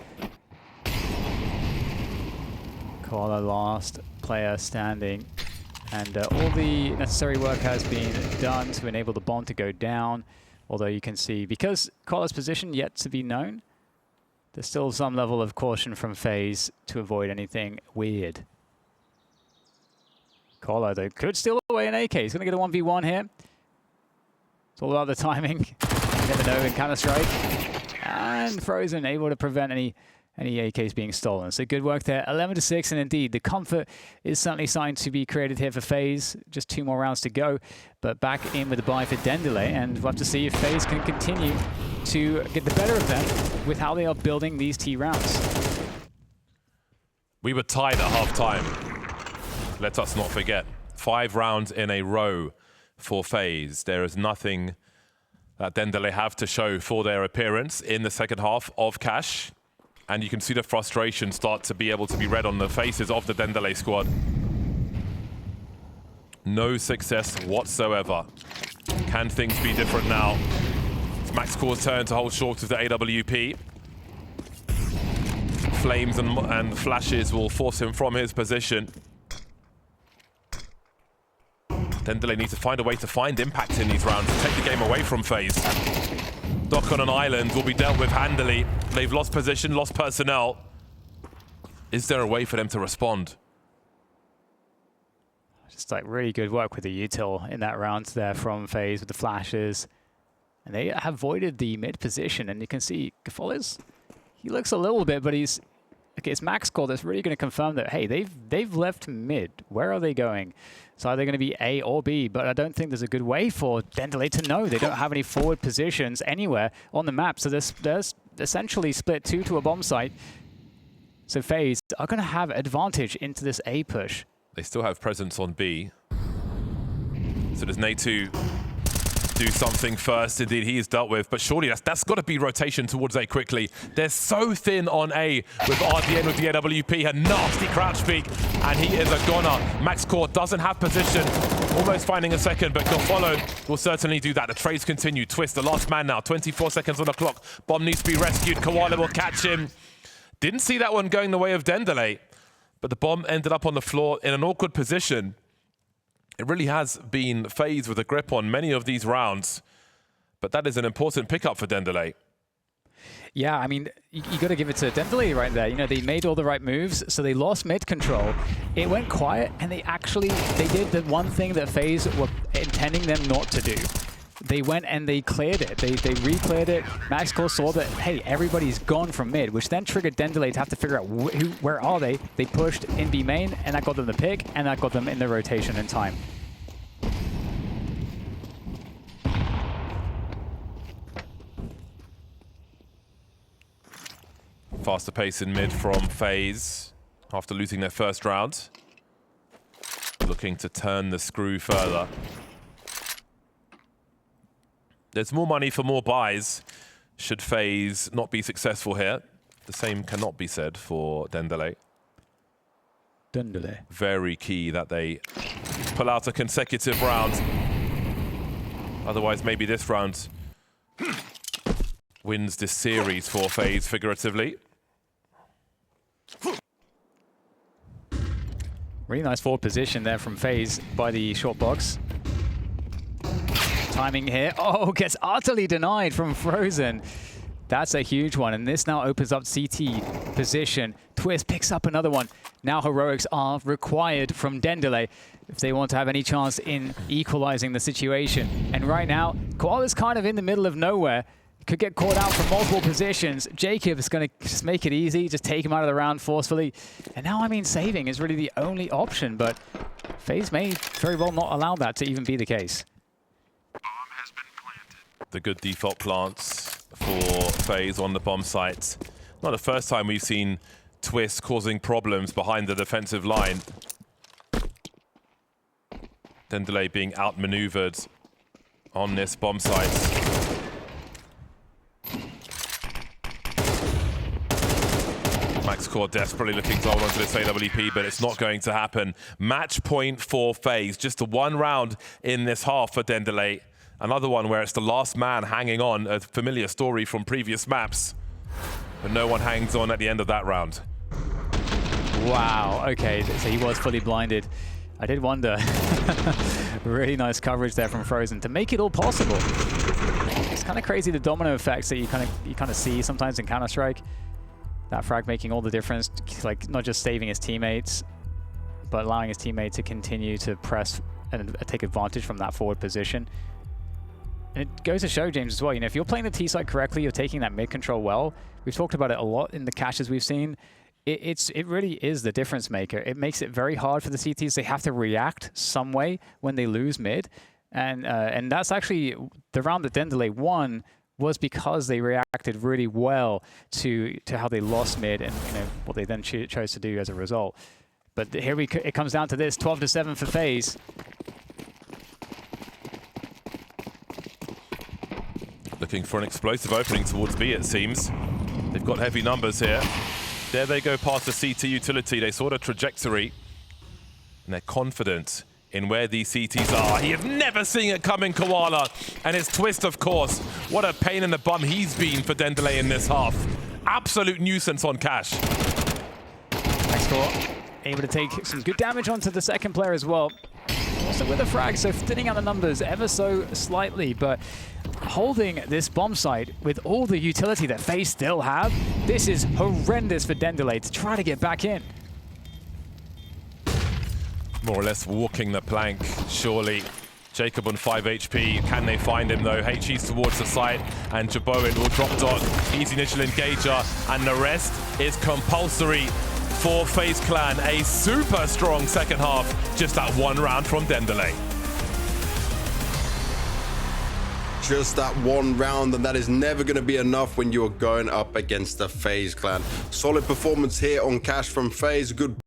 Koala last player standing. And all the necessary work has been done to enable the bomb to go down. Although you can see, because Koala's position yet to be known, there's still some level of caution from FaZe to avoid anything weird. Koala, though, could steal away an AK. He's going to get a 1v1 here. It's all about the timing. You never know in Counter-Strike. And Frozen able to prevent any AKs being stolen. So good work there. 11-6, and indeed, the comfort is certainly starting to be created here for FaZe. Just 2 more rounds to go. But back in with the buy for DENDELE, and we'll have to see if FaZe can continue to get the better of them with how they are building these T rounds. We were tied at half-time. Let us not forget. 5 rounds in a row for FaZe. There is nothing that DENDELE have to show for their appearance in the second half of Cash. And you can see the frustration start to be able to be read on the faces of the DENDELE squad. No success whatsoever. Can things be different now? It's MaxCore's turn to hold short of the AWP. Flames and flashes will force him from his position. DENDELE needs to find a way to find impact in these rounds and take the game away from FaZe. Doc on an island will be dealt with handily. They've lost position, lost personnel. Is there a way for them to respond? Just like really good work with the util in that round there from FaZe with the flashes. And they have voided the mid position, and you can see Gafolis, he looks a little bit, but he's... Okay, it's MaxCore that's really going to confirm that, hey, they've left mid. Where are they going? So are they going to be A or B? But I don't think there's a good way for DENDELE to know. They don't have any forward positions anywhere on the map. So there's essentially split 2 to a bomb site. So FaZe are going to have advantage into this A push. They still have presence on B. So does Natu do something first? Indeed, he is dealt with, but surely that's got to be rotation towards A quickly. They're so thin on A with RDN with the AWP, a nasty crouch peek, and he is a goner. MaxCore doesn't have position, almost finding a second, but Golfollow will certainly do that. The trades continue. Twist, the last man now, 24 seconds on the clock. Bomb needs to be rescued. Koala will catch him. Didn't see that one going the way of DENDELE, but the bomb ended up on the floor in an awkward position. It really has been FaZe with a grip on many of these rounds, but that is an important pickup for DENDELE. Yeah, I mean, you got to give it to DENDELE right there. You know, they made all the right moves, so they lost mid control. It went quiet, and they did the one thing that FaZe were intending them not to do. They went and they cleared it. They re-cleared it. MaxCore saw that, hey, everybody's gone from mid, which then triggered DENDELE to have to figure out where are they. They pushed in B main, and that got them the pick, and that got them in the rotation in time. Faster pace in mid from FaZe after losing their first round. Looking to turn the screw further. There's more money for more buys should FaZe not be successful here. The same cannot be said for DENDELE. DENDELE. Very key that they pull out a consecutive round. Otherwise, maybe this round wins this series for FaZe figuratively. Really nice forward position there from FaZe by the short box. Timing here. Oh, gets utterly denied from Frozen. That's a huge one, and this now opens up CT position. Twist picks up another one. Now heroics are required from DENDELE if they want to have any chance in equalizing the situation. And right now, Koala's kind of in the middle of nowhere. Could get caught out from multiple positions. Jacob is going to just make it easy, just take him out of the round forcefully. And now, I mean, saving is really the only option, but FaZe may very well not allow that to even be the case. The good default plants for FaZe on the bomb site. Not the first time we've seen Twist causing problems behind the defensive line. DENDELE being outmaneuvered on this bomb site. MaxCore desperately looking to hold on to this AWP, but it's not going to happen. Match point for FaZe. Just the one round in this half for DENDELE. Another one where it's the last man hanging on, a familiar story from previous maps. But no one hangs on at the end of that round. Wow, okay, so he was fully blinded. I did wonder. Really nice coverage there from Frozen to make it all possible. It's kind of crazy, the domino effects that you kind of see sometimes in Counter-Strike. That frag making all the difference, like not just saving his teammates, but allowing his teammate to continue to press and take advantage from that forward position. And it goes to show, James, as well, you know, if you're playing the T side correctly, you're taking that mid control well. We've talked about it a lot in the caches we've seen. It really is the difference maker. It makes it very hard for the CTs. They have to react some way when they lose mid. And that's actually the round that DENDELE won was because they reacted really well to how they lost mid and, you know, what they then chose to do as a result. But here it comes down to this, 12-7 for FaZe. Looking for an explosive opening towards B, it seems. They've got heavy numbers here. There they go past the CT utility. They saw the trajectory, and they're confident in where these CTs are. He has never seen it coming, Koala. And it's Twist, of course. What a pain in the bum he's been for DENDELE in this half. Absolute nuisance on Cash. MaxCore able to take some good damage onto the second player as well. Also with a frag, so thinning out the numbers ever so slightly, but holding this bomb site with all the utility that FaZe still have, this is horrendous for DENDELE to try to get back in. More or less walking the plank, surely. Jacob on 5 HP. Can they find him, though? HE's towards the site, and JBOEN will drop dot. Easy initial engager, and the rest is compulsory for FaZe Clan. A super strong second half, just that one round from DENDELE. Just that one round, and that is never going to be enough when you're going up against the FaZe Clan. Solid performance here on Cash from FaZe. Good